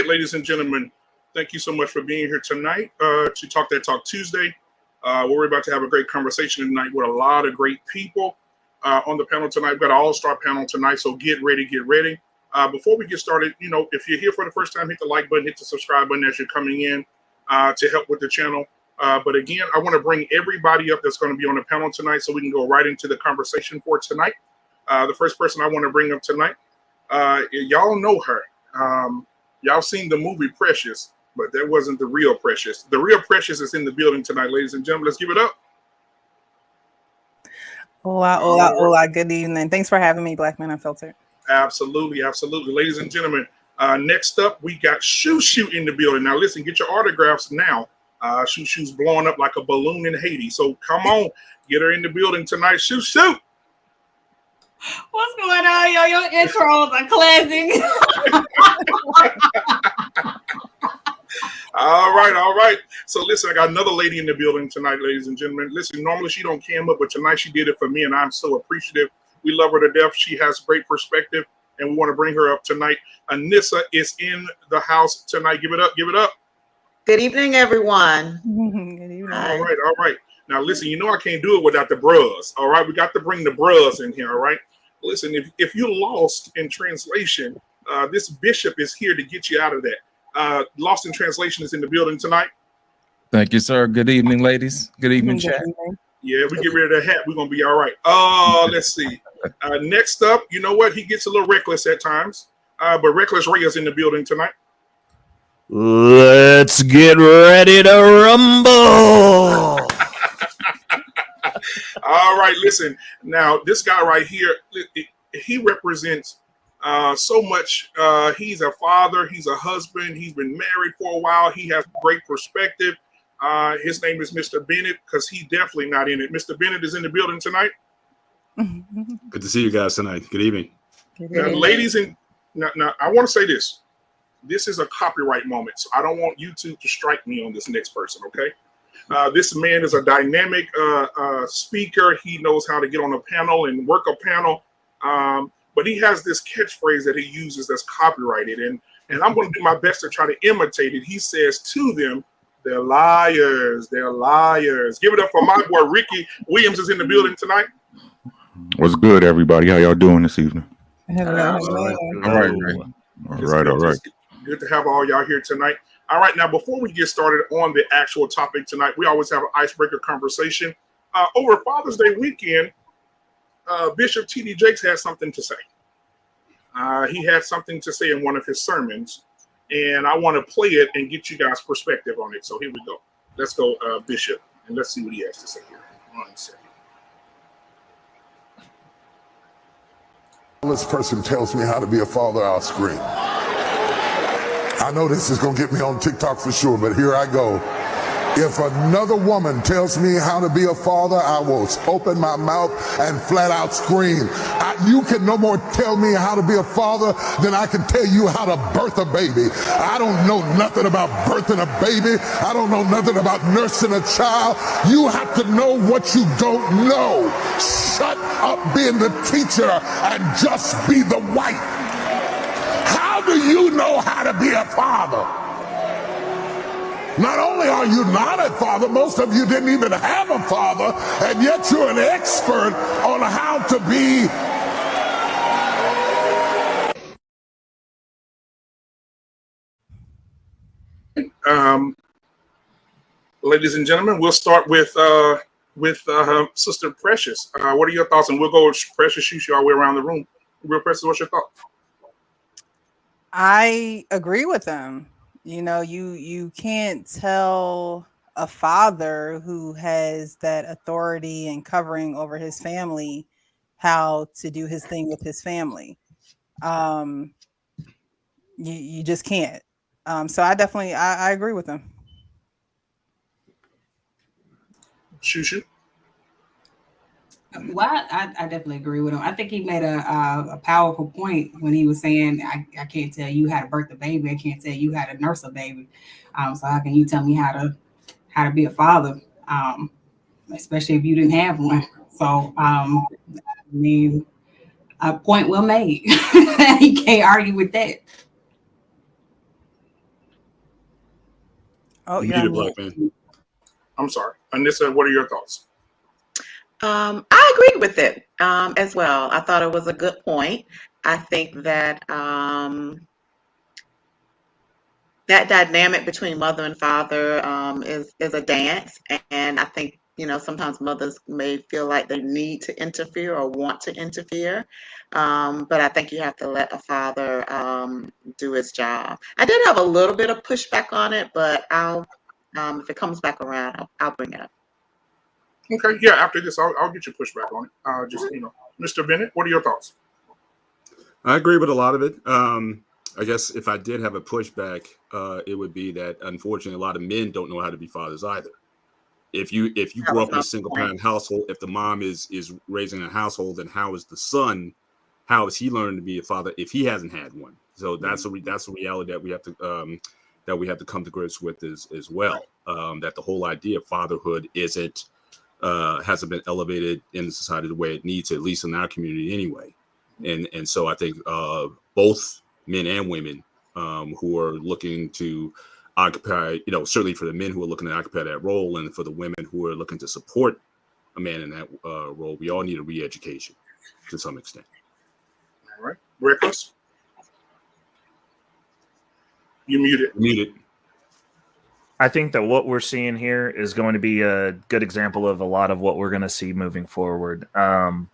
Ladies and gentlemen, thank you so much for being here tonight to Talk That Talk Tuesday. We're about to have a great conversation tonight with a lot of great people on the panel tonight. We've got an all-star panel tonight, so get ready, get ready. Before we get started, if you're here for the first time, hit the like button, hit the subscribe button as you're coming in to help with the channel. But again, I want to bring everybody up that's going to be on the panel tonight so we can go right into the conversation for tonight. The first person I want to bring up tonight, y'all know her. Y'all seen the movie Precious, but that wasn't the real Precious. The real Precious is in the building tonight, ladies and gentlemen. Let's give it up. Hola. Good evening. Thanks for having me, Black Men Unfiltered. Absolutely. Ladies and gentlemen, next up, we got Shoo Shoo in the building. Now, listen, get your autographs now. Shoo Shoo's blowing up like a balloon in Haiti. So come on, get her in the building tonight. Shoo Shoo. What's going on, yo? Your intros are classic. All right. So listen, I got another lady in the building tonight, ladies and gentlemen. Listen, normally she don't cam up, but tonight she did it for me, and I'm so appreciative. We love her to death. She has great perspective, and we want to bring her up tonight. Anissa is in the house tonight. Give it up. Good evening, everyone. Good evening. All right. Now, listen, I can't do it without the bros. All right, we got to bring the bros in here. All right. Listen, if you're lost in translation, this bishop is here to get you out of that. Lost in Translation is in the building tonight. Thank you, sir. Good evening, ladies. Good evening, chat. Yeah, we get rid of the hat. We're going to be all right. Let's see. Next up, you know what? He gets a little reckless at times, but Reckless Ray is in the building tonight. Let's get ready to rumble. All right, listen. Now, this guy right here, he represents so much. He's a father. He's a husband. He's been married for a while. He has great perspective. His name is Mr. Bennett because he's definitely not in it. Mr. Bennett is in the building tonight. Good to see you guys tonight. Good evening. Now, ladies and now, I want to say this. This is a copyright moment, so I don't want YouTube to strike me on this next person, okay? This man is a dynamic speaker. He knows how to get on a panel and work a panel, but he has this catchphrase that he uses that's copyrighted, and I'm going to do my best to try to imitate it. He says to them, "They're liars. They're liars." Give it up for my boy Ricky Williams is in the building tonight. What's good, everybody? How y'all doing this evening? Hello. All right. Good to have all y'all here tonight. All right, now before we get started on the actual topic tonight, we always have an icebreaker conversation. Over Father's Day weekend, Bishop T.D. Jakes had something to say. He had something to say in one of his sermons, and I want to play it and get you guys' perspective on it. So here we go. Let's go, Bishop, and let's see what he has to say here. 1 second. This person tells me how to be a father, I'll scream. I know this is gonna get me on TikTok for sure, but here I go. If another woman tells me how to be a father, I will open my mouth and flat out scream. You can no more tell me how to be a father than I can tell you how to birth a baby. I don't know nothing about birthing a baby. I don't know nothing about nursing a child. You have to know what you don't know. Shut up being the teacher and just be the wife. How do you know how to be a father? Not only are you not a father, most of you didn't even have a father, and yet you're an expert on how to be. Ladies and gentlemen, we'll start with Sister Precious. What are your thoughts? And we'll go with Precious, shoot you all the way around the room. Real Precious, what's your thought? I agree with them. You know, you can't tell a father who has that authority and covering over his family how to do his thing with his family. You just can't. So I agree with them. Shushu? Well, I definitely agree with him. I think he made a powerful point when he was saying, I can't tell you how to birth a baby. I can't tell you how to nurse a baby. So how can you tell me how to be a father, especially if you didn't have one? So, I mean, a point well made. He can't argue with that. Oh, You yeah. muted, Black man. I'm sorry. Anissa, what are your thoughts? I agree with it as well. I thought it was a good point. I think that that dynamic between mother and father is a dance, and I think sometimes mothers may feel like they need to interfere or want to interfere, but I think you have to let a father do his job. I did have a little bit of pushback on it, but I'll if it comes back around, I'll bring it up. Okay, yeah, after this, I'll get your pushback on it. Mr. Bennett, what are your thoughts? I agree with a lot of it. I guess if I did have a pushback, it would be that unfortunately a lot of men don't know how to be fathers either. If you grew up in a single parent household, if the mom is raising a household, then how is the son? How is he learning to be a father if he hasn't had one? So that's a reality that we have to come to grips with as well. That the whole idea of fatherhood hasn't been elevated in society the way it needs to, at least in our community anyway. And so I think both men and women who are looking to occupy, certainly for the men who are looking to occupy that role, and for the women who are looking to support a man in that role, we all need a re-education to some extent. All right. Reckless? You muted. Muted. I think that what we're seeing here is going to be a good example of a lot of what we're going to see moving forward. The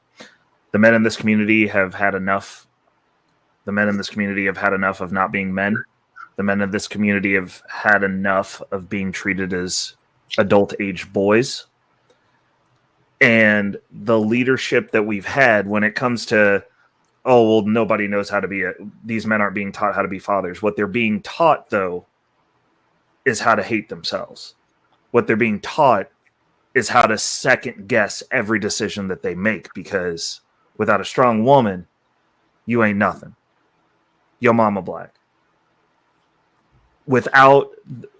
men in this community have had enough. The men in this community have had enough of not being men. The men in this community have had enough of being treated as adult-age boys. And the leadership that we've had when it comes to, nobody knows how to be these men aren't being taught how to be fathers. What they're being taught, though, is how to hate themselves. What they're being taught is how to second guess every decision that they make, because without a strong woman, you ain't nothing. Yo mama black.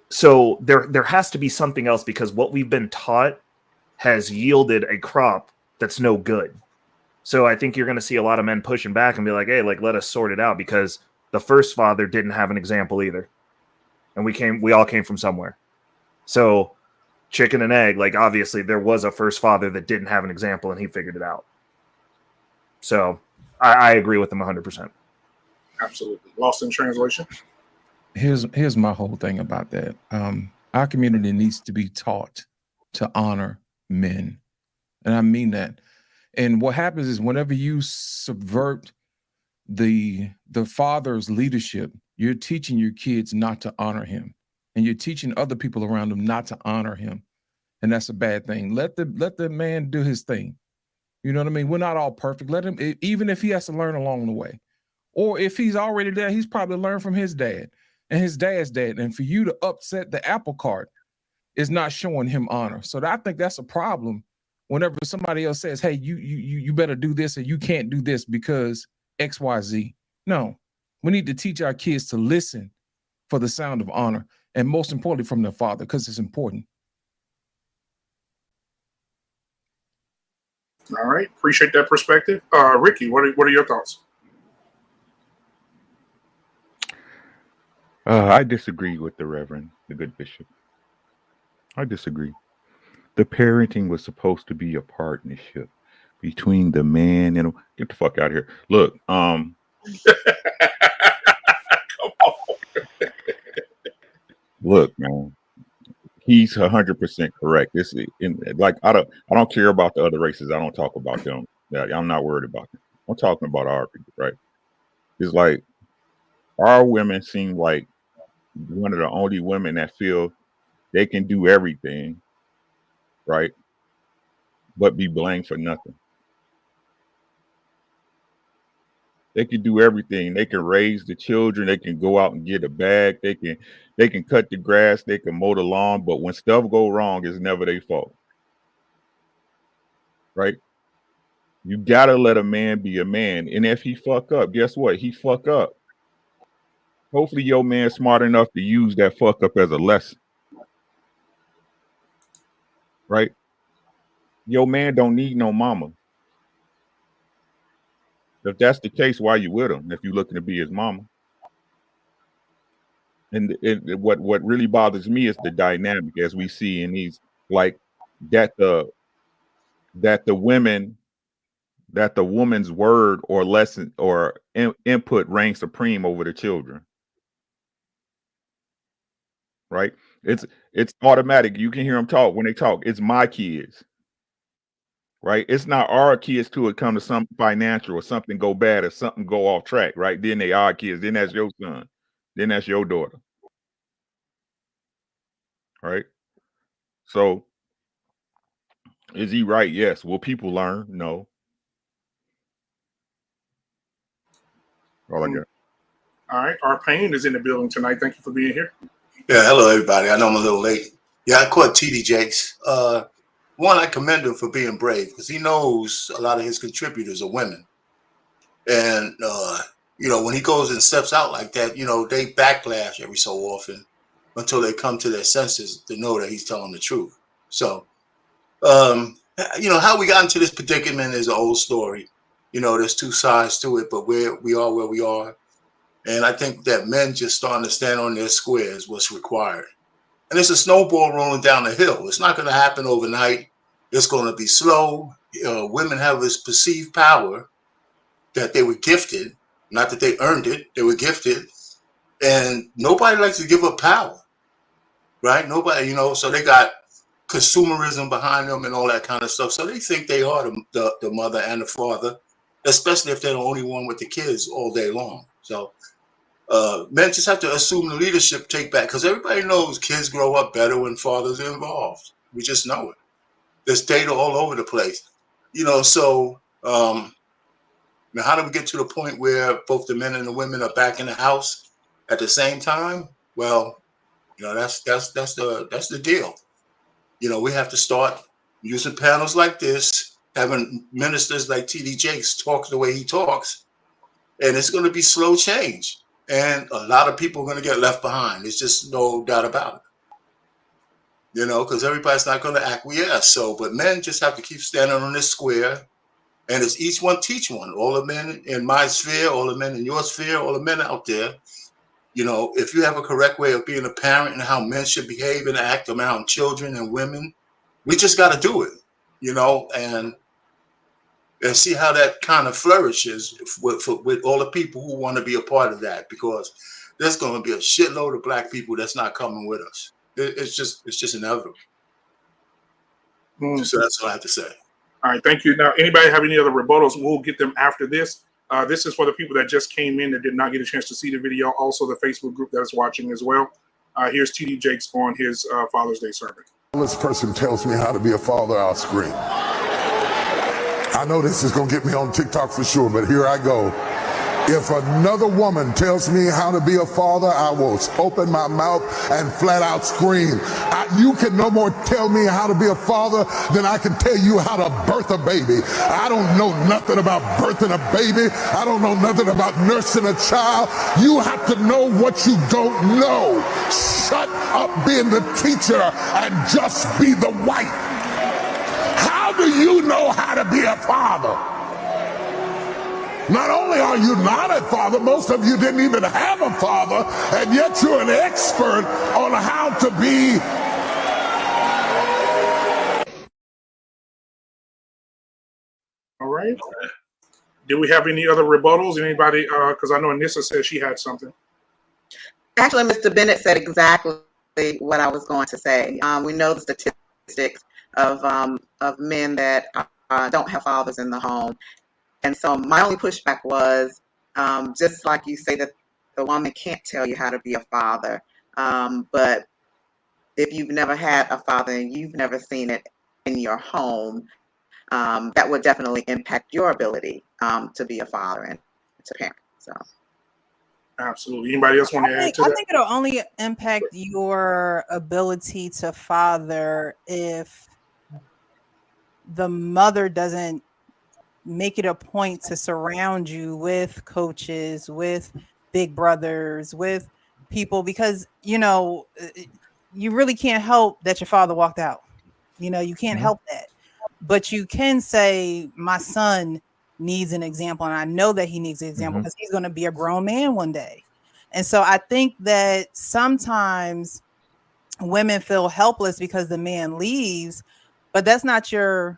So there has to be something else, because what we've been taught has yielded a crop that's no good. So I think you're going to see a lot of men pushing back and be like, hey, let us sort it out, because the first father didn't have an example either. And we all came from somewhere. So chicken and egg, obviously there was a first father that didn't have an example and he figured it out. So I agree with them 100%. Absolutely. Lost in translation? Here's my whole thing about that. Our community needs to be taught to honor men. And I mean that. And what happens is whenever you subvert the father's leadership, you're teaching your kids not to honor him, and you're teaching other people around them not to honor him. And that's a bad thing. Let the man do his thing. You know what I mean? We're not all perfect. Let him, even if he has to learn along the way, or if he's already there, he's probably learned from his dad. and his dad's dad. And for you to upset the apple cart is not showing him honor. So I think that's a problem whenever somebody else says, hey, you better do this or you can't do this because XYZ. No, we need to teach our kids to listen for the sound of honor, and most importantly from their father, because it's important. All right, appreciate that perspective. Ricky, what are your thoughts? I disagree with the Reverend, the good bishop. I disagree. The parenting was supposed to be a partnership between the man and get the fuck out of here. Look, Come on. Look, man, he's 100% correct. This is like I don't care about the other races. I don't talk about them. I'm not worried about them. I'm talking about our people, right? It's like our women seem like one of the only women that feel they can do everything, right? But be blamed for nothing. They can do everything. They can raise the children. They can go out and get a bag. They can cut the grass. They can mow the lawn. But when stuff go wrong, it's never their fault, right? You gotta let a man be a man. And if he fuck up, guess what? He fuck up. Hopefully your man's smart enough to use that fuck up as a lesson, right? Your man don't need no mama. If that's the case, why you with him? If you're looking to be his mama. And what really bothers me is the dynamic as we see in these, like that the woman's word or lesson or input reigns supreme over the children. Right? It's automatic. You can hear them talk when they talk. It's my kids. Right? It's not our kids till it come to something financial or something go bad or something go off track, right? Then they are kids. Then that's your son. Then that's your daughter. Right? So is he right? Yes. Will people learn? No. All I got. All right, our Payne is in the building tonight. Thank you for being here. Yeah, hello everybody. I know I'm a little late. Yeah, I caught TD Jakes. One, I commend him for being brave because he knows a lot of his contributors are women. And, when he goes and steps out like that, they backlash every so often until they come to their senses to know that he's telling the truth. So, how we got into this predicament is an old story. There's two sides to it, but we are where we are. And I think that men just starting to stand on their square is what's required. And it's a snowball rolling down the hill. It's not going to happen overnight. It's going to be slow. Women have this perceived power that they were gifted, not that they earned it. They were gifted. And nobody likes to give up power, right? Nobody, so they got consumerism behind them and all that kind of stuff. So they think they are the mother and the father, especially if they're the only one with the kids all day long. So men just have to assume the leadership take back because everybody knows kids grow up better when fathers are involved. We just know it. There's data all over the place, so now how do we get to the point where both the men and the women are back in the house at the same time? Well, that's the deal. We have to start using panels like this, having ministers like TD Jakes talk the way he talks, and it's going to be slow change. And a lot of people are going to get left behind. There's just no doubt about it. Because everybody's not going to acquiesce. So, but men just have to keep standing on this square, and it's each one teach one. All the men in my sphere, all the men in your sphere, all the men out there. If you have a correct way of being a parent and how men should behave and act around children and women, we just got to do it. And see how that kind of flourishes with all the people who want to be a part of that, because there's going to be a shitload of black people that's not coming with us. It's just inevitable. So that's all I have to say. All right, thank you. Now, anybody have any other rebuttals? We'll get them after this. This is for the people that just came in that did not get a chance to see the video. Also, the Facebook group that is watching as well. Here's TD Jakes on his Father's Day sermon. This person tells me how to be a father, I'll scream. I know this is going to get me on TikTok for sure, but here I go. If another woman tells me how to be a father, I will open my mouth and flat out scream. You can no more tell me how to be a father than I can tell you how to birth a baby. I don't know nothing about birthing a baby. I don't know nothing about nursing a child. You have to know what you don't know. Shut up being the teacher and just be the wife. How do you know how to be a father? Not only are you not a father, most of you didn't even have a father, and yet you're an expert on how to be. All right. Do we have any other rebuttals? Anybody? Because I know Anissa said she had something. Actually, Mr. Bennett said exactly what I was going to say. We know the statistics of men that don't have fathers in the home. And so my only pushback was, just like you say that the woman can't tell you how to be a father, but if you've never had a father and you've never seen it in your home, that would definitely impact your ability to be a father and to parent. So, absolutely. Anybody else want to add to that? I think it'll only impact your ability to father if the mother doesn't make it a point to surround you with coaches, with big brothers, with people, because you really can't help that your father walked out. You can't help that, but you can say my son needs an example, and I know that he needs an example because he's going to be a grown man one day. And so I think that sometimes women feel helpless because the man leaves, but that's not your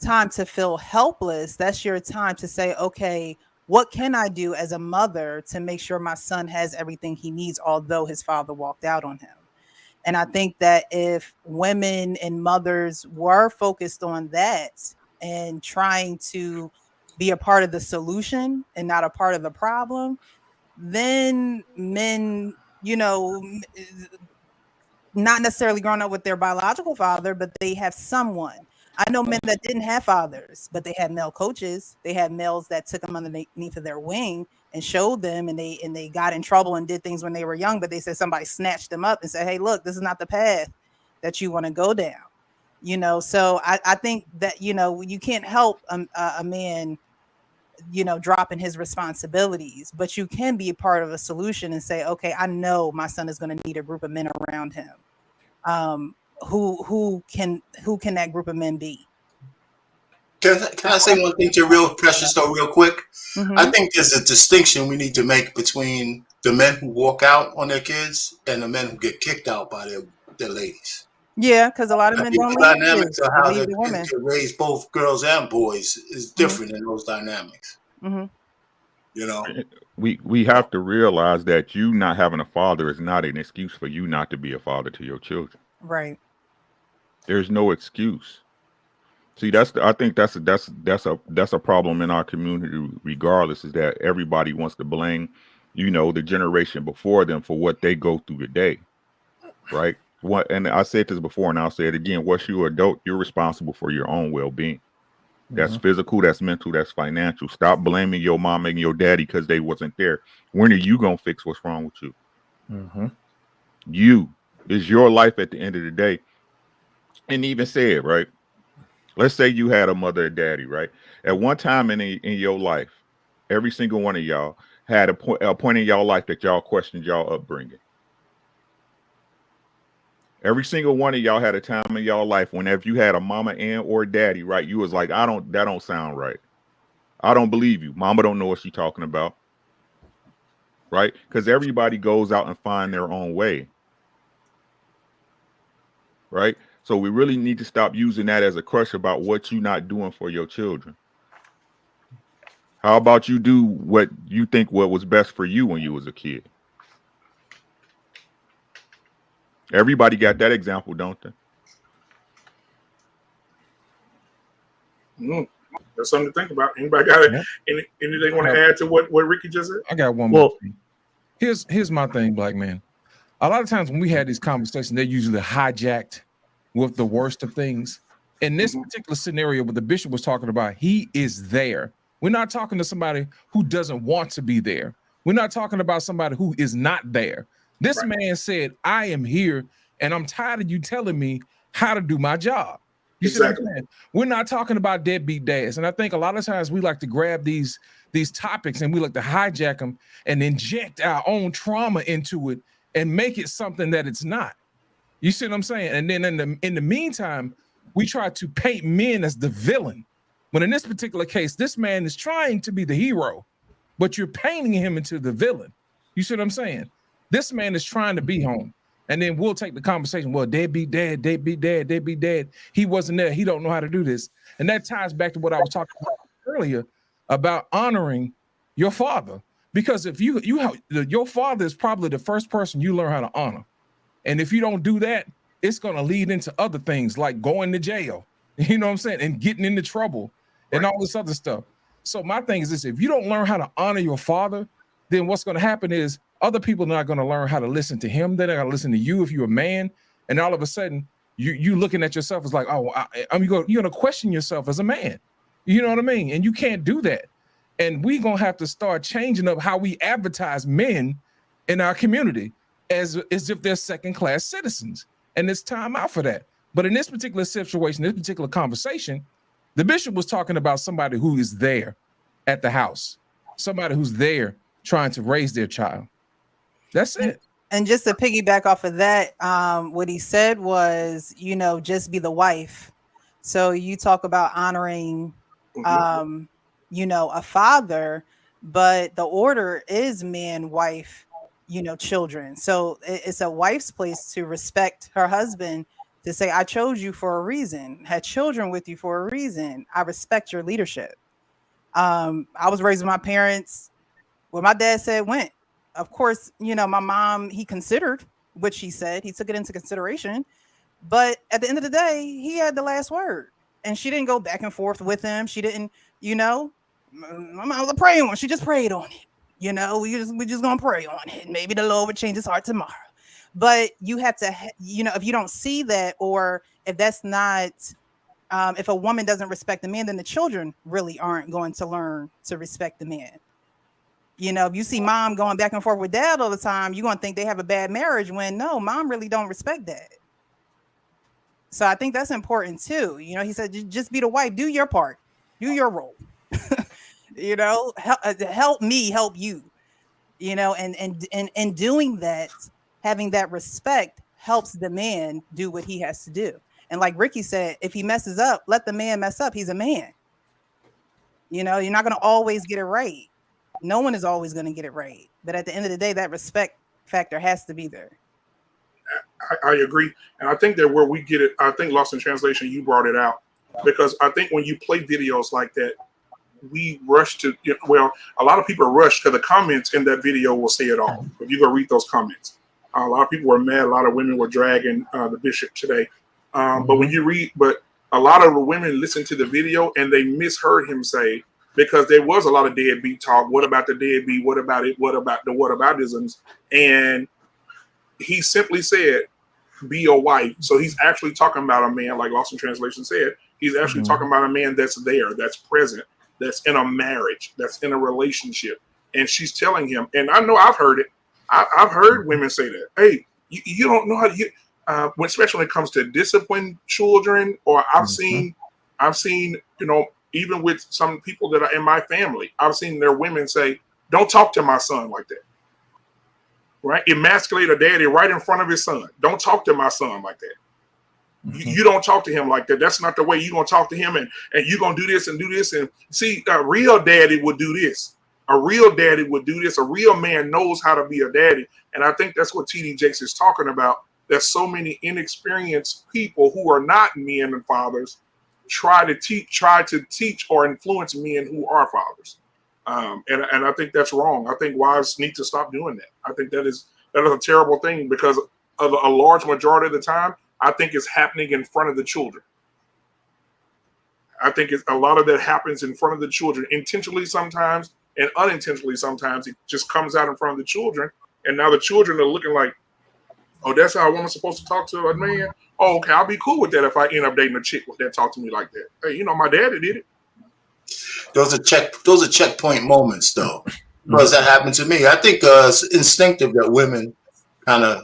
time to feel helpless. That's your time to say, okay, what can I do as a mother to make sure my son has everything he needs, although his father walked out on him? And I think that if women and mothers were focused on that and trying to be a part of the solution and not a part of the problem, then men, not necessarily growing up with their biological father, but they have someone. I know men that didn't have fathers, but they had male coaches. They had males that took them underneath of their wing and showed them, and they got in trouble and did things when they were young, but they said somebody snatched them up and said, hey, look, this is not the path that you want to go down. So I think that, you can't help a man, dropping his responsibilities, but you can be a part of a solution and say, okay, I know my son is going to need a group of men around him. Who can that group of men be? Can I say one thing to real precious though, real quick? I think there's a distinction we need to make between the men who walk out on their kids and the men who get kicked out by their ladies. Yeah, because a lot of men don't the dynamics of how the the women kids get raised, both girls and boys, is different in those dynamics. We have to realize that you not having a father is not an excuse for you not to be a father to your children. Right. There's no excuse. See, I think that's a problem in our community. Regardless, is that everybody wants to blame, the generation before them for what they go through today, right? And I said this before, and I'll say it again. Once you're an adult, you're responsible for your own well-being. That's physical, that's mental, that's financial. Stop blaming your mom and your daddy because they wasn't there. When are you gonna fix what's wrong with you? You is your life at the end of the day. And even said, right? Let's say you had a mother and daddy, right? At one time in your life, every single one of y'all had a point in y'all life that y'all questioned y'all upbringing. Every single one of y'all had a time in y'all life whenever you had a mama and or daddy, right? You was like, that don't sound right. I don't believe you. Mama don't know what she's talking about. Right? Because everybody goes out and find their own way. Right? So we really need to stop using that as a crutch about what you're not doing for your children. How about you do what you think what was best for you when you was a kid? Everybody got that example, don't they? That's something to think about. Anybody got anything want to add to what Ricky just said? I got one more thing. Here's my thing, black man. A lot of times when we had these conversations, they're usually hijacked with the worst of things. In this particular scenario, what the bishop was talking about, he is there. We're not talking to somebody who doesn't want to be there. We're not talking about somebody who is not there. This man said, I am here and I'm tired of you telling me how to do my job. You see what I'm saying? We're not talking about deadbeat dads. And I think a lot of times we like to grab these topics and we like to hijack them and inject our own trauma into it and make it something that it's not. You see what I'm saying? And then in the meantime, we try to paint men as the villain. When in this particular case, this man is trying to be the hero, but you're painting him into the villain. You see what I'm saying? This man is trying to be home. And then we'll take the conversation. Well, deadbeat dad, deadbeat dad, deadbeat dad. He wasn't there. He don't know how to do this. And that ties back to what I was talking about earlier about honoring your father. Because if your father is probably the first person you learn how to honor. And if you don't do that, it's going to lead into other things like going to jail, you know what I'm saying? And getting into trouble and all this other stuff. So my thing is this, if you don't learn how to honor your father, then what's going to happen is other people are not going to learn how to listen to him. They're not going to listen to you if you're a man. And all of a sudden, you looking at yourself as like, oh, you're going to question yourself as a man. You know what I mean? And you can't do that. And we're going to have to start changing up how we advertise men in our community as if they're second-class citizens. And it's time out for that. But in this particular situation, this particular conversation, the bishop was talking about somebody who is there at the house, somebody who's there trying to raise their child. That's it. And just to piggyback off of that, what he said was, just be the wife. So you talk about honoring, a father, but the order is man, wife, children. So it's a wife's place to respect her husband, to say, I chose you for a reason, had children with you for a reason. I respect your leadership. I was raised with my parents. What my dad said went. Of course, my mom, he considered what she said. He took it into consideration. But at the end of the day, he had the last word. And she didn't go back and forth with him. She didn't, my mom was a praying one. She just prayed on it. We just gonna pray on it. Maybe the Lord would change his heart tomorrow. But you have to, if you don't see that, or if that's not, if a woman doesn't respect the man, then the children really aren't going to learn to respect the man. If you see mom going back and forth with dad all the time, you're going to think they have a bad marriage when no, mom really don't respect dad. So I think that's important too. He said, just be the wife, do your part, do your role, help me, help you, and doing that, having that respect helps the man do what he has to do. And like Ricky said, if he messes up, let the man mess up. He's a man. You're not going to always get it right. No one is always going to get it right. But at the end of the day, that respect factor has to be there. I agree. And I think that where we get it, I think Lost in Translation, you brought it out. Because I think when you play videos like that, we rush to, a lot of people rush to the comments in that video will say it all. If you go read those comments, a lot of people were mad. A lot of women were dragging the bishop today. But when you read, a lot of the women listen to the video and they misheard him say, because there was a lot of deadbeat talk. What about the deadbeat? What about it? What about the whataboutisms? And he simply said, be a wife. So he's actually talking about a man, like Lost in Translation said. He's actually talking about a man that's there, that's present, that's in a marriage, that's in a relationship. And she's telling him, and I know I've heard it. I've heard women say that. Hey, you don't know how to get, especially when it comes to discipline children, or I've seen, even with some people that are in my family, I've seen their women say, don't talk to my son like that. Right? Emasculate a daddy right in front of his son. Don't talk to my son like that. You don't talk to him like that. That's not the way you're going to talk to him. And you're going to do this and do this. And see, a real daddy would do this. A real daddy would do this. A real man knows how to be a daddy. And I think that's what TD Jakes is talking about. There's so many inexperienced people who are not men and fathers try to teach or influence men who are fathers. And I think that's wrong. I think wives need to stop doing that. I think that is a terrible thing, because of a large majority of the time, I think it's happening in front of the children. I think a lot of that happens in front of the children, intentionally sometimes and unintentionally sometimes. It just comes out in front of the children, and now the children are looking like, oh, that's how a woman's supposed to talk to a man? Oh, okay, I'll be cool with that if I end up dating a chick that talk to me like that. Hey, my daddy did it. Those are checkpoint moments, though, because that happened to me. I think it's instinctive that women kind of,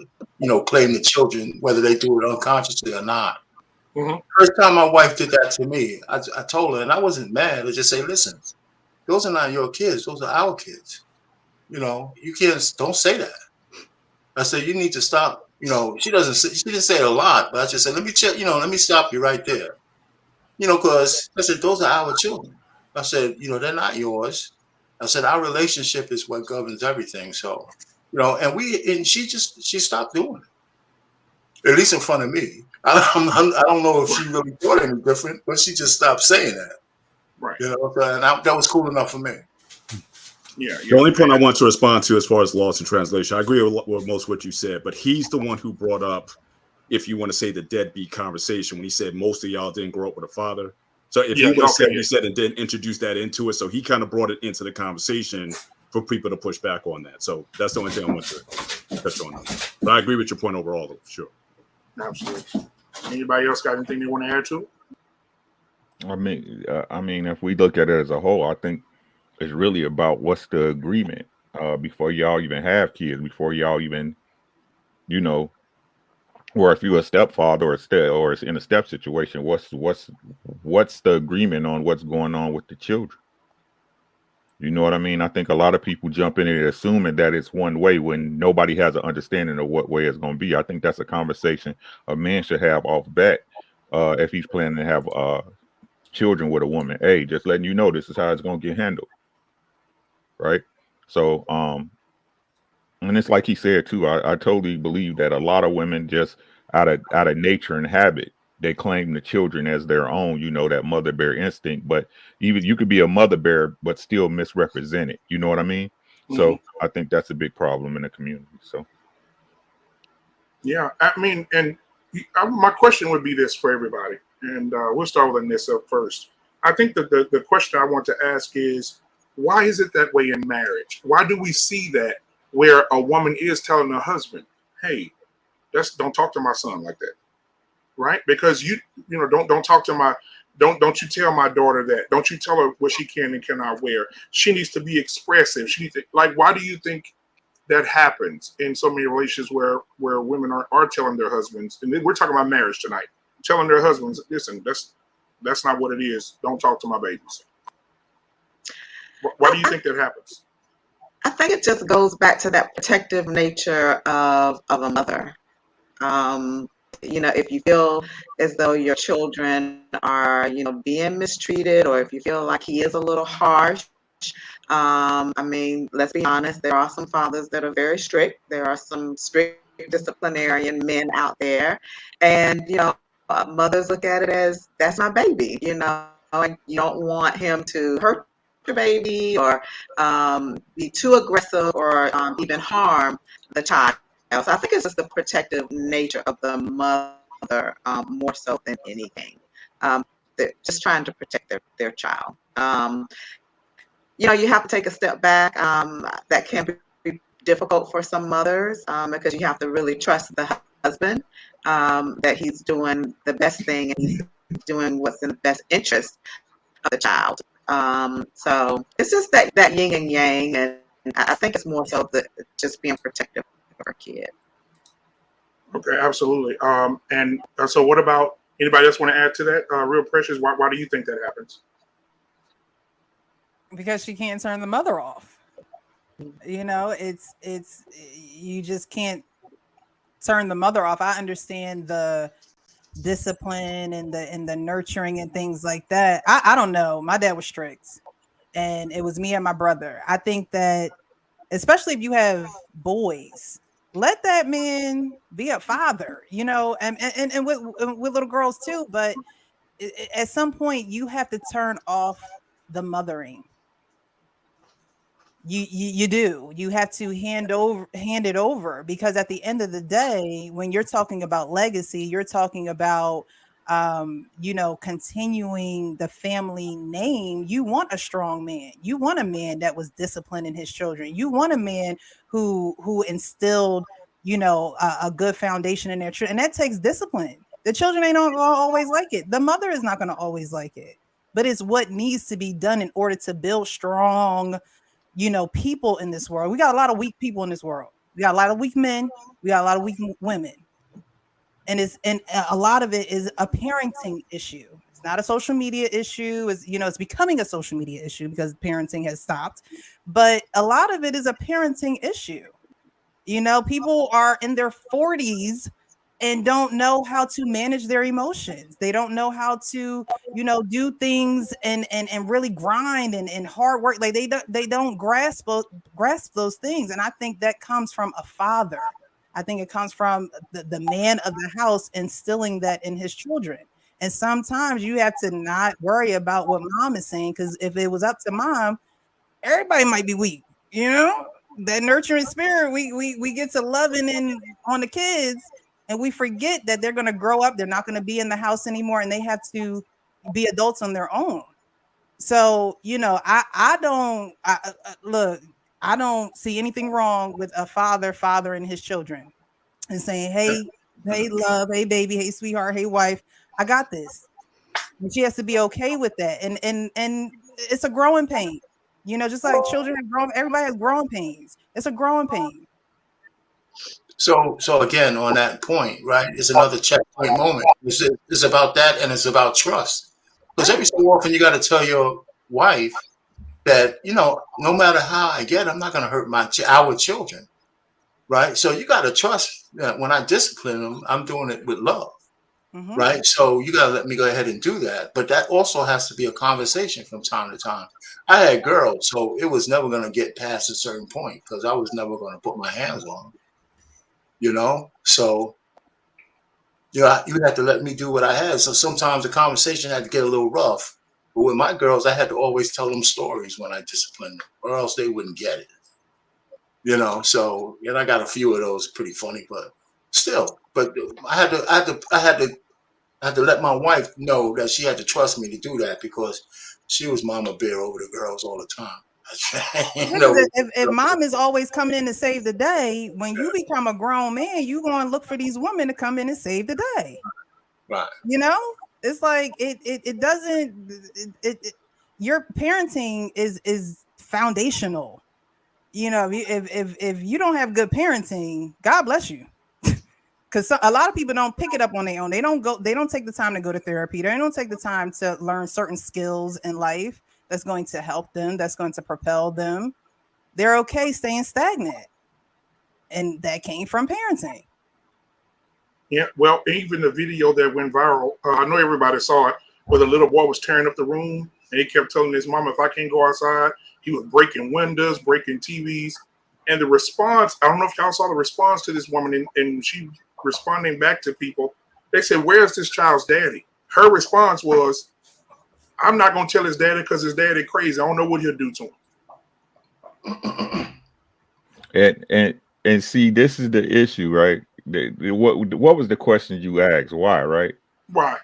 claim the children, whether they do it unconsciously or not. Mhm. First time my wife did that to me, I told her, and I wasn't mad. I just say, listen, those are not your kids; those are our kids. You can't. Don't say that. I said, you need to stop. She didn't say it a lot, but I just said, let me check. Let me stop you right there. Because I said, those are our children. I said, they're not yours. I said, our relationship is what governs everything. So, and she stopped doing it, at least in front of me. I don't know if she really thought any different, but she just stopped saying that. Right. And that was cool enough for me. Yeah. The only point I want to respond to as far as loss in translation, I agree with most of what you said, but he's the one who brought up, if you want to say, the deadbeat conversation when he said most of y'all didn't grow up with a father. So if he would have said what he said and didn't introduce that into it, so he kind of brought it into the conversation for people to push back on that. So that's the only thing I want to touch on. But I agree with your point overall, though, for sure. Absolutely. Anybody else got anything they want to add to? I mean, if we look at it as a whole, I think it's really about what's the agreement before y'all even have kids, before y'all even, or if you're a stepfather or it's in a step situation, what's the agreement on what's going on with the children? You know what I mean? I think a lot of people jump in it assuming that it's one way when nobody has an understanding of what way it's going to be. I think that's a conversation a man should have off bat if he's planning to have children with a woman. Hey, just letting you know this is how it's going to get handled. Right? So, and it's like he said too, I totally believe that a lot of women just out of nature and habit, they claim the children as their own, that mother bear instinct. But even you could be a mother bear, but still misrepresented. You know what I mean? Mm-hmm. So I think that's a big problem in the community. So, yeah, I mean, and my question would be this for everybody, and we'll start with Anissa first. I think that the question I want to ask is, why is it that way in marriage? Why do we see that where a woman is telling her husband, "Hey, don't talk to my son like that," right? Because don't talk to my don't you tell my daughter that. Don't you tell her what she can and cannot wear. She needs to be expressive. She needs to, why do you think that happens in so many relationships where women are telling their husbands, and we're talking about marriage tonight, telling their husbands, listen, that's not what it is. Don't talk to my babies. Why do you think that happens? I think it just goes back to that protective nature of a mother. If you feel as though your children are, being mistreated, or if you feel like he is a little harsh, let's be honest, there are some fathers that are very strict. There are some strict disciplinarian men out there. And, mothers look at it as, that's my baby, and you don't want him to hurt your baby or be too aggressive or even harm the child. So I think it's just the protective nature of the mother more so than anything. They're just trying to protect their child. You have to take a step back. That can be difficult for some mothers because you have to really trust the husband that he's doing the best thing and he's doing what's in the best interest of the child. So it's just that yin and yang, and I think it's more so just being protective of our kid. Okay, absolutely. And so what about anybody else want to add to that? Real Precious, why do you think that happens? Because she can't turn the mother off. It's you just can't turn the mother off. I understand the discipline and the nurturing and things like that. I don't know. My dad was strict, and it was me and my brother. I think that especially if you have boys, let that man be a father, and with little girls too. But at some point, you have to turn off the mothering. You do. You have to hand it over, because at the end of the day, when you're talking about legacy, you're talking about continuing the family name. You want a strong man. You want a man that was disciplined in his children. You want a man who instilled a good foundation in their children, and that takes discipline. The children ain't always like it. The mother is not going to always like it. but it's what needs to be done in order to build strong, people in this world. We got a lot of weak people in this world. We got a lot of weak men. We got a lot of weak women. And a lot of it is a parenting issue. It's not a social media issue. It's becoming a social media issue because parenting has stopped. But a lot of it is a parenting issue. People are in their 40s and don't know how to manage their emotions. They don't know how to, do things and really grind and hard work. Like they don't grasp those things. And I think that comes from a father. I think it comes from the man of the house instilling that in his children. And sometimes you have to not worry about what mom is saying, because if it was up to mom, everybody might be weak. That nurturing spirit, we get to loving in on the kids, and we forget that they're going to grow up. They're not going to be in the house anymore, and they have to be adults on their own. So, I don't see anything wrong with a father fathering his children and saying, hey, love, hey, baby, hey, sweetheart, hey, wife, I got this. And she has to be okay with that. And it's a growing pain. Just like children have grown, everybody has growing pains. It's a growing pain. So again, on that point, right, it's another checkpoint moment. It's about that, and it's about trust. Because every so often you got to tell your wife that, no matter how I get, I'm not going to hurt our children, right? So you got to trust that when I discipline them, I'm doing it with love, right? So you got to let me go ahead and do that. But that also has to be a conversation from time to time. I had girls, so it was never going to get past a certain point because I was never going to put my hands on them, So, you had to let me do what I had. So sometimes the conversation had to get a little rough. But with my girls, I had to always tell them stories when I disciplined them, or else they wouldn't get it. So, and I got a few of those pretty funny, but still. But I had to let my wife know that she had to trust me to do that, because she was mama bear over the girls all the time. If mom is always coming in to save the day, when you become a grown man, you going to look for these women to come in and save the day. Right. It's like it doesn't. Your parenting is foundational. If you don't have good parenting, God bless you. Because a lot of people don't pick it up on their own. They don't take the time to go to therapy. They don't take the time to learn certain skills in life that's going to help them, that's going to propel them. They're okay staying stagnant. And that came from parenting. Yeah, well, even the video that went viral, I know everybody saw it, where the little boy was tearing up the room, and he kept telling his mom, if I can't go outside, he was breaking windows, breaking TVs. And the response, I don't know if y'all saw the response to this woman, and she responding back to people. They said, where's this child's daddy? Her response was, I'm not going to tell his daddy because his daddy crazy. I don't know what he'll do to him. And see, this is the issue, right? What was the question you asked? Why, right? Why?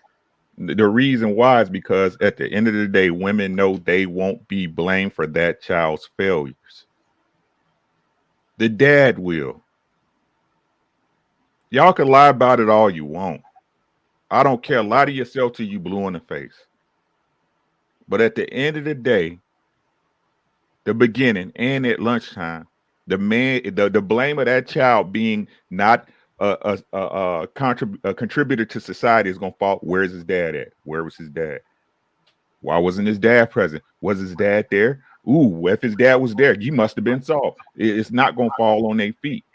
The reason why is because at the end of the day, women know they won't be blamed for that child's failures. The dad will. Y'all can lie about it all you want. I don't care. Lie to yourself till you blue in the face. But at the end of the day, the beginning and at lunchtime, the blame of that child being not a contributor to society is going to fall. Where's his dad at? Where was his dad? Why wasn't his dad present? Was his dad there? Ooh, if his dad was there, you must have been solved. It's not going to fall on their feet,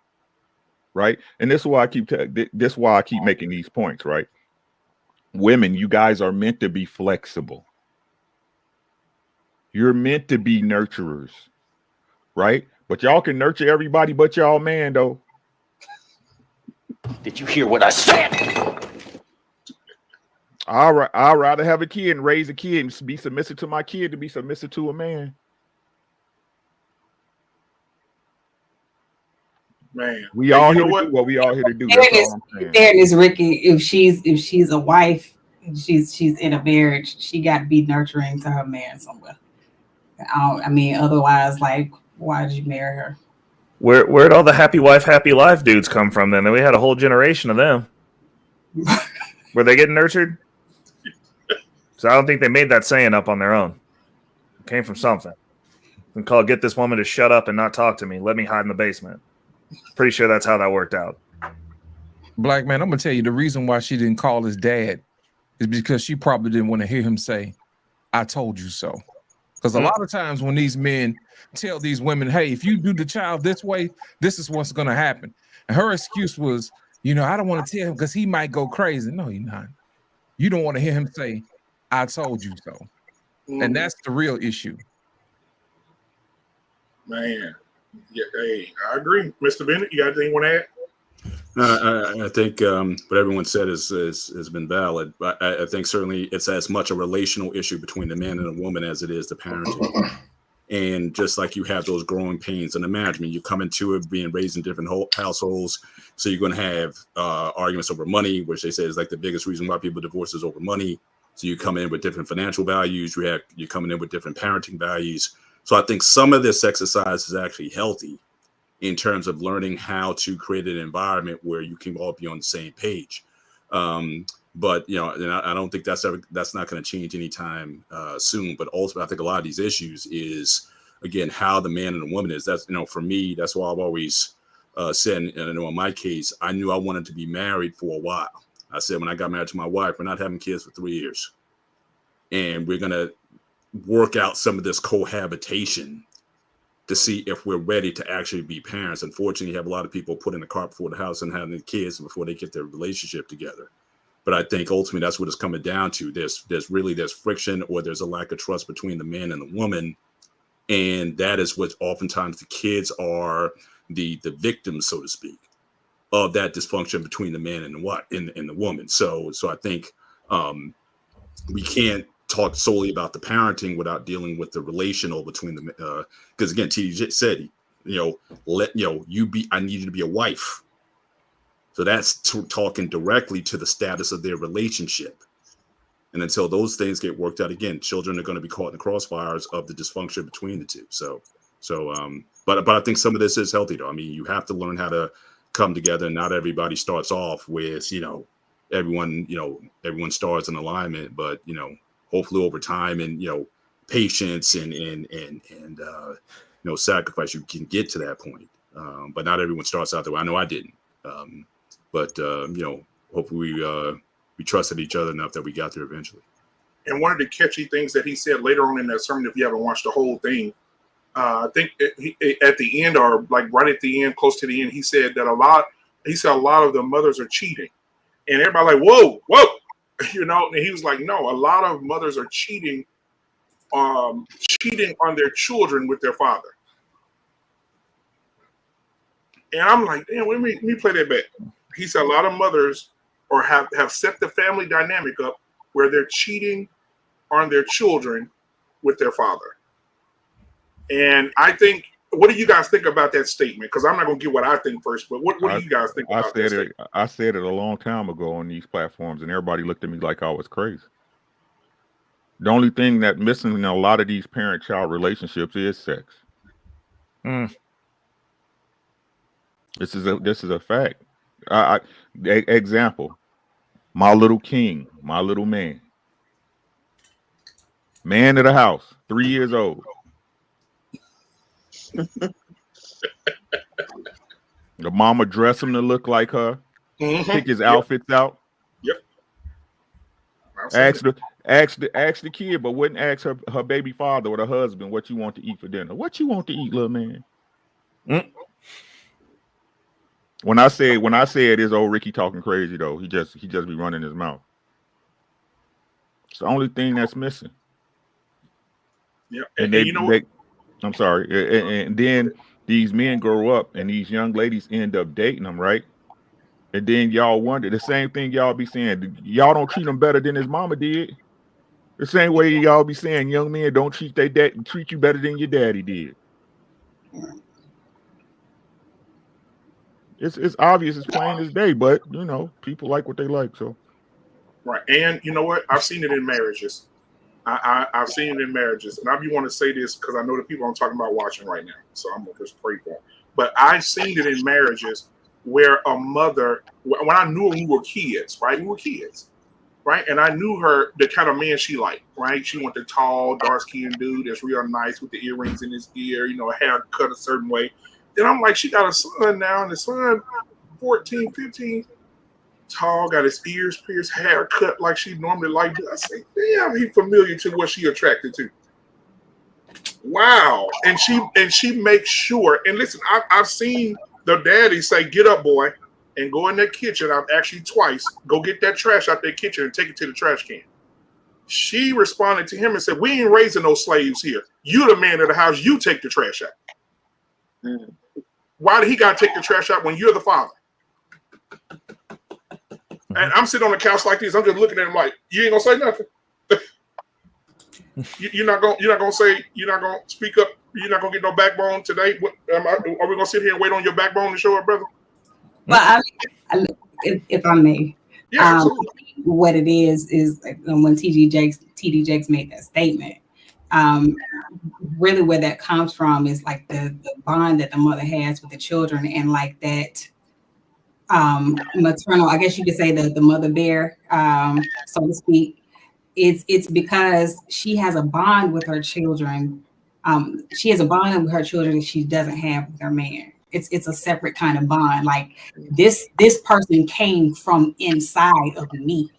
right? And this is why I keep making these points, right? Women, you guys are meant to be flexible. You're meant to be nurturers, right? But y'all can nurture everybody but y'all man, though. Did you hear what I said? I'd rather have a kid and raise a kid and be submissive to my kid to be submissive to a man. Man, we all here to do what we all here to do. Fairness, Ricky, if she's a wife, she's in a marriage, she got to be nurturing to her man somewhere. Otherwise, like, why did you marry her? Where'd all the happy wife, happy life dudes come from then? We had a whole generation of them. Were they getting nurtured? So I don't think they made that saying up on their own. It came from something. And called "Get this woman to shut up and not talk to me. Let me hide in the basement." Pretty sure that's how that worked out. Black man, I'm gonna tell you the reason why she didn't call his dad is because she probably didn't want to hear him say, "I told you so." Because a lot of times when these men tell these women, "Hey, if you do the child this way, this is what's gonna happen," and her excuse was, "I don't want to tell him because he might go crazy." No, you're not. You don't want to hear him say, "I told you so," and that's the real issue. Man, yeah, hey, I agree, Mr. Bennett. You got anything you want to add? I think what everyone said has been valid, but I think certainly it's as much a relational issue between the man and the woman as it is the parenting. And just like you have those growing pains in the management, you come into it being raised in different households, so you're going to have arguments over money, which they say is like the biggest reason why people divorce is over money. So you come in with different financial values, you're coming in with different parenting values. So I think some of this exercise is actually healthy in terms of learning how to create an environment where you can all be on the same page. But and I don't think that's not going to change anytime soon. But ultimately, I think a lot of these issues is, again, how the man and the woman is. That's for me, that's why I've always said, and I know in my case, I knew I wanted to be married for a while. I said when I got married to my wife, we're not having kids for 3 years, and we're gonna work out some of this cohabitation to see if we're ready to actually be parents. Unfortunately, you have a lot of people putting the cart before the house and having the kids before they get their relationship together. But I think ultimately that's what it's coming down to. There's friction, or there's a lack of trust between the man and the woman. And that is what oftentimes the kids are the victims, so to speak, of that dysfunction between the man and the woman. So I think we can't talk solely about the parenting without dealing with the relational between them. Because again, TJ said, I need you to be a wife. So that's talking directly to the status of their relationship. And until those things get worked out, again, children are going to be caught in the crossfires of the dysfunction between the two. But I think some of this is healthy, though. I mean, you have to learn how to come together. Not everybody starts off with, everyone starts in alignment, but, hopefully over time and, patience and sacrifice, you can get to that point. But not everyone starts out that way. I know I didn't. But hopefully we trusted each other enough that we got there eventually. And one of the catchy things that he said later on in that sermon, if you haven't watched the whole thing, I think at the end, or like right at the end, close to the end, he said that a lot of the mothers are cheating, and everybody like, whoa, and he was like, no, a lot of mothers are cheating on their children with their father. And I'm like, damn, let me play that back. He said a lot of mothers have set the family dynamic up where they're cheating on their children with their father. And I think, what do you guys think about that statement? Because I'm not going to get what I think first, but what do you guys think about that statement? I said it a long time ago on these platforms, and everybody looked at me like I was crazy. The only thing that's missing in a lot of these parent-child relationships is sex. This is a fact. Example, my little king, my little man of the house, 3 years old. The mama dress him to look like her, pick his outfits out. Yep. Ask the kid, but wouldn't ask her baby father or the husband what you want to eat for dinner. What you want to eat, little man? When I say it is old Ricky talking crazy though, he just be running his mouth. It's the only thing that's missing. Yeah, and I'm sorry, and then these men grow up and these young ladies end up dating them, right? And then y'all wonder the same thing y'all be saying. Y'all don't treat them better than his mama did. The same way y'all be saying young men don't treat their dad treat you better than your daddy did. It's obvious, it's plain as day, but people like what they like. So right, and you know what? I've seen it in marriages. I've seen it in marriages, and I want to say this because I know the people I'm talking about watching right now, so I'm gonna just pray for them. But I've seen it in marriages where a mother, when I knew we were kids, right? We were kids, right? And I knew her, the kind of man she liked, right? She wanted the tall, dark-skinned dude that's real nice with the earrings in his ear, you know, hair cut a certain way. Then I'm like, she got a son now, and the son, 14, 15, tall, got his ears pierced, hair cut like she normally liked. I say, damn, he familiar to what she attracted to. Wow. And she makes sure, and listen, I've seen the daddy say, get up, boy, and go in that kitchen. I've actually twice, go get that trash out that kitchen and take it to the trash can. She responded to him and said, we ain't raising no slaves here. You the man of the house, you take the trash out. Mm. Why did he got to take the trash out when you're the father? And I'm sitting on the couch like this. I'm just looking at him like, you ain't gonna say nothing. You're not gonna speak up. You're not gonna get no backbone today. Are we gonna sit here and wait on your backbone to show up, brother? Well, if I may, yeah, what it is when TD Jakes made that statement. Really, where that comes from is like the bond that the mother has with the children, and like that maternal, I guess you could say the mother bear, so to speak. It's because she has a bond with her children. She has a bond with her children that she doesn't have with her man. It's a separate kind of bond. Like this person came from inside of me.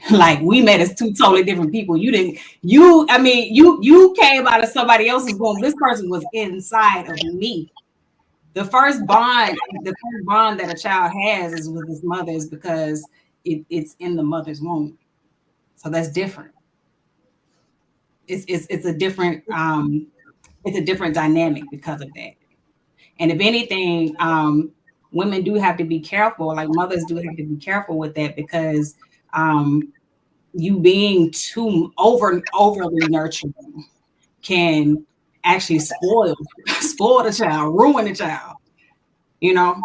Like we met as two totally different people. You came out of somebody else's womb. This person was inside of me. The first bond that a child has is with his mother, is because it's in the mother's womb. So that's different. It's a different dynamic because of that. And if anything, women do have to be careful, like mothers do have to be careful with that, because you being too overly nurturing can actually spoil the child, ruin the child, you know,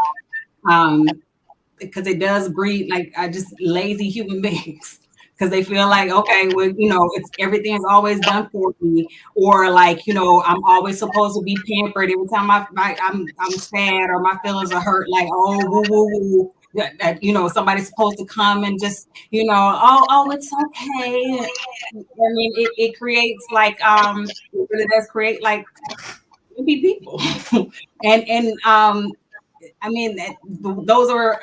because it does breed just lazy human beings. Because they feel like, okay, well, it's everything's always done for me, or like, I'm always supposed to be pampered every time I'm sad or my feelings are hurt. Like, oh, woo, woo, woo. Somebody's supposed to come and just, oh, it's okay. I mean, it creates like, it really does create like people, and I mean, those are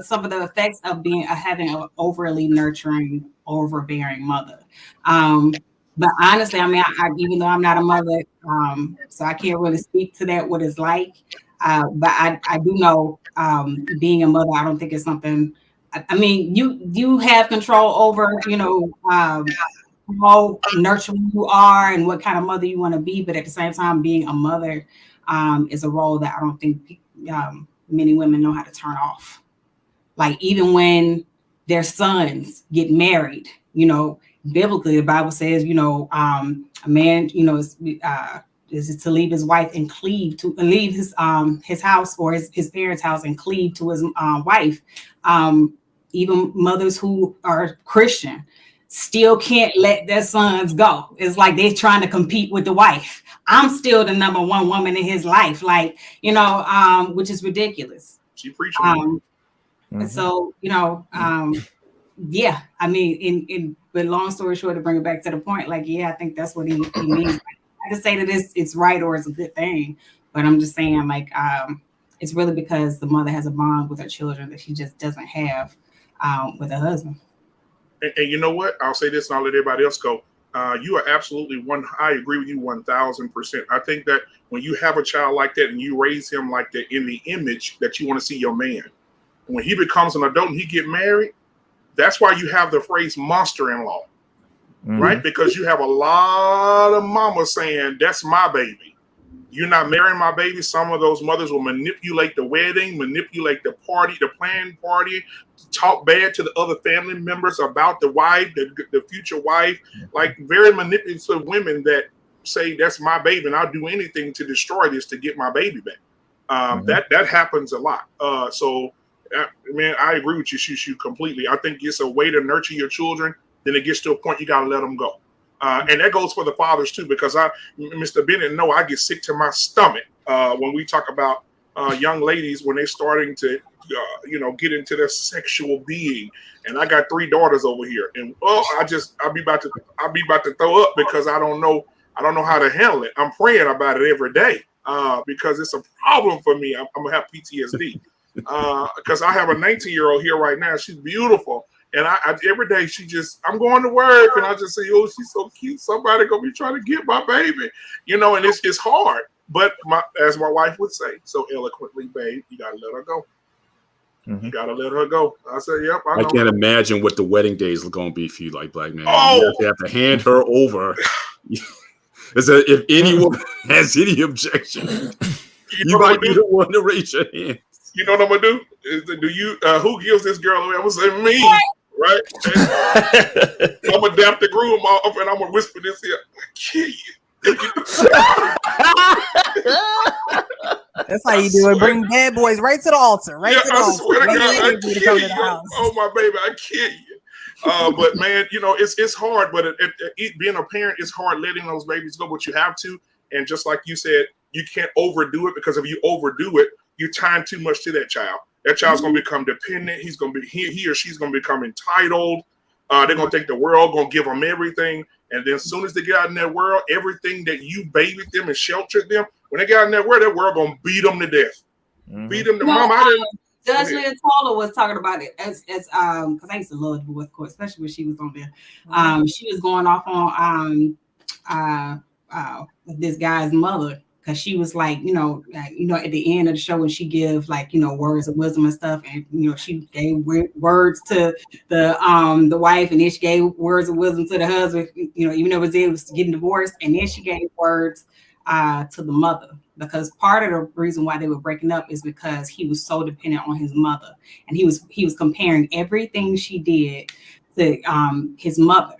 some of the effects of having an overly nurturing, overbearing mother. But honestly, I mean, I even though I'm not a mother, so I can't really speak to that, what it's like. But I do know, being a mother, I don't think it's something. I mean, you have control over, how nurturing you are and what kind of mother you want to be. But at the same time, being a mother is a role that I don't think many women know how to turn off. Like even when their sons get married, biblically the Bible says, a man, is to leave his wife and leave his house or his parents' house and cleave to his wife. Even mothers who are Christian still can't let their sons go. It's like they're trying to compete with the wife. I'm still the number one woman in his life, like, which is ridiculous. She preaching. So, yeah, I mean, but long story short, to bring it back to the point, like, yeah, I think that's what he means. I just say that it's right or it's a good thing, but I'm just saying, like, it's really because the mother has a bond with her children that she just doesn't have with her husband. And you know what? I'll say this and I'll let everybody else go. You are absolutely I agree with you 1,000%. I think that when you have a child like that and you raise him like that in the image that you want to see your man, when he becomes an adult and he get married, that's why you have the phrase monster-in-law, right? Because you have a lot of mamas saying, that's my baby. You're not marrying my baby. Some of those mothers will manipulate the wedding, manipulate the party, the planned party, talk bad to the other family members about the wife, the future wife, like very manipulative women that say, that's my baby and I'll do anything to destroy this to get my baby back. That happens a lot. Man, I agree with you, Shushu, completely. I think it's a way to nurture your children. Then it gets to a point you got to let them go. And that goes for the fathers too, because Mr. Bennett, I get sick to my stomach when we talk about young ladies when they're starting to, get into their sexual being. And I got 3 daughters over here, and I'll be about to throw up because I don't know how to handle it. I'm praying about it every day because it's a problem for me. I'm gonna have PTSD because I have a 19-year-old here right now. She's beautiful. And I every day I'm going to work and I just say, oh, she's so cute. Somebody gonna be trying to get my baby, and it's hard. But as my wife would say so eloquently, babe, you gotta let her go. Mm-hmm. You gotta let her go. I said, yep, I know. I can't imagine what the wedding days are gonna be for you, like Black Man. Oh, You have to hand her over. If anyone has any objection, you might be the one to raise your hand. You know what I'm gonna do? Who gives this girl away? I'm gonna say me. Right? I'm gonna dap the groom off and I'm gonna whisper this here. I kill you. That's how you do it. Bring bad boys right to the altar. Right to the altar. Swear to God, I kill you. Oh my baby, I kill you. But man, it's hard. But being a parent is hard. Letting those babies go, but you have to. And just like you said, you can't overdo it because if you overdo it, you're tying too much to that child. That child's gonna become dependent. He's gonna be he or she's gonna become entitled. They're gonna think the world gonna give them everything, and then as soon as they get out in that world, everything that you babied them and sheltered them, when they get out in that world gonna beat them to death. Mm-hmm. Beat them to mom. Judge Lynn Taller was talking about it as because I used to love divorce court, especially when she was on there. She was going off on this guy's mother. Because she was like, at the end of the show when she give words of wisdom and stuff, and she gave words to the wife, and then she gave words of wisdom to the husband, even though it was getting divorced, and then she gave words to the mother, because part of the reason why they were breaking up is because he was so dependent on his mother, and he was comparing everything she did to his mother.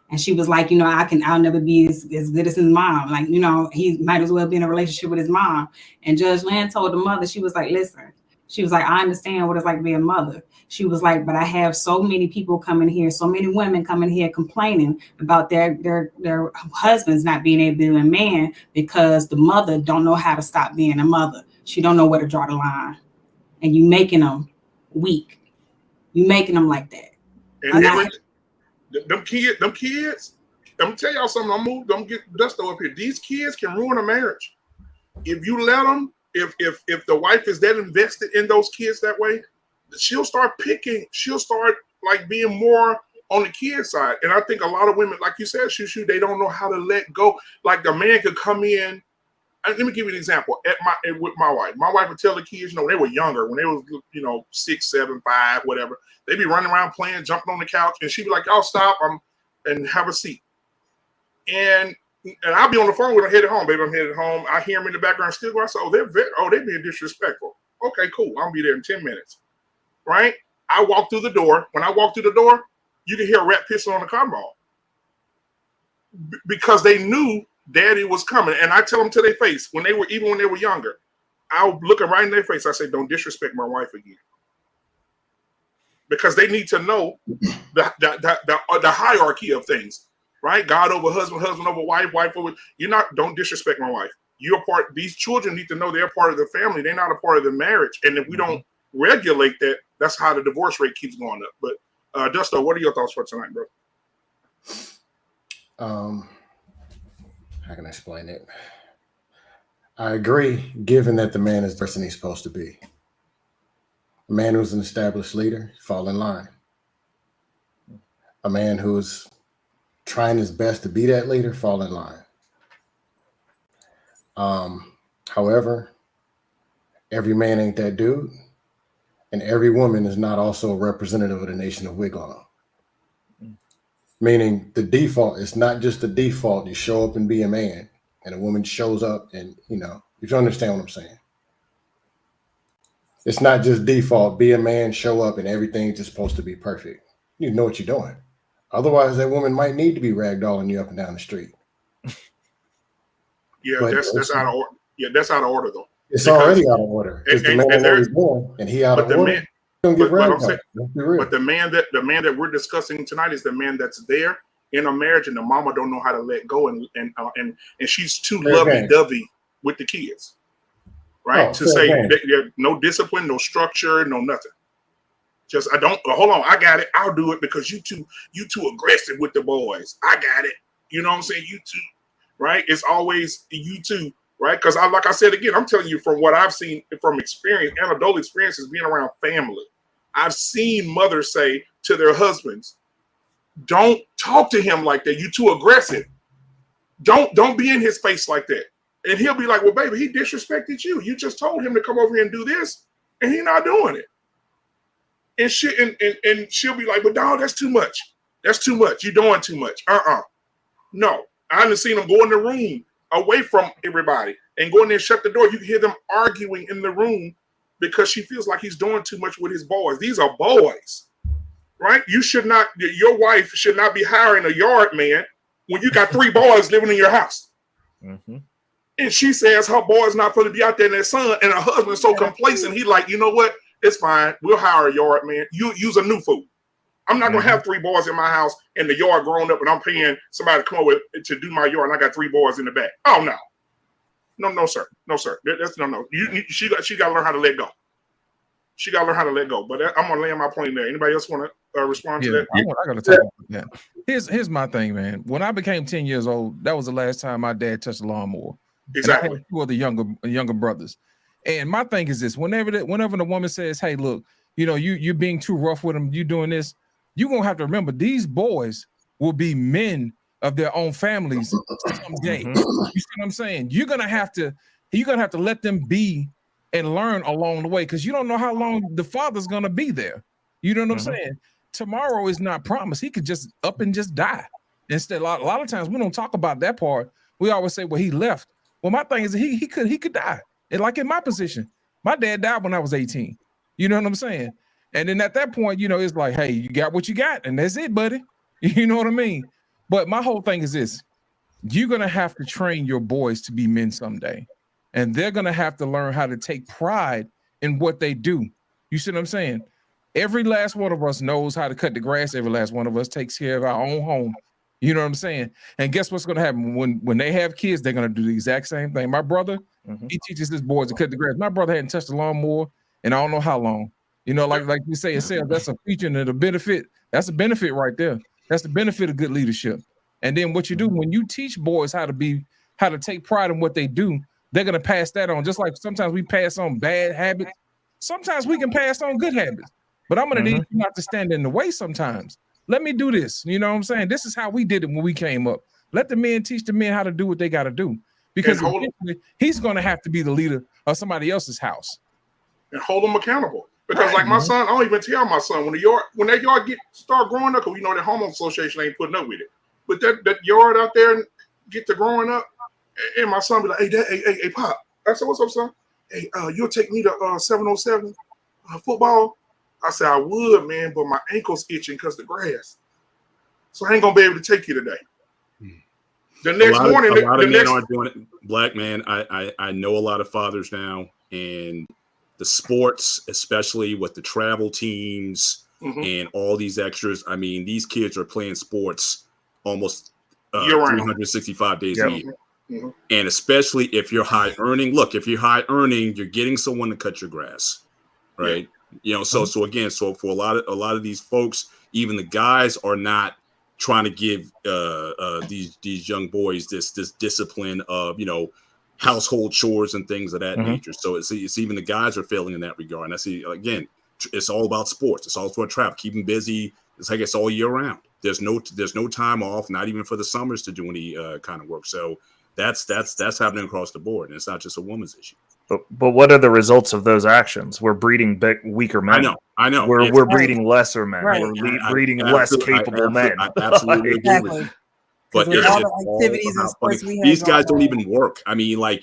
And she was like, I'll never be as good as his mom. Like, he might as well be in a relationship with his mom. And Judge Lynn told the mother, she was like, listen, she was like, I understand what it's like to be a mother. She was like, but I have so many people coming here, so many women coming here complaining about their husbands not being able to be a man because the mother don't know how to stop being a mother. She don't know where to draw the line. And you making them weak. You making them like that. And them kids, I'm gonna tell y'all something. I'm gonna get Dusto up here. These kids can ruin a marriage. If you let them, if the wife is that invested in those kids that way, she'll start being more on the kid side. And I think a lot of women, like you said, Shushu, they don't know how to let go. Like the man could come in. Let me give you an example. With my wife would tell the kids, they were younger when they was 6, 7, 5, whatever. They'd be running around playing, jumping on the couch, and she'd be like, "Y'all stop, and have a seat." And I'll be on the phone with her, headed home, baby. I'm headed home. I hear them in the background still going. So they're being disrespectful. Okay, cool. I'll be there in 10 minutes. Right? I walk through the door. When I walk through the door, you can hear a rat pissing on the cotton ball because they knew Daddy was coming. And I tell them to their face when they were younger. I'll look them right in their face. I say, "Don't disrespect my wife again." Because they need to know the hierarchy of things, right? God over husband, husband over wife, wife over. Don't disrespect my wife. You're part. These children need to know they're part of the family. They're not a part of the marriage. And if we don't regulate that, that's how the divorce rate keeps going up. But Dusto, what are your thoughts for tonight, bro? How can I explain it? I agree, given that the man is the person he's supposed to be. A man who's an established leader, fall in line. A man who's trying his best to be that leader, fall in line. However, every man ain't that dude, and every woman is not also a representative of the nation of Wigwam. Meaning the default is not just the default. You show up and be a man, and a woman shows up, and if you understand what I'm saying. It's not just default, be a man, show up, and everything's just supposed to be perfect. You know what you're doing. Otherwise, that woman might need to be ragdolling you up and down the street. Yeah, that's out of order. Yeah, that's out of order, though. It's already out of order. And he out of order. But the man that we're discussing tonight is the man that's there in a marriage, and the mama don't know how to let go, and she's too lovey-dovey with the kids. right? Oh, To fair say game. that no discipline, no structure, no nothing. Just hold on, I got it. I'll do it because you too aggressive with the boys. I got it. You know what I'm saying? You too, right? It's always you too, right? Because like I said again, I'm telling you from what I've seen from experience, anecdotal experiences being around family. I've seen mothers say to their husbands, "Don't talk to him like that. You too aggressive. Don't be in his face like that." And he'll be like, "Well, baby, he disrespected you. You just told him to come over here and do this, and he's not doing it." And she'll be like, "But dog, that's too much. That's too much. You're doing too much." No. I haven't seen them go in the room away from everybody and go in there and shut the door. You can hear them arguing in the room because she feels like he's doing too much with his boys. These are boys, right? Your wife should not be hiring a yard man when you got 3 boys living in your house. Mm-hmm. And she says her boy's not supposed to be out there in that sun, and her husband's so complacent. He like, you know what? It's fine. We'll hire a yard man. You use a new fool. I'm not gonna have 3 boys in my house and the yard grown up, and I'm paying somebody to come over to do my yard, and I got 3 boys in the back. Oh no, sir. That's no. She got to learn how to let go. She got to learn how to let go. But I'm gonna land my plane there. Anybody else want to respond to that? I got to talk about that. Here's my thing, man. When I became 10 years old, that was the last time my dad touched a lawnmower. Exactly. And I had 2 of the younger brothers. And my thing is this: whenever the woman says, "Hey, look, you're being too rough with them, you doing this," you're gonna have to remember these boys will be men of their own families someday. You see what I'm saying? You're gonna have to let them be and learn along the way, because you don't know how long the father's gonna be there. You know what I'm saying? Tomorrow is not promised. He could just up and just die. Instead, a lot of times we don't talk about that part. We always say, "Well, he left." Well, my thing is he could die. And like in my position, my dad died when I was 18. You know what I'm saying? And then at that point, it's like, hey, you got what you got, and that's it, buddy. You know what I mean? But my whole thing is this: you're gonna have to train your boys to be men someday, and they're gonna have to learn how to take pride in what they do. You see what I'm saying? Every last one of us knows how to cut the grass. Every last one of us takes care of our own home. You know what I'm saying? And guess what's gonna happen when they have kids? They're gonna do the exact same thing. My brother, he teaches his boys to cut the grass. My brother hadn't touched a lawnmower in I don't know how long. Like you say, that's a feature and a benefit. That's a benefit right there. That's the benefit of good leadership. And then what you do when you teach boys how to take pride in what they do, they're gonna pass that on. Just like sometimes we pass on bad habits, sometimes we can pass on good habits. But I'm gonna need you not to stand in the way sometimes. Let me do this. You know what I'm saying? This is how we did it when we came up. Let the men teach the men how to do what they got to do, because eventually he's going to have to be the leader of somebody else's house. And hold them accountable. Because like my son, I don't even tell my son when that yard start growing up, because that homeowner association ain't putting up with it. But that yard out there get to growing up, and my son be like, hey, Pop. I said, what's up, son? Hey, you'll take me to 707 football? I said, I would, man, but my ankle's itching because the grass. So I ain't going to be able to take you today. The next morning, a lot of men aren't doing it. Black man, I know a lot of fathers now, and the sports, especially with the travel teams and all these extras. I mean, these kids are playing sports almost 365 days a year. And especially if you're high earning. Look, if you're high earning, you're getting someone to cut your grass, right? So for a lot of these folks, even the guys are not trying to give these young boys this discipline of household chores and things of that nature. So it's even the guys are failing in that regard. And I see, again, it's all about sports. It's all about trap. Keep them busy. It's like it's all year round. There's no time off, not even for the summers, to do any kind of work. So that's happening across the board, and it's not just a woman's issue. But what are the results of those actions? We're breeding weaker men. I know. We're breeding lesser men. Right. We're breeding less capable men. I absolutely agree with you. But with all the activities and sports we have, these guys don't even work. I mean, I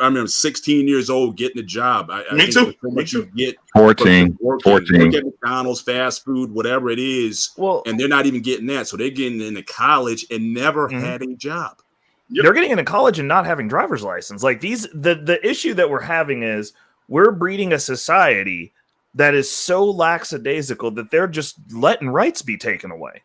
remember 16 years old getting a job. Me too. So much you get 14. work at McDonald's, fast food, whatever it is. Well, and they're not even getting that. So they're getting into college and never had a job. They're getting into college and not having driver's license. Like the issue that we're having is we're breeding a society that is so lackadaisical that they're just letting rights be taken away.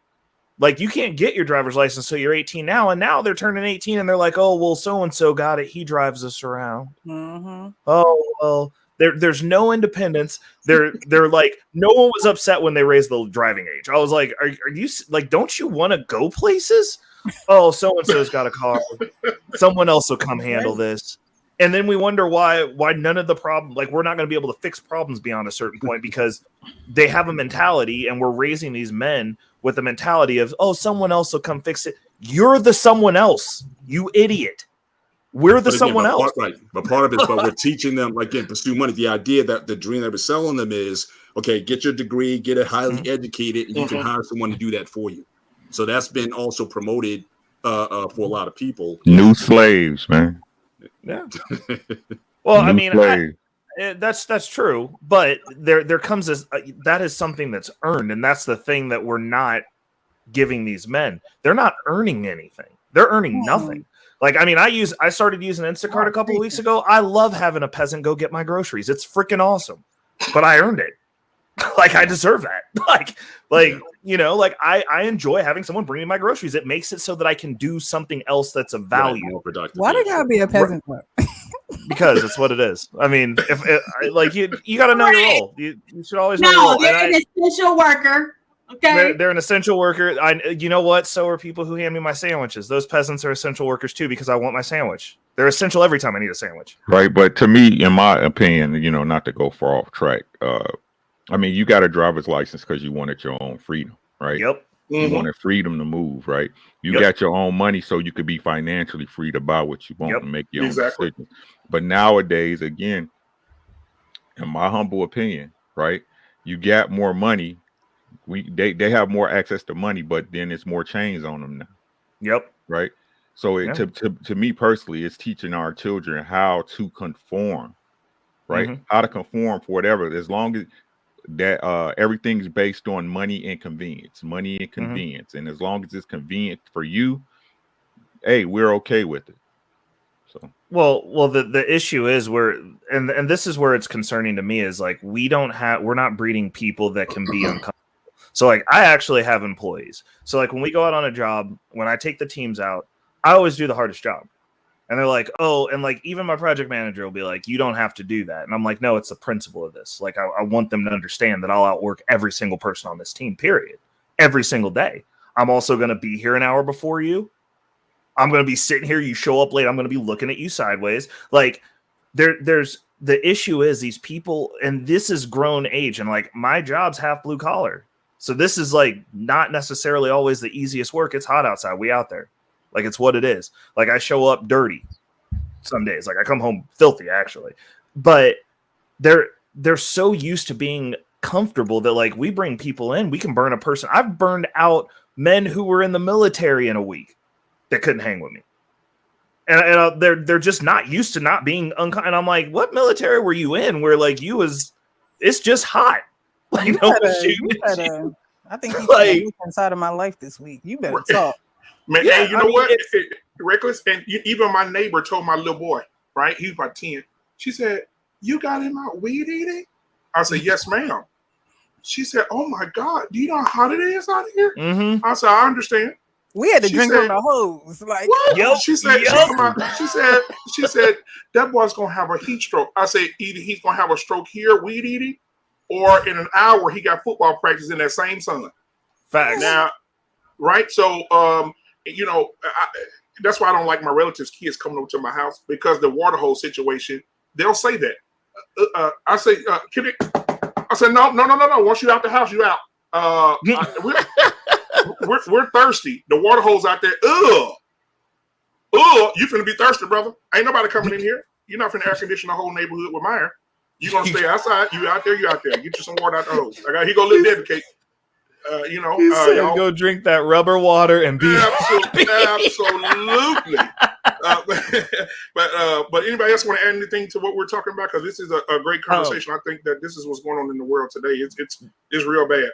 Like, you can't get your driver's license till you're 18 now, and now they're turning 18 and they're like, oh, well, so-and-so got it. He drives us around. Mm-hmm. Oh, well, there's no independence. They're like, no one was upset when they raised the driving age. I was like, are you like, don't you want to go places? Oh, so-and-so's got a car. Someone else will come handle this. And then we wonder why none of the problem, like, we're not going to be able to fix problems beyond a certain point because they have a mentality, and we're raising these men with the mentality of, oh, someone else will come fix it. You're the someone else, you idiot. We're the someone else. Right. But part of it is, but we're teaching them, like, again, pursue money. The idea that the dream that we're selling them is, okay, get your degree, get it highly educated, and you can hire someone to do that for you. So that's been also promoted for a lot of people. New slaves, man. Yeah. Well, New I mean, slaves. that's true, but there comes that is something that's earned, and that's the thing that we're not giving these men. They're not earning anything. They're earning nothing. Like, I mean, I started using Instacart a couple of weeks ago. I love having a peasant go get my groceries. It's freaking awesome. But I earned it. Like, I deserve that. Like, you know, like I enjoy having someone bring me my groceries. It makes it so that I can do something else that's of value. More productive. Why do you gotta be a peasant? Because it's what it is. I mean, if like you got to know your role. You should always know your No, role. they're an essential worker. Okay. They're an essential worker. You know what? So are people who hand me my sandwiches. Those peasants are essential workers too because I want my sandwich. They're essential every time I need a sandwich. Right. But to me, in my opinion, you know, not to go far off track, I mean, you got a driver's license because you wanted your own freedom, right? Yep. You wanted freedom to move, right? You got your own money so you could be financially free to buy what you want and make your own decisions. But nowadays, again, in my humble opinion, right, you got more money. They have more access to money, but then it's more chains on them now. Yep. Right. So to me personally, it's teaching our children how to conform, right? How to conform for whatever, as long as that everything's based on money and convenience, and as long as it's convenient for you, hey, we're okay with it. So well the issue is and this is where it's concerning to me is like we're not breeding people that can be uncomfortable. So like I actually have employees. So like when we go out on a job, when I take the teams out, I always do the hardest job. And they're like, oh, and like even my project manager will be like, you don't have to do that. And I'm like, no, it's the principle of this. Like I want them to understand that I'll outwork every single person on this team, period. Every single day. I'm also going to be here an hour before you. I'm going to be sitting here. You show up late. I'm going to be looking at you sideways. Like there's the issue is these people, and this is grown age. And like my job's half blue collar. So this is like not necessarily always the easiest work. It's hot outside. We out there. Like it's what it is. Like I show up dirty some days. Like I come home filthy actually. But they're so used to being comfortable that like we bring people in, we can burn a person. I've burned out men who were in the military in a week that couldn't hang with me. And they're just not used to not being and I'm like, what military were you in where like it's just hot. Like I think you like inside of my life this week. You better talk. Man, hey, you know what? Reckless, and even my neighbor told my little boy, right? He was about 10. She said, "You got him out weed eating?" I said, "Yes, ma'am." She said, "Oh my God, do you know how hot it is out here?" I said, "I understand." We had to drink from the hose. Like, what? She said, she said, that boy's gonna have a heat stroke. I said, either he's gonna have a stroke here, weed eating, or in an hour he got football practice in that same sun. Facts. Now, right? So, you know, that's why I don't like my relatives' kids coming over to my house because the water hose situation. They'll say that. I say, I said, no. Once you're out the house, you out. We're thirsty. The water hose out there. You finna be thirsty, brother. Ain't nobody coming in here. You're not finna air condition the whole neighborhood with mine. You gonna stay outside. You out there. You out there. Get you some water out the hose. I got here. Go little Debbie cake. You know, y'all go drink that rubber water and be absolutely. But anybody else want to add anything to what we're talking about? Because this is a great conversation. I think that this is what's going on in the world today. It's real bad.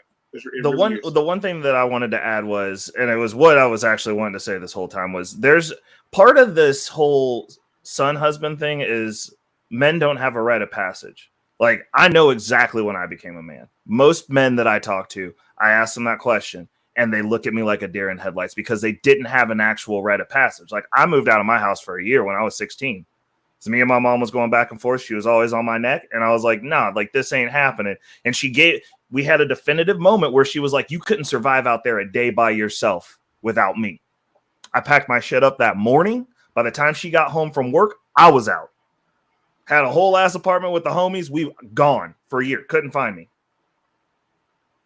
The one thing that I wanted to add was, and it was what I was actually wanting to say this whole time, was there's part of this whole son husband thing is men don't have a rite of passage. Like I know exactly when I became a man. Most men that I talk to, I ask them that question. and they look at me like a deer in headlights because they didn't have an actual rite of passage. Like, I moved out of my house for a year when I was 16. So me and my mom was going back and forth. She was always on my neck. And I was like, nah, like, this ain't happening. And we had a definitive moment where she was like, you couldn't survive out there a day by yourself without me. I packed my shit up that morning. By the time she got home from work, I was out. Had a whole ass apartment with the homies. We gone for a year. Couldn't find me.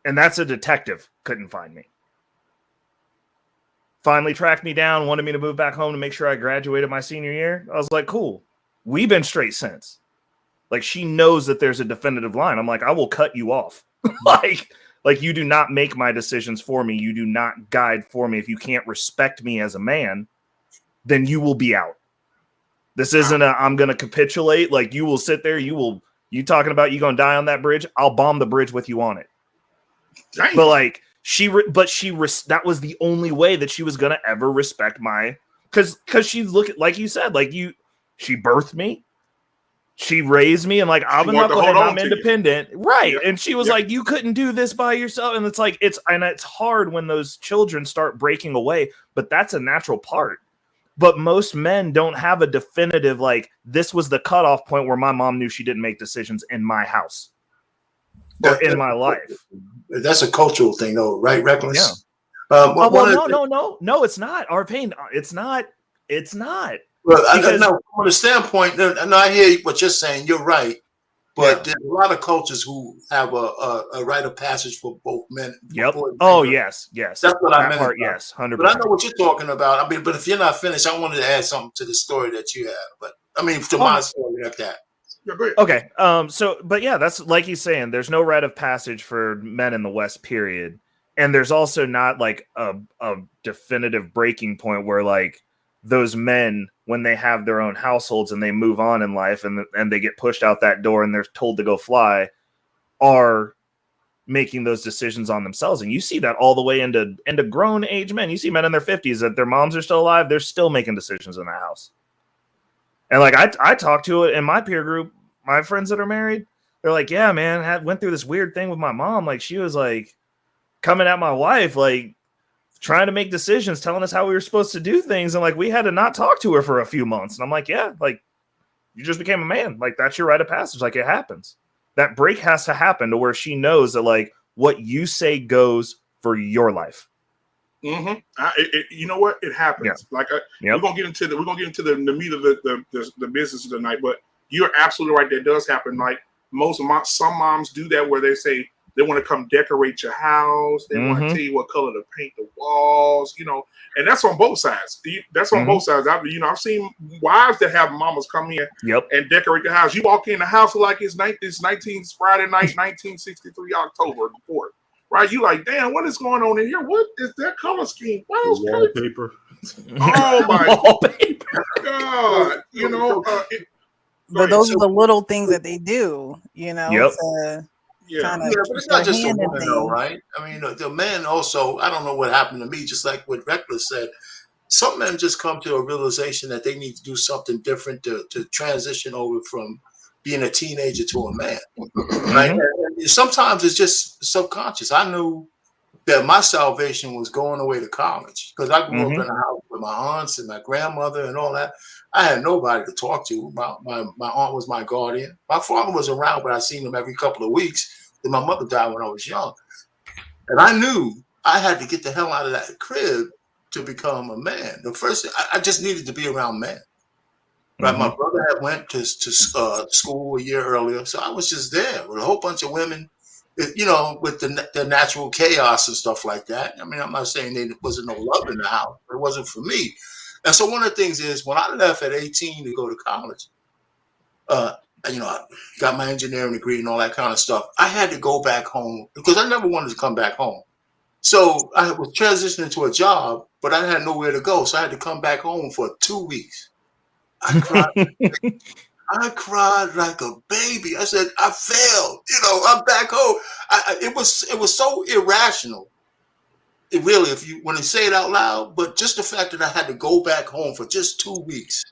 And that's a detective. Couldn't find me. Finally tracked me down, wanted me to move back home to make sure I graduated my senior year. I was like, cool. We've been straight since. Like, she knows that there's a definitive line. I'm like, I will cut you off. like you do not make my decisions for me. You do not guide for me. If you can't respect me as a man, then you will be out. This isn't I'm going to capitulate. Like, you will sit there. You talking about you going to die on that bridge? I'll bomb the bridge with you on it. Dang. But like, that was the only way that she was going to ever respect because she's like you said, like she birthed me. She raised me, and like, I'm a knucklehead, I'm independent. Right. Yep. And she was like, you couldn't do this by yourself. And it's like, it's hard when those children start breaking away, but that's a natural part. But most men don't have a definitive, like, this was the cutoff point where my mom knew she didn't make decisions in my house or in my life. That's a cultural thing, though, right? Reckless. Yeah. No, it's not. Our pain. It's not. Well, from the standpoint, and I hear what you're saying. You're right, but there's a lot of cultures who have a rite of passage for both men. Yep. Oh, yes. That's what I meant. Yes, 100%. But I know what you're talking about. I mean, but if you're not finished, I wanted to add something to the story that you have. But I mean, to my story like that. Okay. But yeah, that's like he's saying, there's no rite of passage for men in the West, period. And there's also not like a definitive breaking point where like those men, when they have their own households and they move on in life and they get pushed out that door and they're told to go fly, are making those decisions on themselves. And you see that all the way into grown age men. You see men in their 50s that their moms are still alive. They're still making decisions in the house. And like, I talked to it in my peer group, my friends that are married, they're like, yeah, man, went through this weird thing with my mom. Like, she was like coming at my wife, like trying to make decisions, telling us how we were supposed to do things. And like, we had to not talk to her for a few months. And I'm like, yeah, like, you just became a man. Like, that's your rite of passage. Like, it happens. That break has to happen to where she knows that like what you say goes for your life. Mm-hmm. You know what? It happens. Yeah. Like we're gonna get into the meat of the business tonight. But you're absolutely right. That does happen. Like some moms do that where they say they want to come decorate your house. They want to tell you what color to paint the walls. You know, and that's on both sides. That's on both sides. I've seen wives that have mamas come in and decorate the house. You walk in the house like it's Friday night, 1963 October the 4th. Right, you like, damn, what is going on in here? What is that color scheme? What else? Wallpaper. Oh my God! You know, but those are the little things that they do. You know, but it's not just a woman, though, right? I mean, the men also. I don't know what happened to me. Just like what Reckless said, some men just come to a realization that they need to do something different to transition over from being a teenager to a man. Right? And sometimes it's just subconscious. I knew that my salvation was going away to college because I grew up in a house with my aunts and my grandmother and all that. I had nobody to talk to. My aunt was my guardian. My father was around, but I seen him every couple of weeks. Then my mother died when I was young. And I knew I had to get the hell out of that crib to become a man. The first thing, I just needed to be around men. Right, my brother had went to school a year earlier, so I was just there with a whole bunch of women, you know, with the natural chaos and stuff like that. I mean, I'm not saying there wasn't no love in the house, but it wasn't for me. And so one of the things is when I left at 18 to go to college, you know, I got my engineering degree and all that kind of stuff. I had to go back home because I never wanted to come back home. So I was transitioning to a job, but I had nowhere to go, so I had to come back home for 2 weeks. I cried like a baby. I said, I failed. You know, I'm back home. It was so irrational. It really, when you say it out loud, but just the fact that I had to go back home for just 2 weeks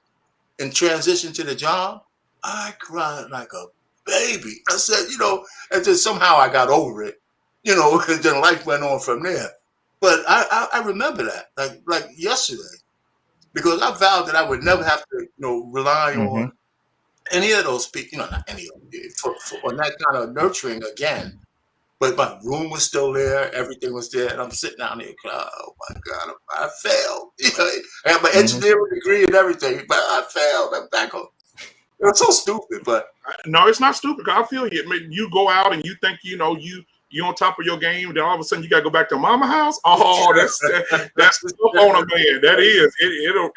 and transition to the job, I cried like a baby. I said, you know, and then somehow I got over it, you know, and then life went on from there. But I remember that like yesterday, because I vowed that I would never have to, rely on any of those people, not any of them, on that kind of nurturing again. But my room was still there, everything was there, and I'm sitting down there, oh my God, I failed. I have my engineering degree and everything, but I failed. I'm back home. It was so stupid, but no, it's not stupid. I feel you. I mean, you go out and you think you on top of your game. Then all of a sudden you got to go back to mama house. Oh, that's the stuff on a man. That is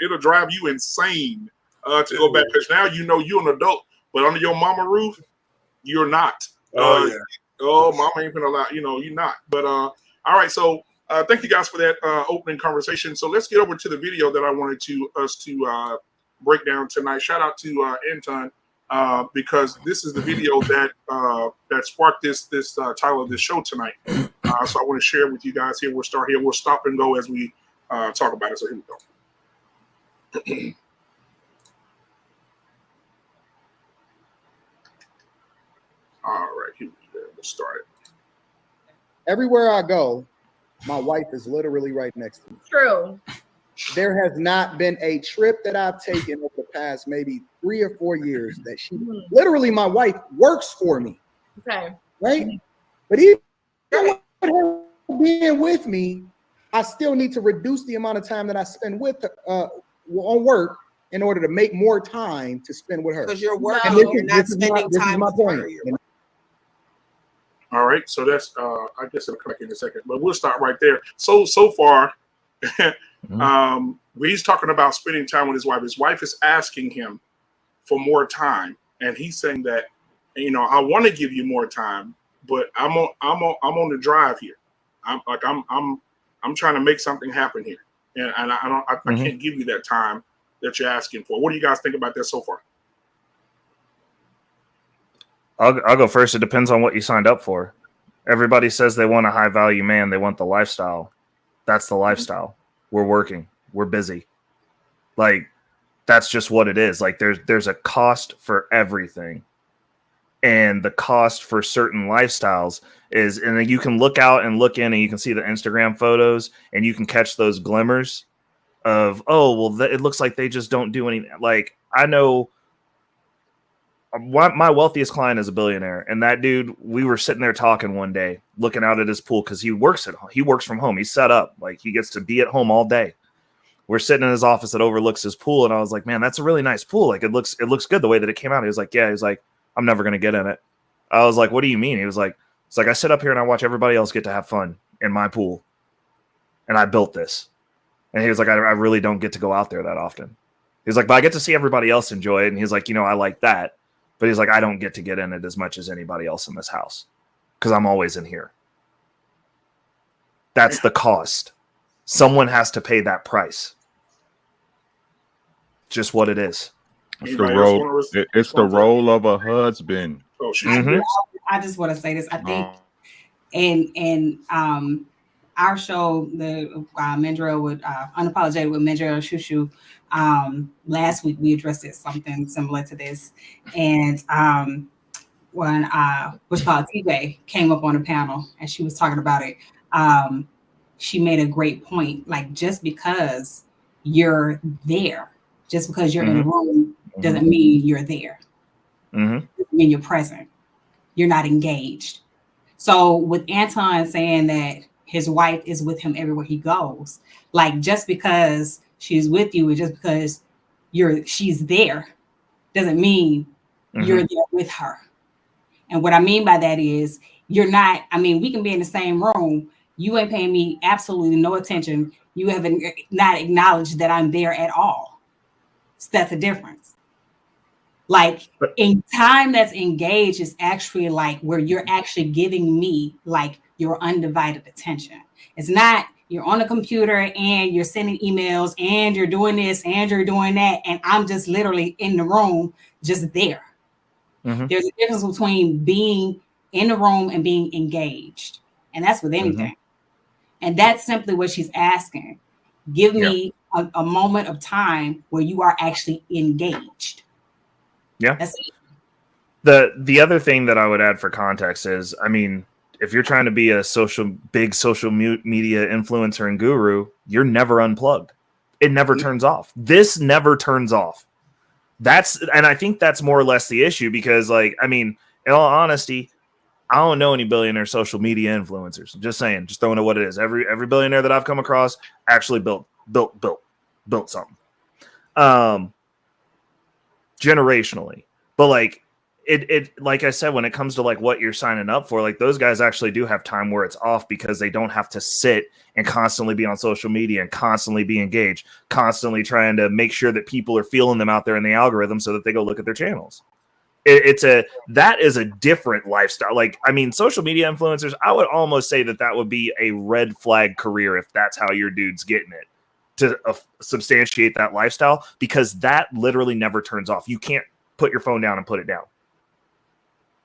it'll drive you insane to go back, because now you're an adult, but under your mama roof, you're not. yeah. Oh, mama ain't gonna allow. You're not. But all right. So thank you guys for that opening conversation. So let's get over to the video that I wanted us to break down tonight. Shout out to Anton, because this is the video that sparked this title of this show tonight. So I want to share it with you guys here. We'll start here. We'll stop and go as we talk about it. So here we go. All right, here we go. We'll start it. Everywhere I go, my wife is literally right next to me. True. There has not been a trip that I've taken over the past maybe 3 or 4 years that literally my wife works for me. Okay. Right? But even with her being with me, I still need to reduce the amount of time that I spend with on work in order to make more time to spend with her. Because you're working, you're not spending time with her. All right, so that's I guess it'll come back in a second, but we'll start right there. So far, he's talking about spending time with his wife. His wife is asking him for more time, and he's saying that, I want to give you more time, but I'm on the drive here. I'm trying to make something happen here, and I can't give you that time that you're asking for. What do you guys think about that so far? I'll go first. It depends on what you signed up for. Everybody says they want a high value man. They want the lifestyle. That's the lifestyle. We're working. We're busy. Like, that's just what it is. Like, there's a cost for everything. And the cost for certain lifestyles is, and then you can look out and look in and you can see the Instagram photos and you can catch those glimmers of, oh, well, it looks like they just don't do anything. Like, I know my wealthiest client is a billionaire, and that dude, we were sitting there talking one day, looking out at his pool, because he works from home. He's set up, like, he gets to be at home all day. We're sitting in his office that overlooks his pool, and I was like, man, that's a really nice pool. Like, it looks good the way that it came out. He was like, yeah. He's like, I'm never gonna get in it. I was like, what do you mean? He was like, it's like, I sit up here and I watch everybody else get to have fun in my pool, and I built this. And he was like, I really don't get to go out there that often. He's like, but I get to see everybody else enjoy it. And he's like, I like that. But he's like, I don't get to get in it as much as anybody else in this house because I'm always in here. That's the cost. Someone has to pay that price. Just what it is. It's the role. It's the role of a husband. Oh, I just want to say this. I think in our show, the Mendrell with Unapologetic with Mendrell Shushu, last week we addressed something similar to this, and when what's called TJ came up on a panel and she was talking about it, she made a great point. Like, just because you're there, just because you're in a room, doesn't mean you're there. Doesn't mean you're present. You're not engaged. So with Anton saying that his wife is with him everywhere he goes, like, just because she's with you, and just because she's there, doesn't mean you're there with her. And what I mean by that is, you're not. I mean, we can be in the same room. You ain't paying me absolutely no attention. You haven't not acknowledged that I'm there at all. So that's a difference. Like, in time that's engaged is actually like where you're actually giving me like your undivided attention. It's not you're on a computer and you're sending emails and you're doing this and you're doing that, and I'm just literally in the room just there. There's a difference between being in the room and being engaged. And that's with anything. And that's simply what she's asking. Give me a moment of time where you are actually engaged. Yeah. That's it. The other thing that I would add for context is, I mean, if you're trying to be a big social media influencer and guru, you're never unplugged. It never turns off. This never turns off. And I think that's more or less the issue, because, like, I mean, in all honesty, I don't know any billionaire social media influencers. I'm just saying, just throwing it what it is. Every billionaire that I've come across actually built something. Generationally. But like it like I said, when it comes to like what you're signing up for, like those guys actually do have time where it's off, because they don't have to sit and constantly be on social media and constantly be engaged, constantly trying to make sure that people are feeling them out there in the algorithm so that they go look at their channels. That is a different lifestyle. Like, I mean, social media influencers, I would almost say that would be a red flag career if that's how your dude's getting it, to substantiate that lifestyle, because that literally never turns off. You can't put your phone down and put it down.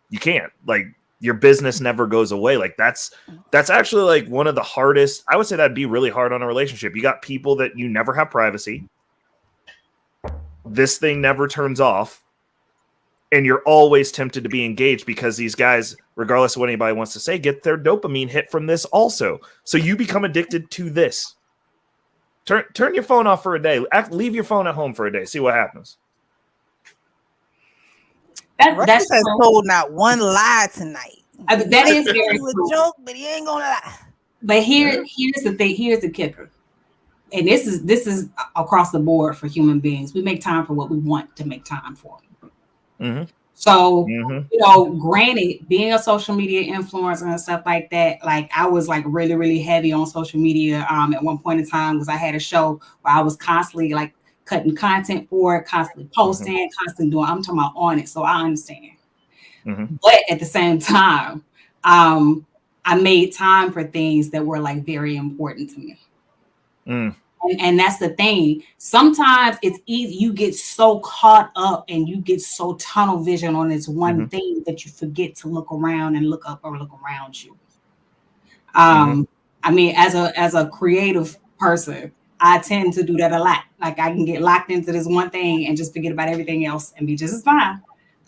You can't. Like, your business never goes away. Like, that's actually like one of the hardest. I would say that'd be really hard on a relationship. You got people that you never have privacy. This thing never turns off. And you're always tempted to be engaged, because these guys, regardless of what anybody wants to say, get their dopamine hit from this also. So you become addicted to this. Turn your phone off for a day. Leave your phone at home for a day. See what happens. Russ has told not one lie tonight. That is very a joke, but he ain't gonna lie. But here's the thing. Here's the kicker. And this is across the board for human beings. We make time for what we want to make time for. Mm-hmm. So, you know, granted, being a social media influencer and stuff like that, like I was like really, really heavy on social media at one point in time, because I had a show where I was constantly like cutting content for it, constantly posting, constantly doing, I'm talking about on it. So I understand. But at the same time, I made time for things that were like very important to me. And that's the thing. Sometimes it's easy. You get so caught up and you get so tunnel vision on this one thing that you forget to look around and look up or look around you. I mean, as a creative person, I tend to do that a lot. Like, I can get locked into this one thing and just forget about everything else and be just as fine.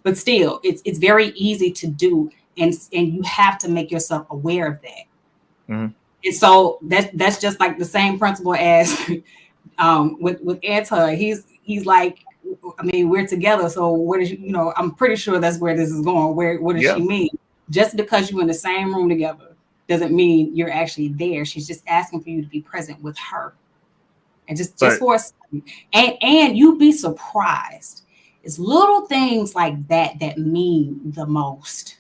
But still, it's very easy to do, and you have to make yourself aware of that. And so that's just like the same principle as with Anton. He's like, I mean, we're together. So where does I'm pretty sure that's where this is going. What does she mean? Just because you're in the same room together doesn't mean you're actually there. She's just asking for you to be present with her. And just for a second. And you'd be surprised. It's little things like that mean the most.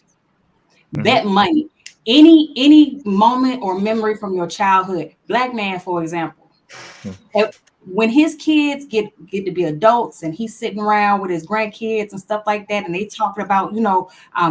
That money. Any moment or memory from your childhood, Black man, for example, when his kids get to be adults and he's sitting around with his grandkids and stuff like that, and they talking about,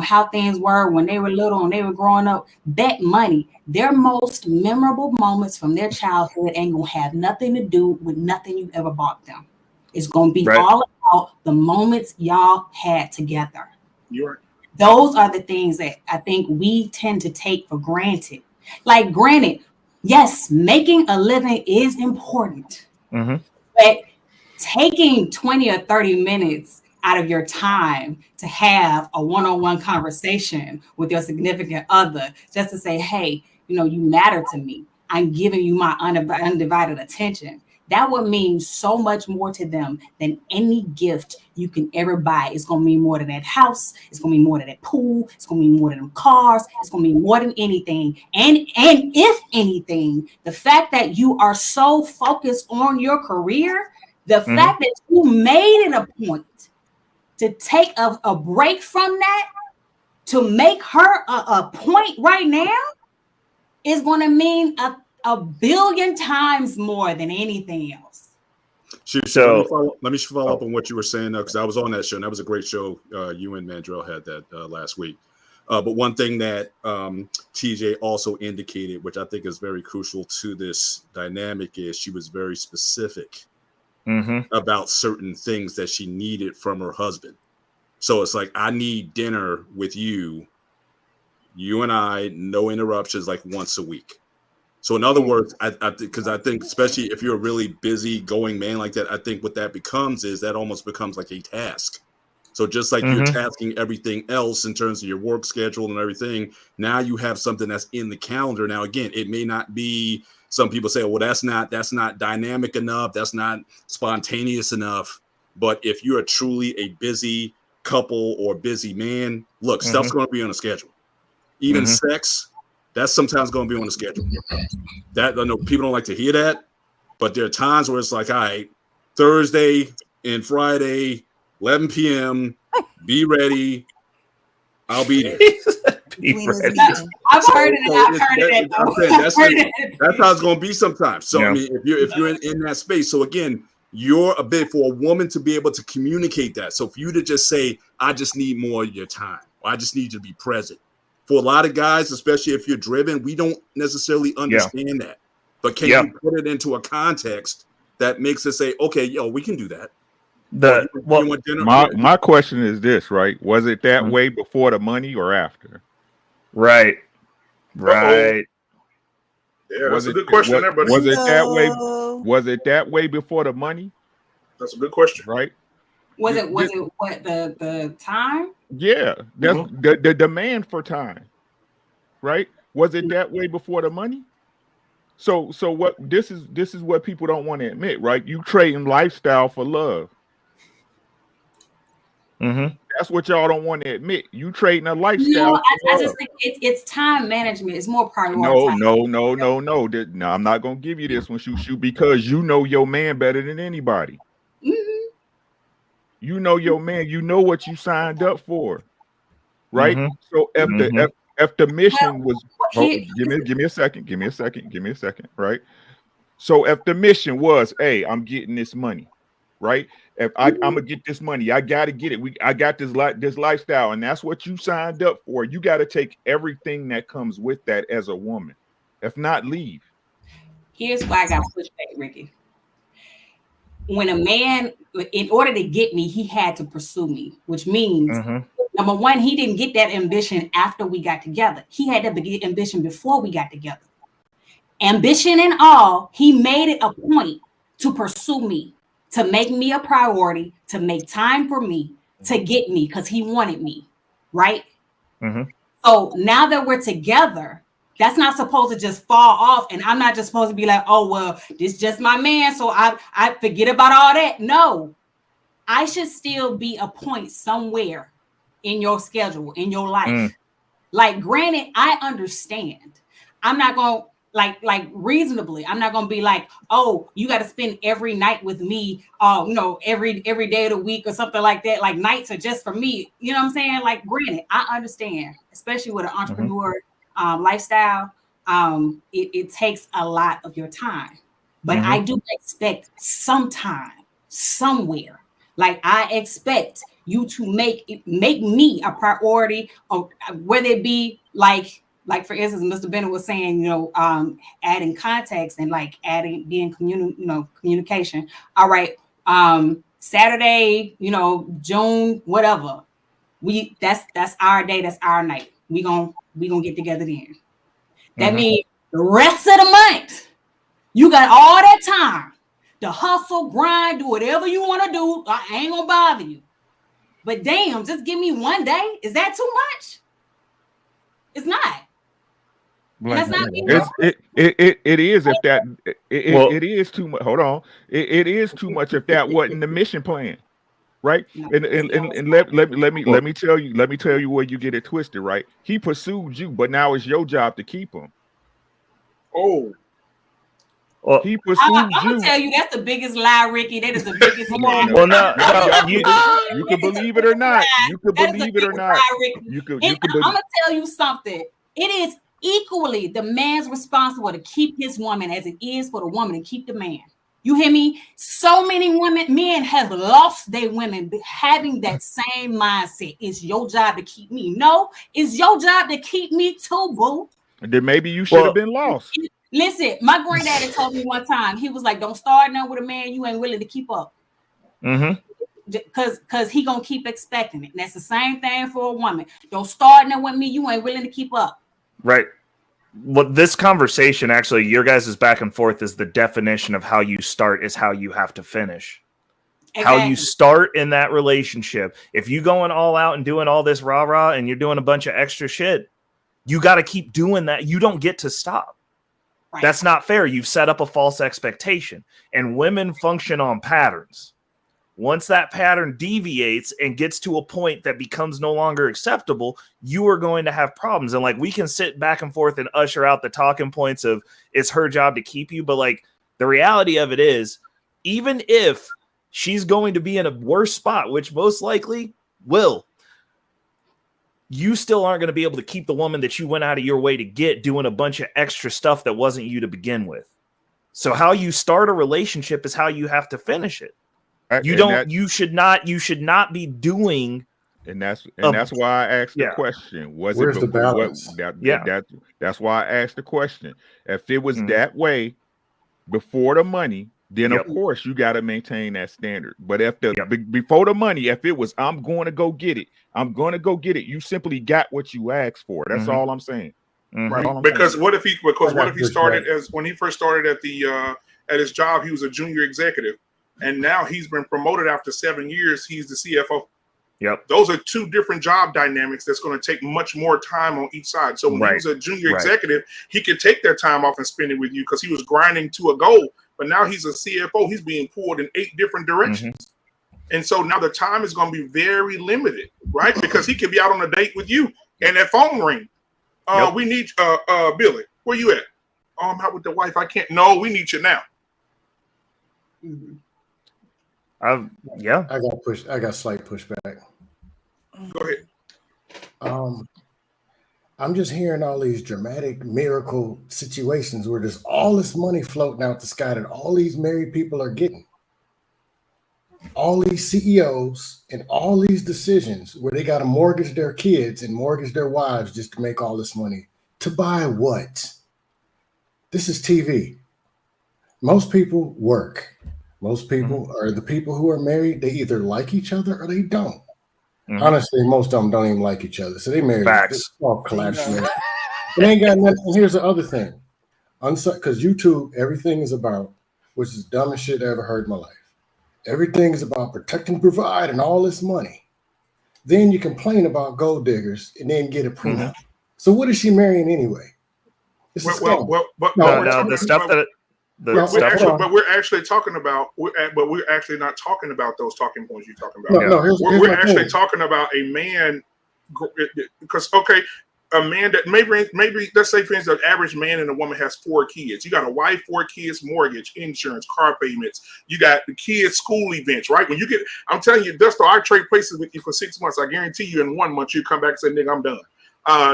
how things were when they were little and they were growing up, that money, their most memorable moments from their childhood ain't gonna have nothing to do with nothing you ever bought them. It's gonna be all about the moments y'all had together. You're Those are the things that I think we tend to take for granted. Like, granted, yes, making a living is important, but taking 20 or 30 minutes out of your time to have a one-on-one conversation with your significant other, just to say, hey, you matter to me. I'm giving you my undivided attention. That would mean so much more to them than any gift you can ever buy. It's going to mean more than that house. It's going to mean more than that pool. It's going to mean more than them cars. It's going to mean more than anything. And if anything, the fact that you are so focused on your career, the fact that you made it a point to take a break from that, to make her a point right now, is going to mean a billion times more than anything else. Let me follow up on what you were saying, because I was on that show, and that was a great show. You and Mandrell had that last week. But one thing that TJ also indicated, which I think is very crucial to this dynamic, is she was very specific about certain things that she needed from her husband. So it's like, I need dinner with you and I, no interruptions, like once a week. So in other words, because I think, especially if you're a really busy going man like that, I think what that becomes is that almost becomes like a task. So just like you're tasking everything else in terms of your work schedule and everything, now you have something that's in the calendar. Now, again, it may not be, some people say, well, that's not dynamic enough. That's not spontaneous enough. But if you're truly a busy couple or busy man, look, stuff's going to be on a schedule. Even sex, that's sometimes going to be on the schedule. That, I know people don't like to hear that, but there are times where it's like, all right, Thursday and Friday, 11 p.m., be ready. I'll be there. I've heard it. That's how it's going to be sometimes. So, I mean, if you're in that space, so again, you're a bit for a woman to be able to communicate that. So for you to just say, I just need more of your time, or I just need you to be present. For a lot of guys, especially if you're driven, we don't necessarily understand that. But can you put it into a context that makes us say, okay, yo, we can do that? My question is this, right? Was it that way before the money or after? Right. Yeah, that's a good question. Was it that way? Was it that way before the money? That's a good question. Right. Was it what the time? Yeah, that's the demand for time. Right? Was it that way before the money? So what this is what people don't want to admit, right? You trading lifestyle for love. That's what y'all don't want to admit. You trading a lifestyle. No, I just think it's time management. It's more priority. No. I'm not gonna give you this one, shoot, because you know your man better than anybody. You know your man. You know what you signed up for, right? So if the mission was, give me a second, right? So if the mission was, hey, I'm getting this money, right? If I'm gonna get this money, I gotta get it. I got this lifestyle, and that's what you signed up for. You got to take everything that comes with that as a woman. If not, leave. Here's why I got pushback, Ricky. When a man, in order to get me, he had to pursue me, which means number one, he didn't get that ambition after we got together. He had to get ambition before we got together. Ambition and all, he made it a point to pursue me, to make me a priority, to make time for me, to get me, because he wanted me, right? So now that we're together, that's not supposed to just fall off, and I'm not just supposed to be like, oh, well, this is just my man, so I forget about all that. No, I should still be a point somewhere in your schedule, in your life. Like, granted, I understand. I'm not going to, like reasonably, I'm not gonna be like, oh, you got to spend every night with me, every day of the week or something like that. Like, nights are just for me. You know what I'm saying? Like, granted, I understand, especially with an entrepreneur lifestyle, it takes a lot of your time. But I do expect some time somewhere. Like, I expect you to make me a priority, or whether it be like for instance, Mr. Bennett was saying, adding context and like being communication. All right, Saturday, June, whatever. That's our day, that's our night. We gonna get together then. That means the rest of the month, you got all that time to hustle, grind, do whatever you want to do. I ain't gonna bother you. But damn, just give me one day. Is that too much? It's not. That's not it is if that it is too much. Hold on, it is too much if that wasn't the mission plan, right? And let me tell you where you get it twisted, right? He pursued you, but now it's your job to keep him. He pursued I'm gonna tell you, that's the biggest lie, Ricky. That is the biggest lie. Well, no, you can believe it or not. You can believe it or not. I'm gonna tell you something. It is equally the man's responsible to keep his woman as it is for the woman to keep the man. You hear me? So many men have lost their women having that same mindset. It's your job to keep me. No, it's your job to keep me too, boo. And then maybe you should have been lost. Listen, my granddaddy told me one time, he was like, don't start now with a man you ain't willing to keep up. Because he gonna keep expecting it. And that's the same thing for a woman. Don't start now with me you ain't willing to keep up. Right. Well, this conversation, actually, your guys' back and forth is the definition of how you start is how you have to finish. How you start in that relationship. If you going all out and doing all this rah-rah and you're doing a bunch of extra shit, you got to keep doing that. You don't get to stop. Right. That's not fair. You've set up a false expectation. And women function on patterns. Once that pattern deviates and gets to a point that becomes no longer acceptable, you are going to have problems. And like, we can sit back and forth and usher out the talking points of it's her job to keep you. But like, the reality of it is, even if she's going to be in a worse spot, which most likely will, you still aren't going to be able to keep the woman that you went out of your way to get doing a bunch of extra stuff that wasn't you to begin with. So how you start a relationship is how you have to finish it. You should not be doing. And that's why I asked the question. Where's the balance? That's why I asked the question. If it was that way before the money, then of course you got to maintain that standard. But if before the money, if it was I'm going to go get it, you simply got what you asked for. That's all I'm saying. Right. Because what if he started when he first started at his job, he was a junior executive, and now he's been promoted after 7 years. He's the CFO. Yep. Those are two different job dynamics that's going to take much more time on each side. So when he was a junior executive, he could take that time off and spend it with you because he was grinding to a goal. But now he's a CFO. He's being pulled in 8 different directions. And so now the time is going to be very limited, right? Because he could be out on a date with you and that phone ring. We need Billy. Where you at? Oh, I'm out with the wife. I can't. No, we need you now. I got slight pushback. Go ahead. I'm just hearing all these dramatic miracle situations where there's all this money floating out the sky that all these married people are getting. All these CEOs and all these decisions where they got to mortgage their kids and mortgage their wives just to make all this money. To buy what? This is TV. Most people work. Most people are the people who are married. They either like each other or they don't. Honestly, most of them don't even like each other. So they married. It's all collapsing. It ain't got nothing. And here's the other thing. Because YouTube, everything is about, which is the dumbest shit I ever heard in my life. Everything is about protect and provide and all this money. Then you complain about gold diggers and then get a prenup. So what is she marrying anyway? But we're actually talking about, but we're actually not talking about those talking points you're talking about. We're actually talking about a man, because a man that maybe let's say, for instance, the average man and a woman has 4 kids. You got a wife, 4 kids, mortgage, insurance, car payments. You got the kids' school events, right? When you get, I'm telling you, Dusto, I trade places with you for 6 months. I guarantee you, in 1 month you come back and say, "Nigga, I'm done."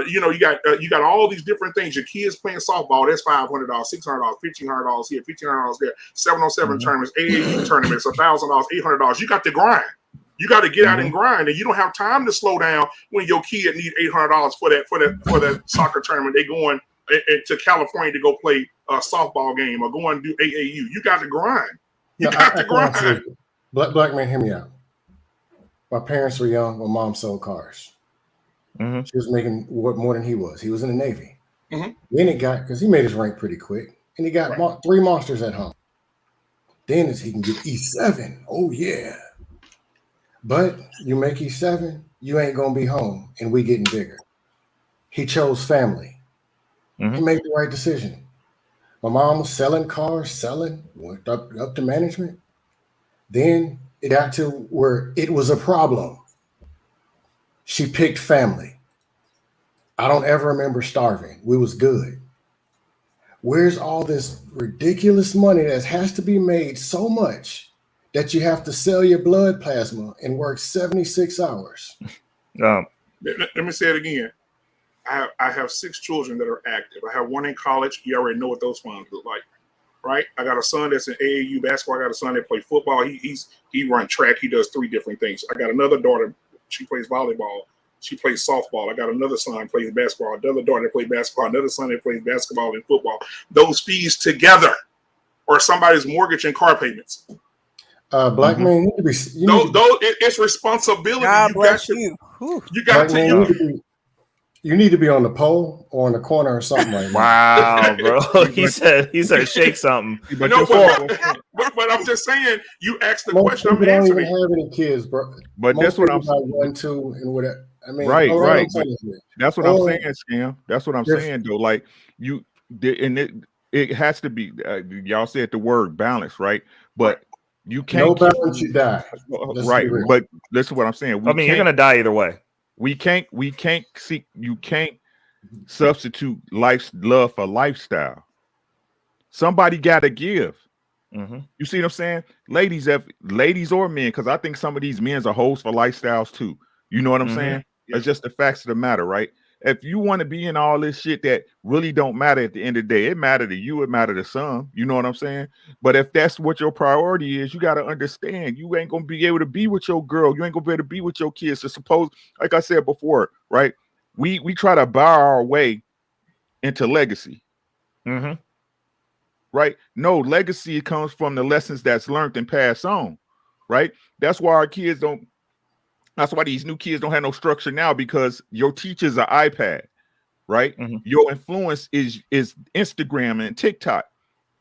You got all these different things. Your kids playing softball, that's $500, $600, $1,500 here, $1,500 there. 707 tournaments, AAU tournaments, $1,000, $800. You got to grind. You got to get out and grind, and you don't have time to slow down when your kid need $800 for that soccer tournament. They going to California to go play a softball game or go and do AAU. You got to grind. You got to grind. Black man, hear me out. My parents were young when mom sold cars. She was making more than he was. He was in the Navy. Then it got, because he made his rank pretty quick, and he got 3 monsters at home. Then he can get E7. Oh yeah. But you make E7, you ain't gonna be home, and we getting bigger. He chose family. He made the right decision. My mom was selling cars, went up to management. Then it got to where it was a problem. She picked family. I don't ever remember starving. We was good. Where's all this ridiculous money that has to be made so much that you have to sell your blood plasma and work 76 hours? Let me say it again. I have 6 children that are active. I have 1 in college. You already know what those funds look like, right? I got a son that's in AAU basketball. I got a son that plays football. He runs track. He does 3 different things. I got another daughter. She plays volleyball. She plays softball. I got another son that plays basketball. Another daughter that plays basketball. Another son that plays basketball and football. Those fees together, or somebody's mortgage and car payments. Black man need to be. It's responsibility. God bless you. You got to. You need to be on the pole or in the corner or something right now. Wow, bro. he said shake something. But No, that's but I'm just saying, you asked the Most question, I'm people don't even answering. have any kids, bro. But Most that's what I'm people got one, two, and whatever. I mean, right, hold on, right. I'm saying this. That's what I'm Or saying, Scam. That's what I'm there's- saying, though. Like and it has to be. Y'all said the word balance, right? But you can't no balance, you die. right. But listen to what I'm saying. I mean, you're gonna die either way. We can't see. You can't substitute love for lifestyle. Somebody got to give. You see what I'm saying? Ladies or men, because I think some of these men are hoes for lifestyles too. You know what I'm saying? It's just the facts of the matter, right? If you want to be in all this shit that really don't matter at the end of the day, it matter to you, it matter to some. You know what I'm saying? But if that's what your priority is, you got to understand you ain't gonna be able to be with your girl. You ain't gonna be able to be with your kids. So suppose, like I said before, right? We try to buy our way into legacy. Right? No, legacy comes from the lessons that's learned and passed on, right? That's why our kids don't. That's why these new kids don't have no structure now, because your teacher's an iPad, right? Your influence is Instagram and TikTok,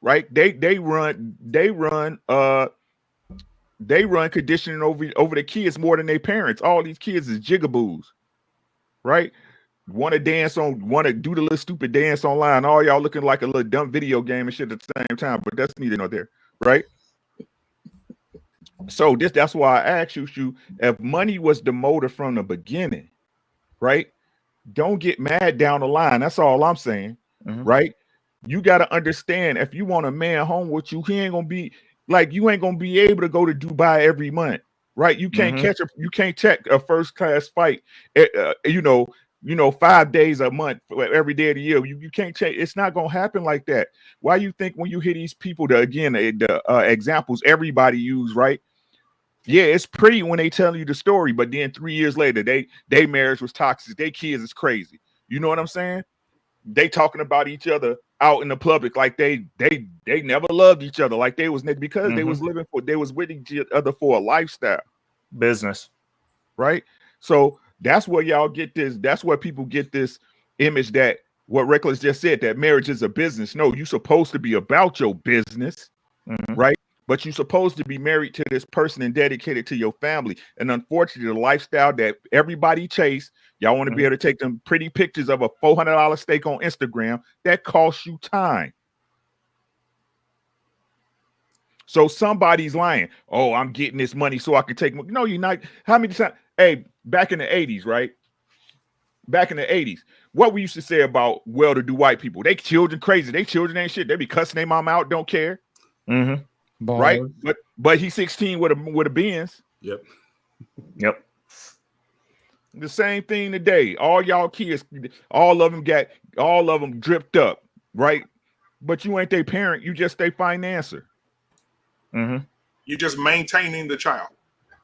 right? They run conditioning over the kids more than their parents. All these kids is jigaboos, right? Want to do the little stupid dance online. All y'all looking like a little dumb video game and shit at the same time, but that's neither nor there, right? So that's why I asked you, if money was the motive from the beginning, right? Don't get mad down the line. That's all I'm saying, right? You got to understand, if you want a man home with you, he ain't gonna be like, you ain't gonna be able to go to Dubai every month, right? You can't you can't check a first class flight, 5 days a month, every day of the year. You can't change. It's not gonna happen like that. Why you think when you hear these people, the examples everybody use, right? Yeah, it's pretty when they tell you the story, but then 3 years later, they marriage was toxic. They kids is crazy. You know what I'm saying? They talking about each other out in the public like they never loved each other, like they was because they was with each other for a lifestyle, business, right? So that's where y'all get this. That's where people get this image that what Reckless just said, that marriage is a business. No, you're supposed to be about your business, right? But you're supposed to be married to this person and dedicated to your family. And unfortunately, the lifestyle that everybody chase, y'all want to be able to take them pretty pictures of a $400 steak on Instagram, that costs you time. So somebody's lying. Oh, I'm getting this money so I can take. No, you're not. How many times? Hey, back in the 80s, right? Back in the 80s, what we used to say about well-to-do white people, they children crazy. They children ain't shit. They be cussing their mom out, don't care. Right? But he's 16 with a Benz. Yep. The same thing today. All y'all kids, all of them dripped up, right? But you ain't their parent. You just their financer. You're just maintaining the child.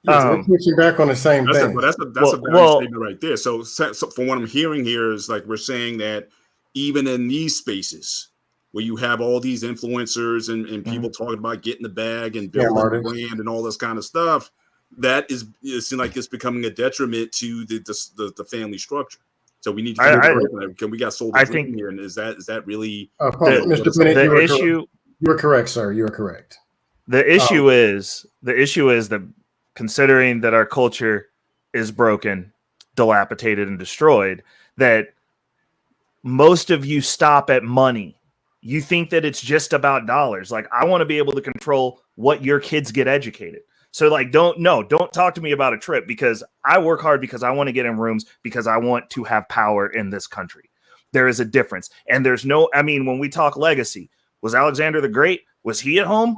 We're pushing back on the same thing. But that's a valid statement right there. So from what I'm hearing here is like we're saying that even in these spaces where you have all these influencers and people talking about getting the bag and building the brand and all this kind of stuff, that it seems like it's becoming a detriment to the family structure. So we need to we got sold a dream here, and is that really Mr. Bennett, you issue? You are correct, sir. You are correct. The issue is that considering that our culture is broken, dilapidated, and destroyed, that most of you stop at money. You think that it's just about dollars. Like, I want to be able to control what your kids get educated. So like, don't talk to me about a trip, because I work hard because I want to get in rooms because I want to have power in this country. There is a difference. And when we talk legacy, was Alexander the Great, was he at home?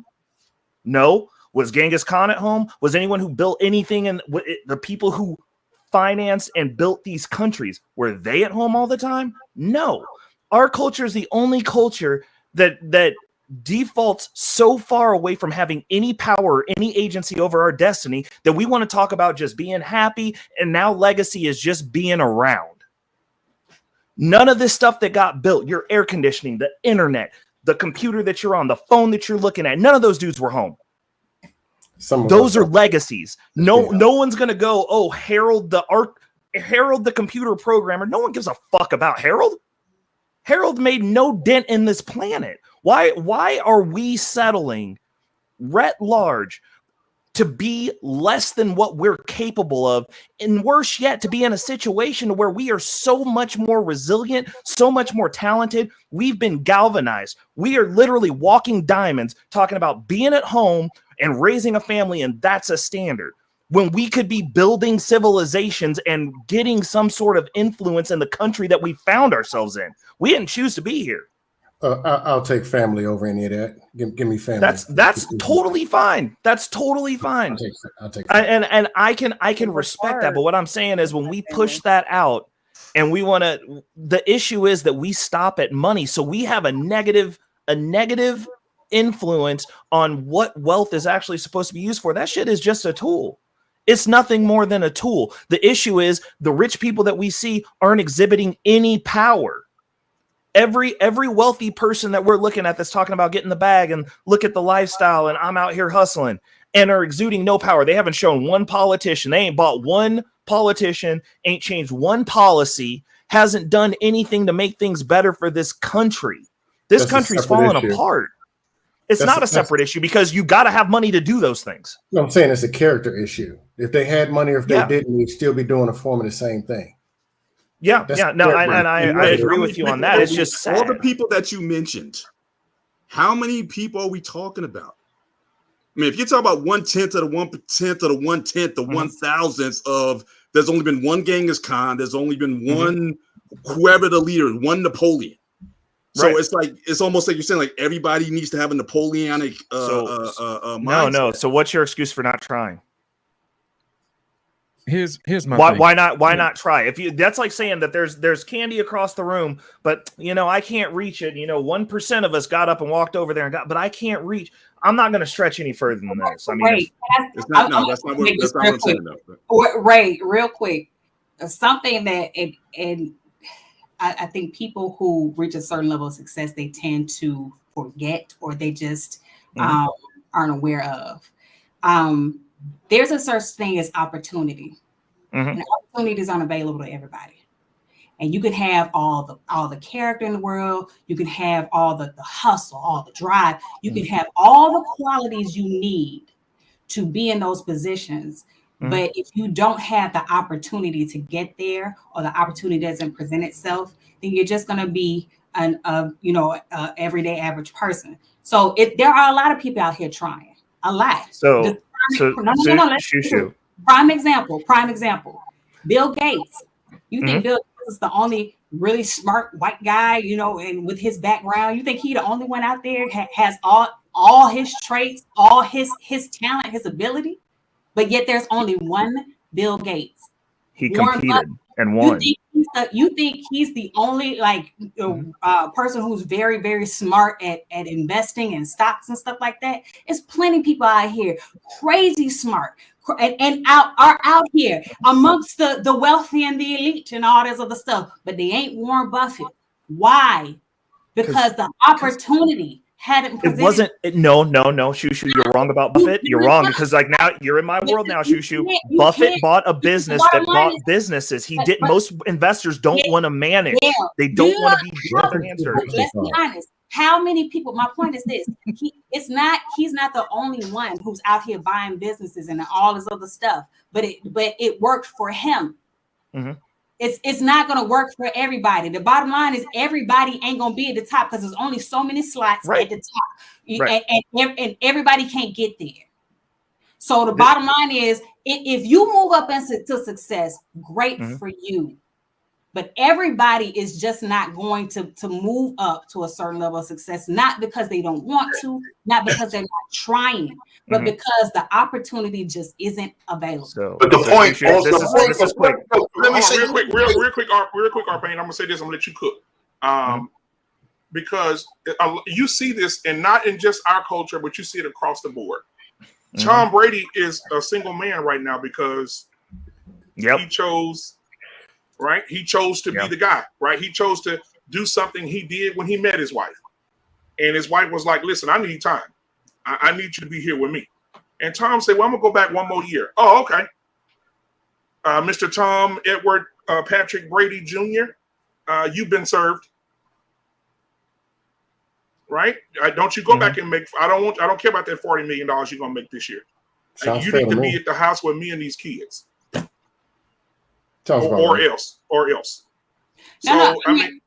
No. Was Genghis Khan at home? Was anyone who built anything, and the people who financed and built these countries, were they at home all the time? No. Our culture is the only culture that defaults so far away from having any power or any agency over our destiny that we want to talk about just being happy, and now legacy is just being around. None of this stuff that got built, your air conditioning, the internet, the computer that you're on, the phone that you're looking at, none of those dudes were home. Those are legacies. No one's gonna go, oh, Harold the Harold the computer programmer, no one gives a fuck about Harold. Harold made no dent in this planet. Why are we settling writ large to be less than what we're capable of, and worse yet, to be in a situation where we are so much more resilient, so much more talented? We've been galvanized. We are literally walking diamonds, talking about being at home and raising a family, and that's a standard. When we could be building civilizations and getting some sort of influence in the country that we found ourselves in. We didn't choose to be here. I'll take family over any of that. Give me family. That's totally fine. That's totally fine. I'll take and I can respect that. But what I'm saying is, when we push that out and we want to, the issue is that we stop at money. So we have a negative influence on what wealth is actually supposed to be used for. That shit is just a tool. It's nothing more than a tool. The issue is the rich people that we see aren't exhibiting any power. Every wealthy person that we're looking at that's talking about getting the bag and look at the lifestyle and I'm out here hustling and are exuding no power. They haven't shown one politician. They ain't bought one politician, ain't changed one policy, hasn't done anything to make things better for this country. This country's falling apart. It's not a separate issue because you got to have money to do those things. No, I'm saying it's a character issue. If they had money or if they didn't, we'd still be doing a form of the same thing. Yeah. No, I agree with you on that. It's just sad. All the people that you mentioned, how many people are we talking about? I mean, if you talk about 1/10 of the 1/10 of the 1/10, the 1,000th of, there's only been one Genghis Khan, there's only been one, whoever the leader, one Napoleon. So it's like, it's almost like you're saying, like, everybody needs to have a Napoleonic mindset. No. So what's your excuse for not trying? Here's my thing. Why not try? If you, that's like saying that there's candy across the room, but I can't reach it. 1% of us got up and walked over there and got, but I can't reach. I'm not going to stretch any further than this. I mean, that's not what I'm saying. Ray, real quick, something that I think people who reach a certain level of success, they tend to forget, or they just aren't aware of. There's a such thing as opportunity. And opportunity is unavailable to everybody. And you can have all the character in the world. You can have all the hustle, all the drive. You can have all the qualities you need to be in those positions. But if you don't have the opportunity to get there, or the opportunity doesn't present itself, then you're just going to be an everyday average person. So there are a lot of people out here trying a lot. Prime example. Bill Gates. You think Bill Gates is the only really smart white guy, and with his background, you think he the only one out there has all his traits, all his talent, his ability? But yet there's only one Bill Gates. He competed and won. You think he's the only person who's very, very smart at investing in stocks and stuff like that? There's plenty of people out here, crazy smart, and are out here amongst the wealthy and the elite and all this other stuff, but they ain't Warren Buffett. Why? Because the opportunity hadn't presented. It wasn't. No, Shushu, you're wrong about Buffett. You're wrong, because like now you're in my world now, Shushu. Buffett bought a business that bought businesses. He did. Most investors don't want to manage. They don't want to be financiers. Let's be honest. How many people? My point is this: he's not the only one who's out here buying businesses and all this other stuff. But it worked for him. It's not going to work for everybody. The bottom line is everybody ain't going to be at the top, because there's only so many slots at the top, and everybody can't get there. So the bottom line is, if you move up into success, great for you. But everybody is just not going to move up to a certain level of success, not because they don't want to, not because they're not trying, but because the opportunity just isn't available. But the point, this is quick. Let me say real quick, Arpane. I'm gonna say this. I'm gonna let you cook, because you see this, and not in just our culture, but you see it across the board. Tom Brady is a single man right now because he chose. Right, he chose to be the guy. Right, he chose to do something he did when he met his wife, and his wife was like, "Listen, I need time. I need you to be here with me." And Tom said, "Well, I'm gonna go back one more year." Oh, okay. Mr. Tom Edward Patrick Brady Jr., you've been served. Right? Don't you go back and make. I don't care about that $40 million you're gonna make this year. You need to be at the house with me and these kids, or else. So I mean,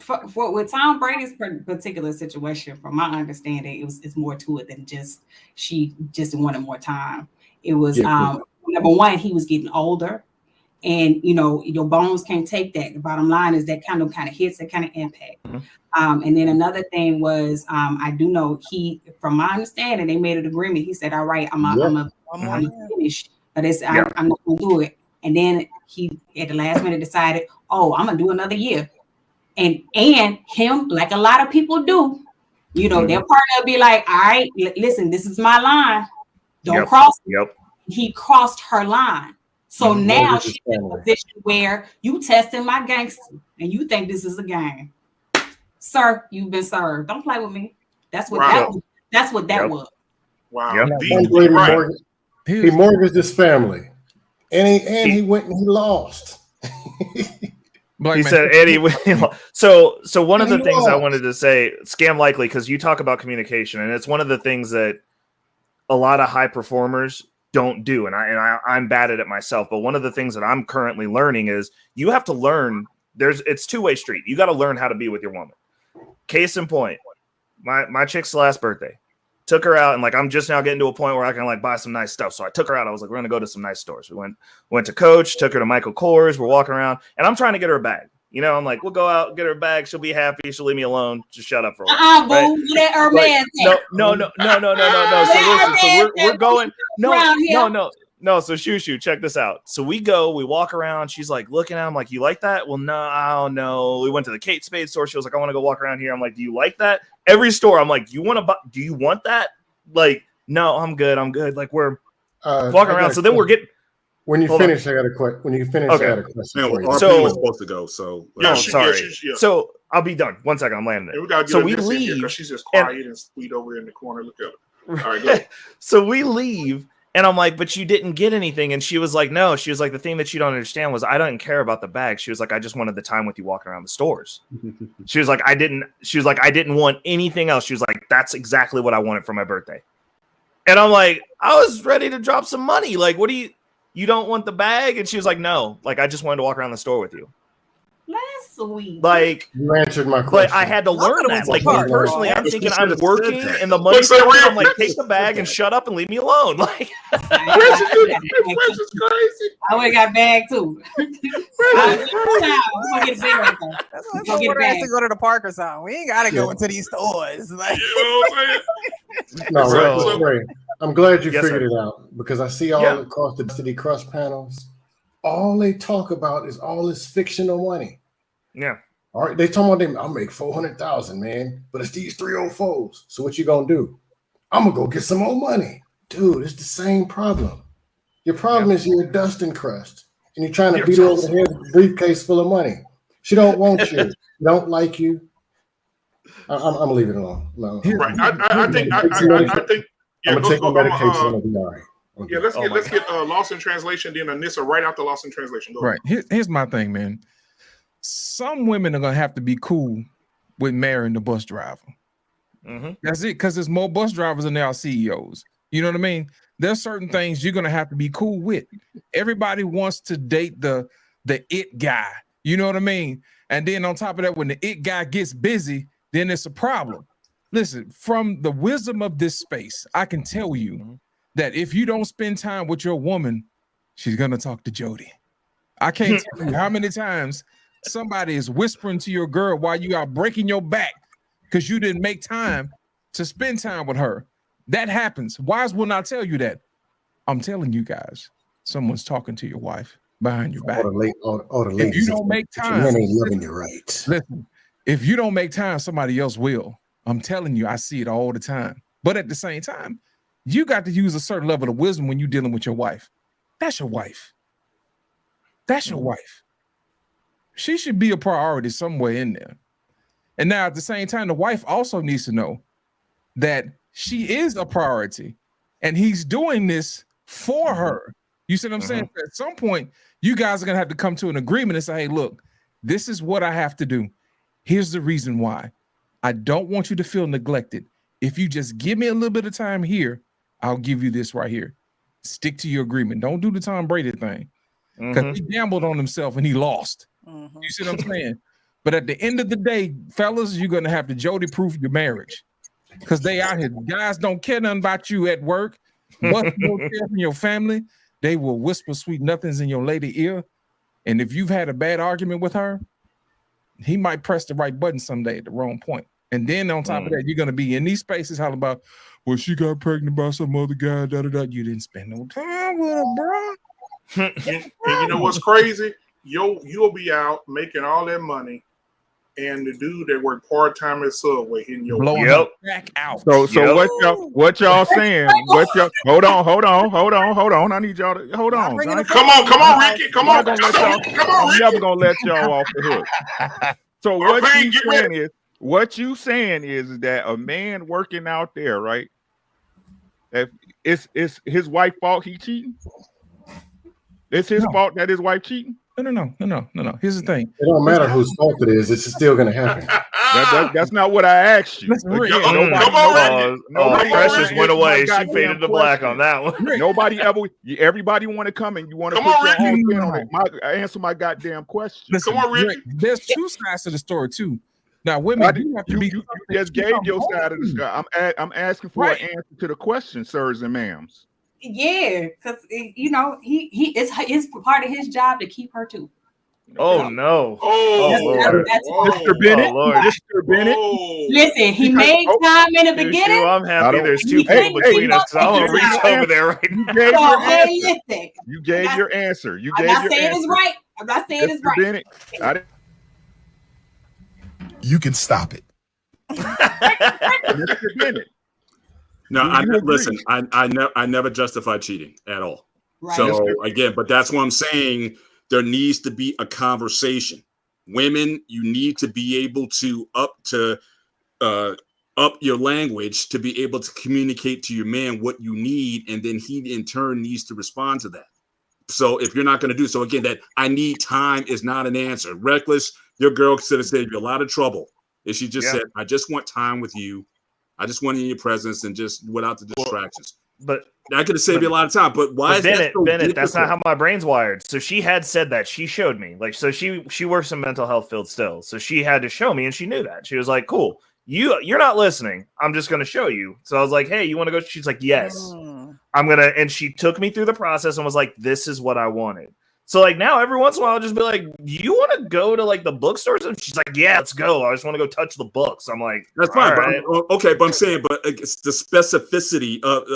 for with Tom Brady's particular situation, from my understanding, it's more to it than just she just wanted more time. It was number one, he was getting older, and your bones can't take that. The bottom line is that kind of hits, that kind of impact. And then another thing was, I do know from my understanding, they made an agreement. He said, "All right, I'm gonna finish, but I'm not gonna do it." And then he, at the last minute, decided, "Oh, I'm gonna do another year." And him, like a lot of people do, their partner will be like, "All right, listen, this is my line. Don't cross it." He crossed her line. So now she's in a position where you testing my gangster and you think this is a game. Sir, you've been served. Don't play with me. That's what that was. That's what that was. Wow. He mortgaged his family. And he went and he lost. He said Eddie. So one of the things I wanted to say, scam likely, because you talk about communication, and it's one of the things that a lot of high performers don't do, and I'm bad at it myself. But one of the things that I'm currently learning is you have to learn. It's two-way street. You got to learn how to be with your woman. Case in point, my chick's last birthday, took her out, and like I'm just now getting to a point where I can like buy some nice stuff. So I took her out. I was like, we're gonna go to some nice stores. We went to Coach, took her to Michael Kors. We're walking around, and I'm trying to get her a bag. I'm like, we'll go out, get her a bag. She'll be happy. She'll leave me alone. Just shut up for a while. Boo. Let her man. No. So we're going. No. So Shoo, check this out. So we walk around. She's like looking at him like, you like that? Well, no, I don't know. We went to the Kate Spade store. She was like, I want to go walk around here. I'm like, do you like that? Every store, I'm like, do you want that? Like, no, I'm good. Like we're walking around. So then we're getting. When you finish, I got a question. I got a question for you. So was supposed to go. So sorry. So I'll be done. 1 second, I'm landing it. So we leave because she's just quiet and sweet over in the corner. Look at her. All right, go. So we leave. And I'm like, but you didn't get anything. And she was like, no. She was like, the thing that you don't understand was I don't care about the bag. She was like, I just wanted the time with you walking around the stores. She was like, I didn't want anything else. She was like, that's exactly what I wanted for my birthday. And I'm like, I was ready to drop some money. Like, what do you don't want the bag? And she was like, no, like, I just wanted to walk around the store with you. That's sweet. Like, you answered my question. But I had to learn that. Like, me personally, I'm thinking I'm working and the money's coming. I'm like, take the bag and shut up and leave me alone. Like, Precious is crazy. I would have got a bag too. We're gonna get a bag. That's why someone has to go to the park or something. We ain't gotta go into these stores. Like, Ray, I'm glad you figured it out, because I see all across the City Crust panels, all they talk about is all this fictional money. Yeah. All right, they talking about I'll make 400,000, man, but it's these 304s. So what you gonna do? I'm gonna go get some more money, dude. It's the same problem. Your problem is you're a dust and crust, and you're trying to beat her over the head with a briefcase full of money. She don't want you. Don't like you. I'm gonna leave it alone. No. Right. I think. I'm gonna take my medication. I'm gonna be all right. Yeah, let's get Lost in Translation, then Anissa right after Lost in Translation. Go right. Here's my thing, man. Some women are gonna have to be cool with marrying the bus driver. That's it, because there's more bus drivers than there are CEOs. You know what I mean? There's certain things you're gonna have to be cool with. Everybody wants to date the it guy. You know what I mean? And then on top of that, when the it guy gets busy, then it's a problem. Listen, from the wisdom of this space, I can tell you that if you don't spend time with your woman, she's gonna talk to Jody. I can't tell you how many times somebody is whispering to your girl while you are breaking your back because you didn't make time to spend time with her. That happens. Wise will not tell you that. I'm telling you guys, someone's talking to your wife behind your back. If you don't make time, men ain't loving you right. Listen, if you don't make time, somebody else will. I'm telling you, I see it all the time. But at the same time, you got to use a certain level of wisdom when you're dealing with your wife. That's your wife. That's your wife. She should be a priority somewhere in there. And now at the same time, the wife also needs to know that she is a priority and he's doing this for her, You see what I'm saying? At some point, you guys are gonna have to come to an agreement and say, hey, look, this is what I have to do. Here's the reason why. I don't want you to feel neglected. If you just give me a little bit of time here, I'll give you this right here. Stick to your agreement. Don't do the Tom Brady thing. Because he gambled on himself and he lost. You see what I'm saying? But at the end of the day, fellas, you're gonna have to Jody proof your marriage. Because they out here. Guys don't care nothing about you at work. But you don't care from your family. They will whisper sweet nothings in your lady ear. And if you've had a bad argument with her, he might press the right button someday at the wrong point. And then on top of that, you're going to be in these spaces hollering about, well, she got pregnant by some other guy, da-da-da. You didn't spend no time with her, bro. And you know what's crazy? You'll be out making all that money, and the dude that worked part-time at Subway hitting your blowing back out. So what y'all saying? Hold on. I need y'all to hold on. Come on, Ricky. Come on. I'm never gonna let y'all off the hook. So what you saying is that a man working out there, right? If it's his wife's fault he cheating? It's his fault that his wife cheating? No. Here's the thing. It don't matter whose fault it is. It's still going to happen. That's not what I asked you. Nobody Precious went away. She faded to black on that one. Everybody want to come and you want to put your own spin on it. Answer my goddamn question. Listen, come on, Rick. There's two sides to the story too. Now, women, you just gave your side of the story. I'm asking for an answer to the question, sirs and ma'ams. Yeah, because it's part of his job to keep her too. Oh no! That's Mr. Bennett. Oh, Lord. Mr. Bennett. Listen, he made time in the beginning. I'm happy there's two people between us. So I'm gonna reach over there right now. You gave your answer. I'm not saying it's right. I'm not saying it's right. Bennett, you can stop it. Mr. Bennett. No, listen. I never justify cheating at all. Right. So again, but that's what I'm saying. There needs to be a conversation. Women, you need to be able to up your language to be able to communicate to your man what you need, and then he in turn needs to respond to that. So if you're not going to do so, again, that I need time is not an answer. Reckless, your girl could have saved you a lot of trouble if she just said, I just want time with you. I just want in your presence and just without the distractions. But that could have saved you a lot of time. But why is that so Bennett, that's not how my brain's wired. So she had said that. She showed me. Like, so she works in mental health field still. So she had to show me, and she knew that. She was like, cool. You're not listening. I'm just gonna show you. So I was like, hey, you want to go? She's like, yes. I'm gonna, and she took me through the process and was like, this is what I wanted. So like now every once in a while I'll just be like, you want to go to like the bookstores? And she's like, yeah, let's go. I just want to go touch the books. I'm like, that's fine. Right. But I'm saying, but it's the specificity of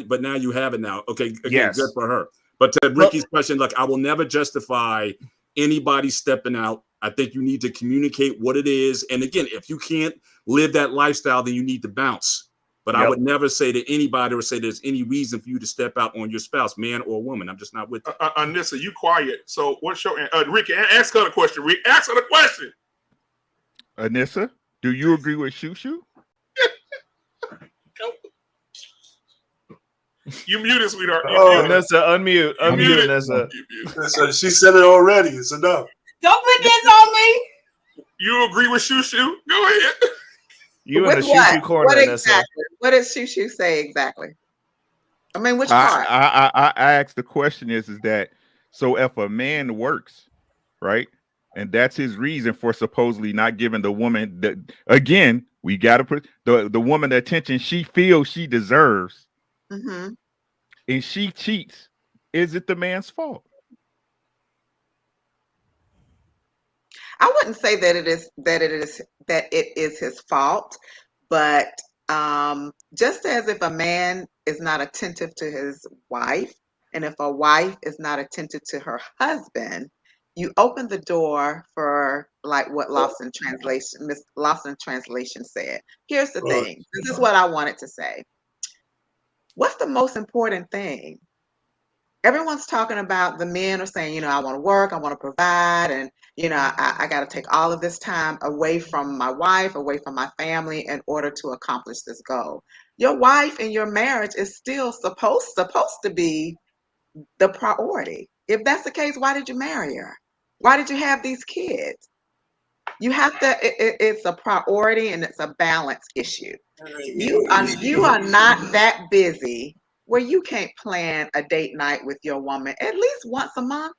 but now you have it now. Okay, again, good for her. But to Ricky's question, look, I will never justify anybody stepping out. I think you need to communicate what it is. And again, if you can't live that lifestyle, then you need to bounce. But I would never say to anybody or say there's any reason for you to step out on your spouse, man or woman. I'm just not with that. Anissa, you quiet. So what's your Ricky? Ask her the question. Rick, ask her the question. Anissa, do you agree with Shushu? You muted, sweetheart. Anissa, unmute, Anissa. So she said it already. It's enough. Don't put this on me. You agree with Shushu? Go ahead. You in the Shushu corner. What exactly? What did Shushu say exactly? I mean, which part? I asked the question is that so if a man works, right, and that's his reason for supposedly not giving the woman again, we got to put the woman the attention she feels she deserves, and she cheats. Is it the man's fault? I wouldn't say that it is his fault, but just as if a man is not attentive to his wife, and if a wife is not attentive to her husband, you open the door for like what Miss Lawson translation said. Here's the thing. This is what I wanted to say. What's the most important thing? Everyone's talking about, the men are saying, I want to work, I want to provide, and, I got to take all of this time away from my wife, away from my family in order to accomplish this goal. Your wife in your marriage is still supposed to be the priority. If that's the case, why did you marry her? Why did you have these kids? You have to. It's a priority and it's a balance issue. You are not that busy where you can't plan a date night with your woman at least once a month.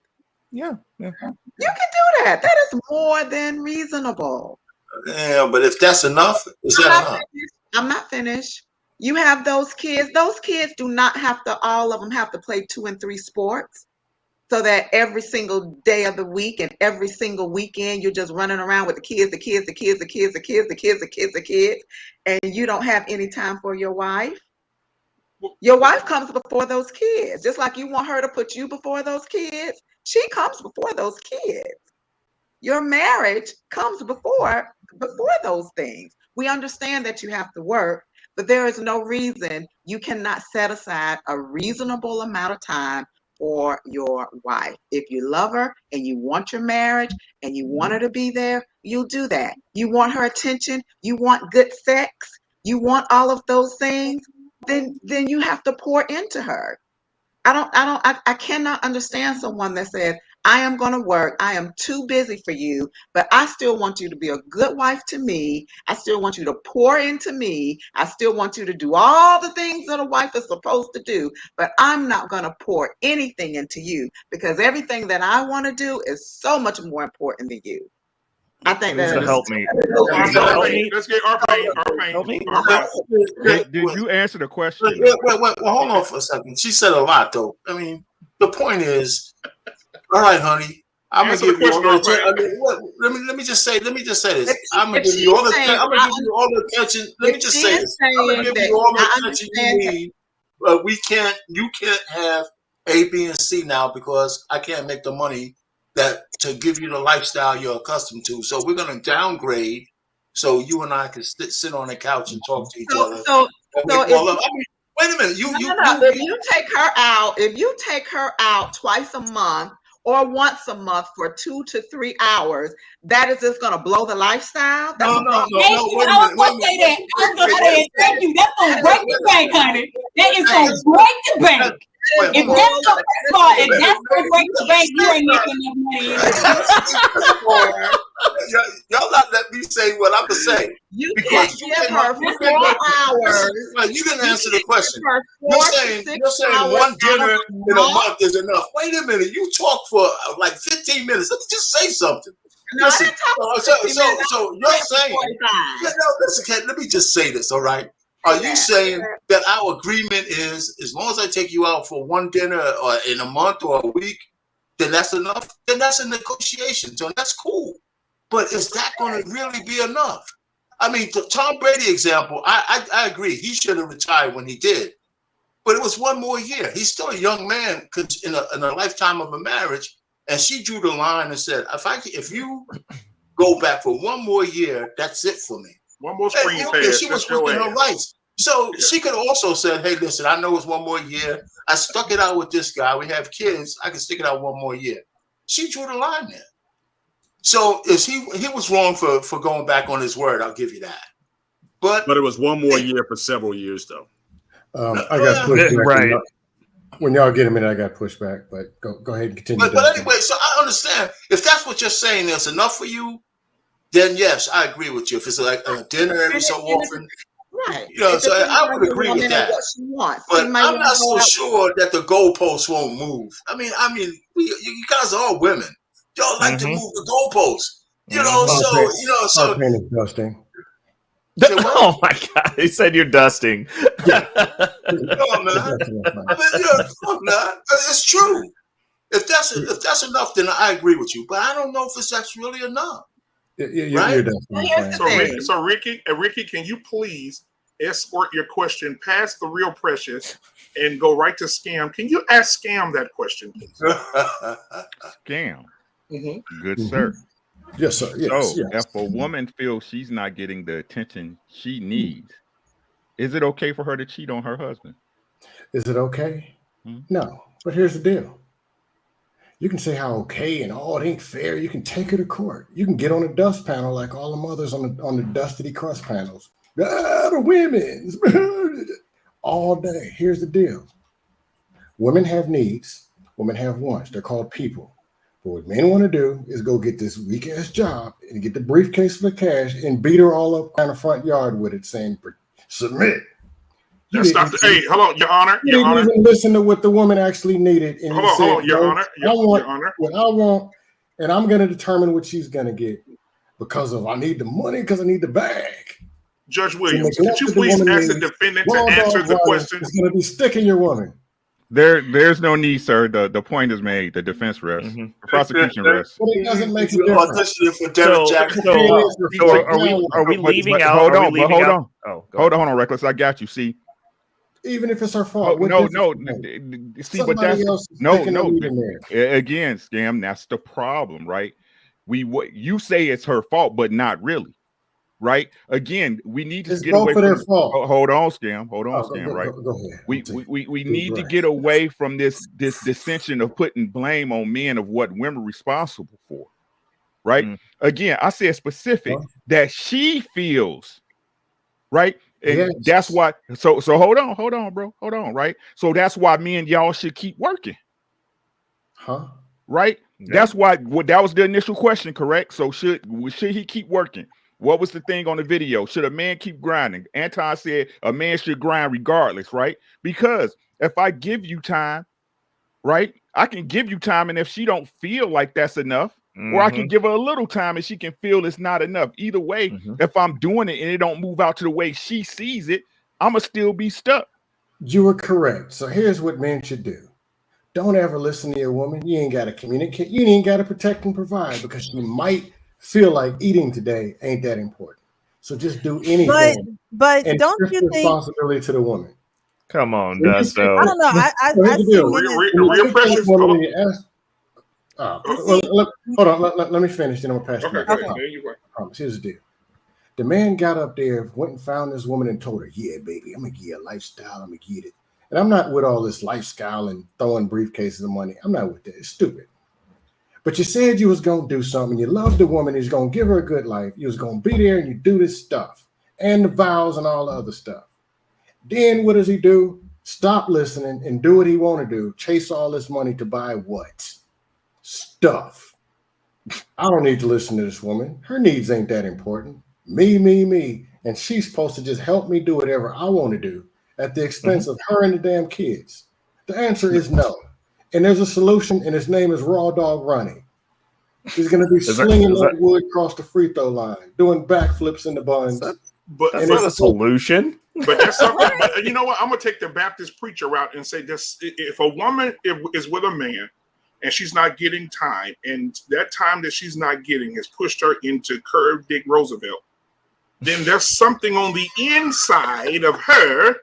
Yeah. You can do that. That is more than reasonable. Yeah, but if that's enough, is that enough? I'm not finished. You have those kids. Those kids do not have to, all of them have to play 2 and 3 sports. So that every single day of the week and every single weekend, you're just running around with the kids, and you don't have any time for your wife. Your wife comes before those kids. Just like you want her to put you before those kids, she comes before those kids. Your marriage comes before those things. We understand that you have to work, but there is no reason you cannot set aside a reasonable amount of time for your wife. If you love her and you want your marriage and you want her to be there, you'll do that. You want her attention, you want good sex, you want all of those things, then you have to pour into her. I cannot understand someone that says, I am going to work. I am too busy for you, but I still want you to be a good wife to me. I still want you to pour into me. I still want you to do all the things that a wife is supposed to do, but I'm not going to pour anything into you because everything that I want to do is so much more important than you. I think that is help me. Let's get Arpain. Did you answer the question? Wait, hold on for a second. She said a lot, though. I mean, the point is, all right, honey, I'm gonna give you all the. Let me just say this. I'm gonna give you all the attention. Let me just say this. I'm gonna give you all the attention you need. But you can't have A, B, and C now because I can't make the money that to give you the lifestyle you're accustomed to. So we're gonna downgrade so you and I can sit on the couch and talk to each other. Wait a minute. If you take her out twice a month or once a month for 2 to 3 hours, that is just going to blow the lifestyle. No. Wait a minute. I was going to say, thank you. That's going to break the bank, honey. That is going to break the bank. If that's going to break the bank, you ain't making enough money. Y'all not let me say what I'm gonna say. You can't give her 4 hours. You didn't answer the question. You're saying one dinner in a month is enough. Wait a minute. You talk for like 15 minutes. Let me just say something. No, listen, so you're saying, listen, let me just say this, all right? Are you saying that our agreement is, as long as I take you out for one dinner or in a month or a week, then that's enough? Then that's a negotiation. So that's cool. But is that going to really be enough? I mean, the Tom Brady example, I agree. He should have retired when he did. But it was one more year. He's still a young man in a lifetime of a marriage. And she drew the line and said, if you go back for one more year, that's it for me. One more spring pass. She was within her rights. So she could have also said, hey, listen, I know it's one more year. I stuck it out with this guy. We have kids. I can stick it out one more year. She drew the line there. So he was wrong for going back on his word. I'll give you that. But it was one more year for several years, though. I got pushback. Right. When y'all get a minute, I got pushback. But go ahead and continue. But anyway, so I understand. If that's what you're saying, there's enough for you, then yes, I agree with you. If it's like a dinner every so often, right? You know, so I would agree with that. But I'm not so sure that the goalposts won't move. I mean, you guys are all women. Y'all like to move the goalposts. You know, so is dusting. Oh my God! He said you're dusting. Come on, man. It's true. If that's enough, then I agree with you. But I don't know if that's really enough. Right? So Ricky, can you please escort your question past the real Precious and go right to Scam? Can you ask Scam that question, please? Scam. Mm-hmm. Good sir. Yes, sir. Yes, so if a woman feels she's not getting the attention she needs, is it okay for her to cheat on her husband? Is it okay? No. But here's the deal. You can say how okay and it ain't fair. You can take her to court. You can get on a dust panel like all the mothers on the dustity crust panels The women's all day. Here's the deal. Women have needs. Women have wants. They're called people. But what men want to do is go get this weak ass job and get the briefcase for the cash and beat her all up in the front yard with it, saying, "Submit." That's not the, hey, hold on, Your Honor. You Your didn't Honor. even listen to what the woman actually needed. And Hold on, Your Honor. I want Your Honor. what I want, and I'm going to determine what she's going to get because of I need the money, because I need the bag. Judge Williams, could you please ask the defendant to answer the question? It's going to be sticking your woman. There's no need, sir. The point is made. The defense rests. The prosecution rests. But it doesn't make a difference. Are we leaving out? Hold on. Oh, hold on, Reckless. I got you. See, even if it's her fault. No. See, but that's no. Again, Scam. That's the problem, right? What you say it's her fault, but not really. Right? Again, we need to get away from their fault. Hold on, Scam. Right? Go ahead. We need to get away from this dissension of putting blame on men of what women are responsible for. Right? Again, I said specific that she feels. Right? And that's why. So hold on, bro. Hold on, right? So that's why me and y'all should keep working. Right? Yeah. That's why that was the initial question, correct? So should he keep working? What was the thing on the video? Should a man keep grinding? Anton said a man should grind regardless, right? Because if I give you time, right, I can give you time, and if she don't feel like that's enough, or I can give her a little time and she can feel it's not enough. Either way, if I'm doing it and it don't move out to the way she sees it, I'ma still be stuck. You were correct. So here's what men should do. Don't ever listen to your woman. You ain't got to communicate. You ain't got to protect and provide because you might feel like eating today ain't that important. So just do anything. But and don't you think responsibility to the woman? Come on, Dusto. I don't know. I real precious. Hold on. Let me finish. Then I'm gonna pass. Okay. Here's the deal. The man got up there, went and found this woman, and told her, "Yeah, baby, I'm gonna give you a lifestyle. I'm gonna get it." And I'm not with all this lifestyle and throwing briefcases of money. I'm not with that. It's stupid. But you said you was going to do something. You loved the woman. You was going to give her a good life. You was going to be there and you do this stuff and the vows and all the other stuff. Then what does he do? Stop listening and do what he want to do. Chase all this money to buy what? Stuff. I don't need to listen to this woman. Her needs ain't that important. Me. And she's supposed to just help me do whatever I want to do at the expense of her and the damn kids. The answer is no. And there's a solution, and his name is Raw Dog Ronnie. He's going to be slinging that wood across the free throw line, doing backflips in the buns. But that's not a solution. But that's something. But you know what? I'm going to take the Baptist preacher route and say this: if a woman is with a man and she's not getting time, and that time that she's not getting has pushed her into Curve Dick Roosevelt, then there's something on the inside of her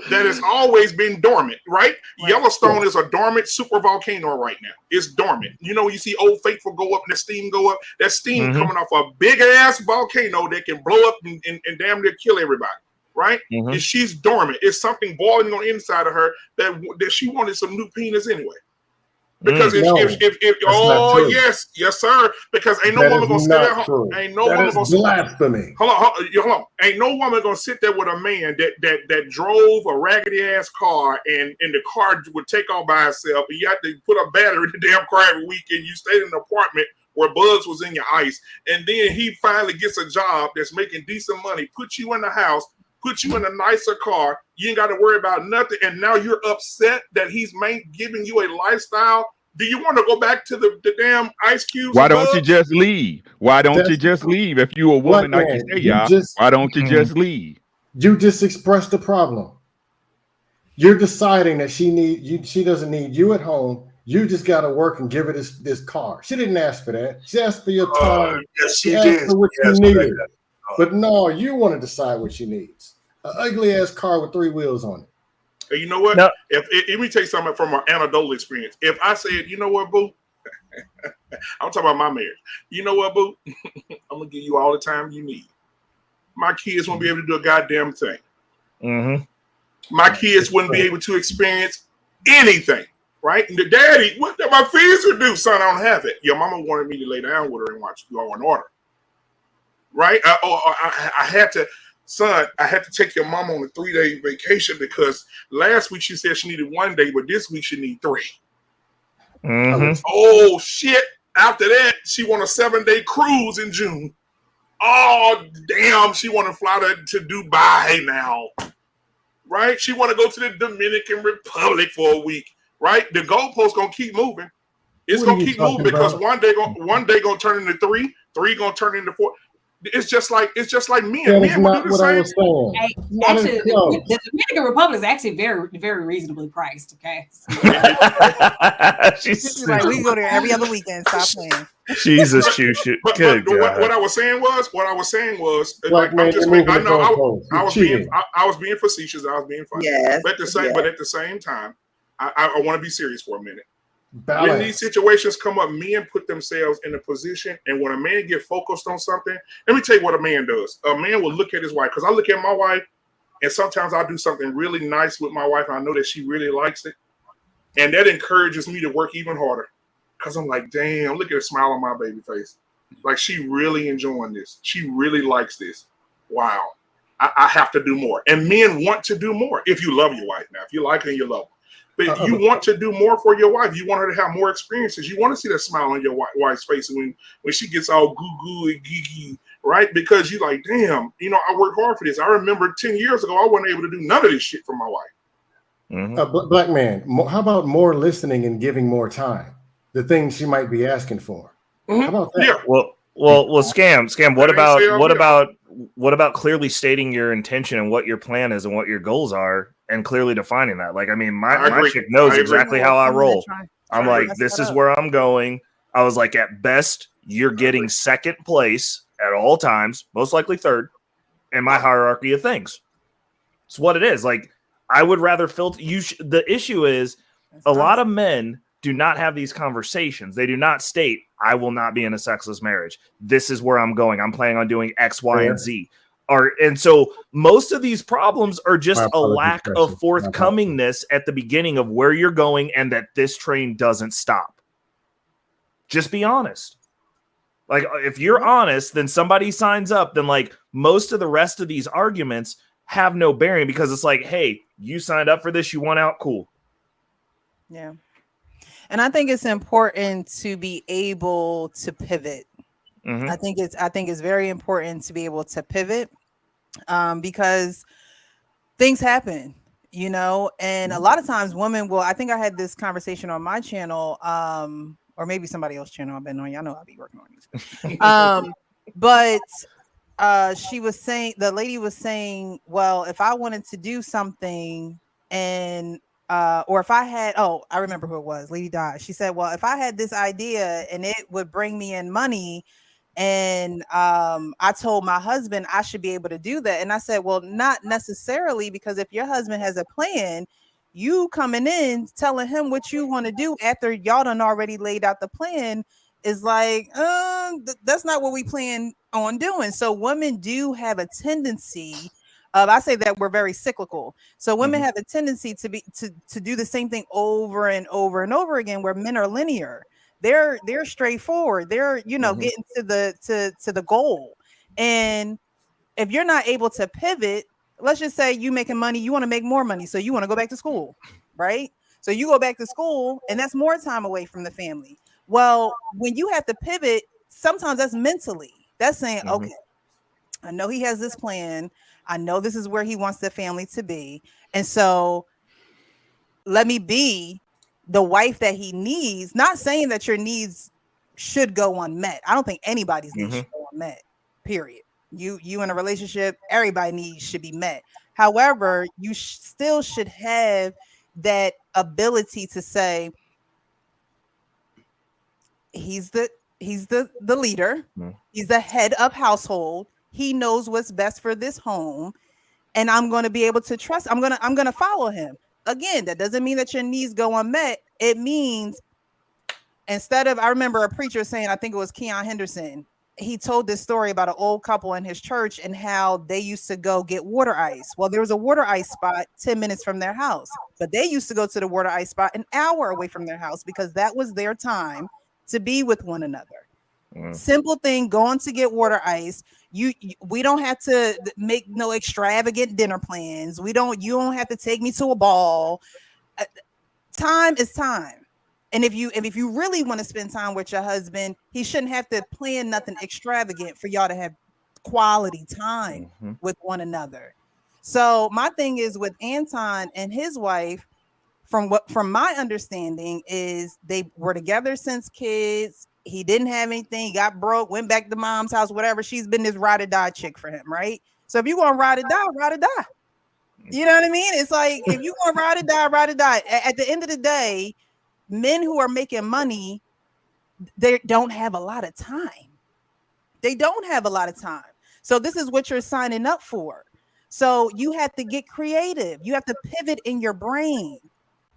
that has always been dormant, right? Yellowstone is a dormant super volcano right now. It's dormant. You know, you see Old Faithful go up and the steam go up. That steam coming off a big ass volcano that can blow up and damn near kill everybody, right? And she's dormant. It's something boiling on the inside of her that she wanted some new penis anyway. Because if yes, sir. Because ain't no woman gonna sit there. Ain't no woman gonna blasphemy. Hold on. Ain't no woman gonna sit there with a man that drove a raggedy ass car and the car would take off by itself, and you have to put a battery in the damn car every week, and you stayed in an apartment where bugs was in your ice, and then he finally gets a job that's making decent money, put you in the house, put you in a nicer car. You ain't got to worry about nothing. And now you're upset that he's giving you a lifestyle. Do you want to go back to the damn ice cubes? Why don't you just leave? Why don't you just leave? If you're a woman, like you say, y'all, why don't you just leave? You just expressed the problem. You're deciding that she doesn't need you at home. You just got to work and give her this car. She didn't ask for that. She asked for your time. Yes, she asked did. for what you needed. But no, you want to decide what she needs. An ugly ass car with 3 wheels on it. And you know what? No. If let me tell you something from an anecdotal experience. If I said, you know what, boo? I'm talking about my marriage. You know what, boo? I'm gonna give you all the time you need. My kids won't be able to do a goddamn thing. My kids wouldn't be able to experience anything. Right? And the daddy, what my fees are due, son, I don't have it. Your mama wanted me to lay down with her and watch Law and Order. Right? I had to. son, I had to take your mom on a 3-day vacation because last week she said she needed 1 day, but this week she need 3. Mhm. Oh shit! After that, she want a 7-day cruise in June. Oh damn! She want to fly to Dubai now, right? She want to go to the Dominican Republic for a week, right? The goalpost gonna keep moving. It's What are gonna you keep moving talking because about? one day gonna turn into 3, 3 gonna turn into 4. It's just like men. That is Men will do not the what I same. was saying. Hey, Not actually, even close. the Dominican Republic is actually very, very reasonably priced. Okay. She's like, we go there every other weekend. Stop playing. Jesus, shoot. But Good what God. I was saying was, Black like, man, I'm just you're making. moving I the know goalposts. I You're was cheating. I was being facetious. I was being funny. Yes. But at the same time, I want to be serious for a minute. When these Balance. situations come up, men put themselves in a position, and when a man get focused on something, let me tell you what a man does. A man will look at his wife, because I look at my wife, and sometimes I'll do something really nice with my wife, and I know that she really likes it, and that encourages me to work even harder, because I'm like, damn, look at the smile on my baby face. Like, she really enjoying this. She really likes this. Wow. I have to do more. And men want to do more if you love your wife. Now, if you like her and you love her. But you want to do more for your wife. You want her to have more experiences. You want to see that smile on your wife's face when she gets all goo-goo and gee-gee, right? Because you're like, damn, I worked hard for this. I remember 10 years ago, I wasn't able to do none of this shit for my wife. Black man, how about more listening and giving more time? The things she might be asking for. How about that? Yeah. Well, scam. What about clearly stating your intention and what your plan is and what your goals are, and clearly defining that? Like, I mean, my chick knows exactly how I roll. I'm like, this is where I'm going. I was like, at best, you're getting second place at all times, most likely third, in my hierarchy of things. It's what it is. Like, I would rather filter. The issue is a lot of men do not have these conversations. They do not state, I will not be in a sexless marriage. This is where I'm going. I'm planning on doing X, Y, and Z. And so most of these problems are just a lack of forthcomingness at the beginning of where you're going and that this train doesn't stop. Just be honest. Like, if you're honest, then somebody signs up, then like most of the rest of these arguments have no bearing, because it's like, hey, you signed up for this, you want out, cool. Yeah. And I think it's important to be able to pivot. Mm-hmm. I think it's very important to be able to pivot, because things happen, and a lot of times women will, I think I had this conversation on my channel, or maybe somebody else's channel I've been on. Y'all know I'll be working on these. But the lady was saying, well, if I wanted to do something and or if I had, I remember who it was, Lady Di. She said, well, if I had this idea and it would bring me in money, and I told my husband I should be able to do that. And I said, well, not necessarily, because if your husband has a plan, you coming in telling him what you want to do after y'all done already laid out the plan is like, that's not what we plan on doing. So women do have a tendency of, I say that we're very cyclical. So women have a tendency to do the same thing over and over and over again, where men are linear. They're straightforward. They're, getting to the goal. And if you're not able to pivot, let's just say you making money, you want to make more money. So you want to go back to school, right? So you go back to school, and that's more time away from the family. Well, when you have to pivot, sometimes that's mentally. That's saying, okay, I know he has this plan. I know this is where he wants the family to be. And so let me be the wife that he needs. Not saying that your needs should go unmet. I don't think anybody's needs should go unmet, period. You in a relationship, everybody's needs should be met. However, you still should have that ability to say, he's the leader. He's the head of household. He knows what's best for this home, and I'm going to be able to trust. I'm going to follow him. Again, that doesn't mean that your needs go unmet. It means, instead of, I remember a preacher saying, I think it was Keon Henderson, he told this story about an old couple in his church and how they used to go get water ice. Well, there was a water ice spot 10 minutes from their house, but they used to go to the water ice spot an hour away from their house, because that was their time to be with one another. Simple thing, going to get water ice. We don't have to make no extravagant dinner plans. You don't have to take me to a ball. Time is time. And if you really want to spend time with your husband, he shouldn't have to plan nothing extravagant for y'all to have quality time with one another. So my thing is with Anton and his wife, from my understanding is they were together since kids. He didn't have anything, he got broke, went back to mom's house, whatever. She's been this ride or die chick for him, right? So if you want to ride or die, ride or die. You know what I mean? It's like if you want to ride or die, ride or die. At the end of the day, men who are making money, they don't have a lot of time. They don't have a lot of time. So this is what you're signing up for. So you have to get creative. You have to pivot in your brain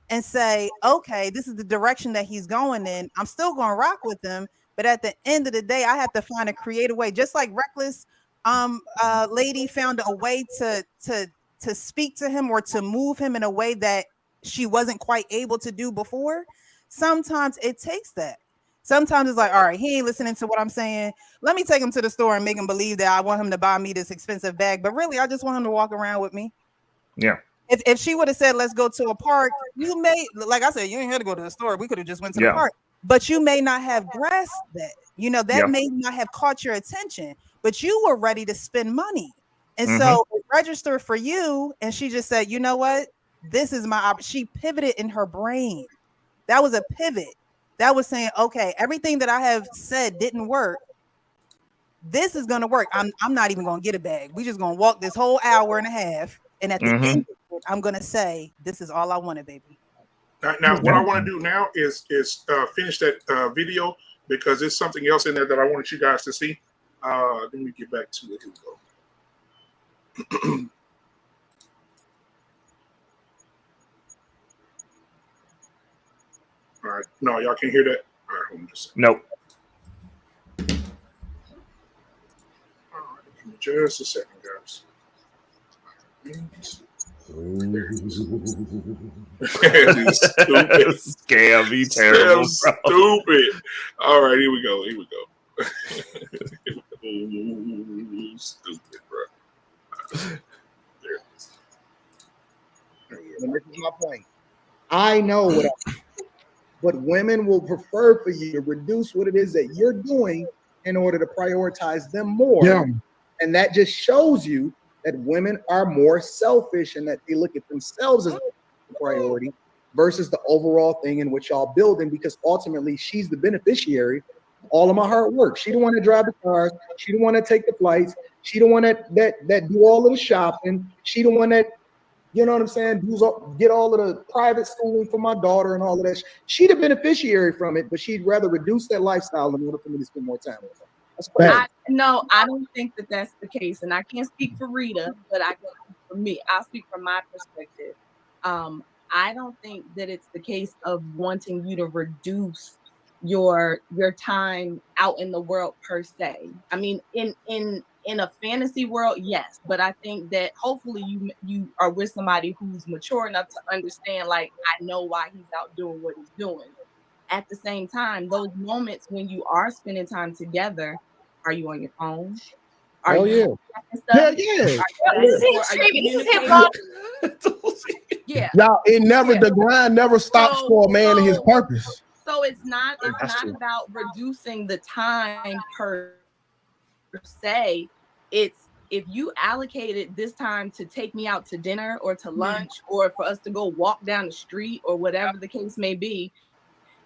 and say, okay, this is the direction that he's going in. I'm still going to rock with him, but at the end of the day, I have to find a creative way. Just like Reckless lady found a way to speak to him or to move him in a way that she wasn't quite able to do before. Sometimes it takes that. Sometimes it's like, all right, he ain't listening to what I'm saying. Let me take him to the store and make him believe that I want him to buy me this expensive bag, but really, I just want him to walk around with me. Yeah. If she would have said, let's go to a park, you may, like I said, you ain't had to go to the store. We could have just went to the park, but you may not have grasped that, that may not have caught your attention, but you were ready to spend money. And so it registered for you. And she just said, you know what? This is my she pivoted in her brain. That was a pivot. That was saying, okay, everything that I have said didn't work. This is going to work. I'm not even going to get a bag. We just going to walk this whole hour and a half. And at the end of it, I'm going to say, this is all I wanted, baby. Now, what I want to do now is finish that video because there's something else in there that I wanted you guys to see. Let me get back to it. Here we go. All right. No, y'all can't hear that? All right, hold on just a second. Nope. All right, give me just a second, guys. Stupid. Scammy, terrible. Stupid. All right, here we go. Stupid, bro. There it is. And this is my point. I know what women will prefer for you to reduce what it is that you're doing in order to prioritize them more. Yeah. And that just shows you that women are more selfish and that they look at themselves as a priority versus the overall thing in which y'all building, because ultimately she's the beneficiary of all of my hard work. She the one that drive the cars. She the one that take the flights. She the one that do all of the shopping. She the one that, you know what I'm saying, get all of the private schooling for my daughter and all of that. She the beneficiary from it, but she'd rather reduce that lifestyle in order for me to spend more time with her. No, I don't think that that's the case, and I can't speak for Rita, but I can speak for me. I'll speak from my perspective. I don't think that it's the case of wanting you to reduce your time out in the world per se. I mean, in a fantasy world, yes, but I think that hopefully you are with somebody who's mature enough to understand, like, I know why he's out doing what he's doing. At the same time, those moments when you are spending time together, are you on your phone? Yeah. Yeah. Y'all, the grind never stops for a man and his purpose. So it's not about reducing the time per se. It's if you allocated this time to take me out to dinner or to lunch or for us to go walk down the street or whatever the case may be,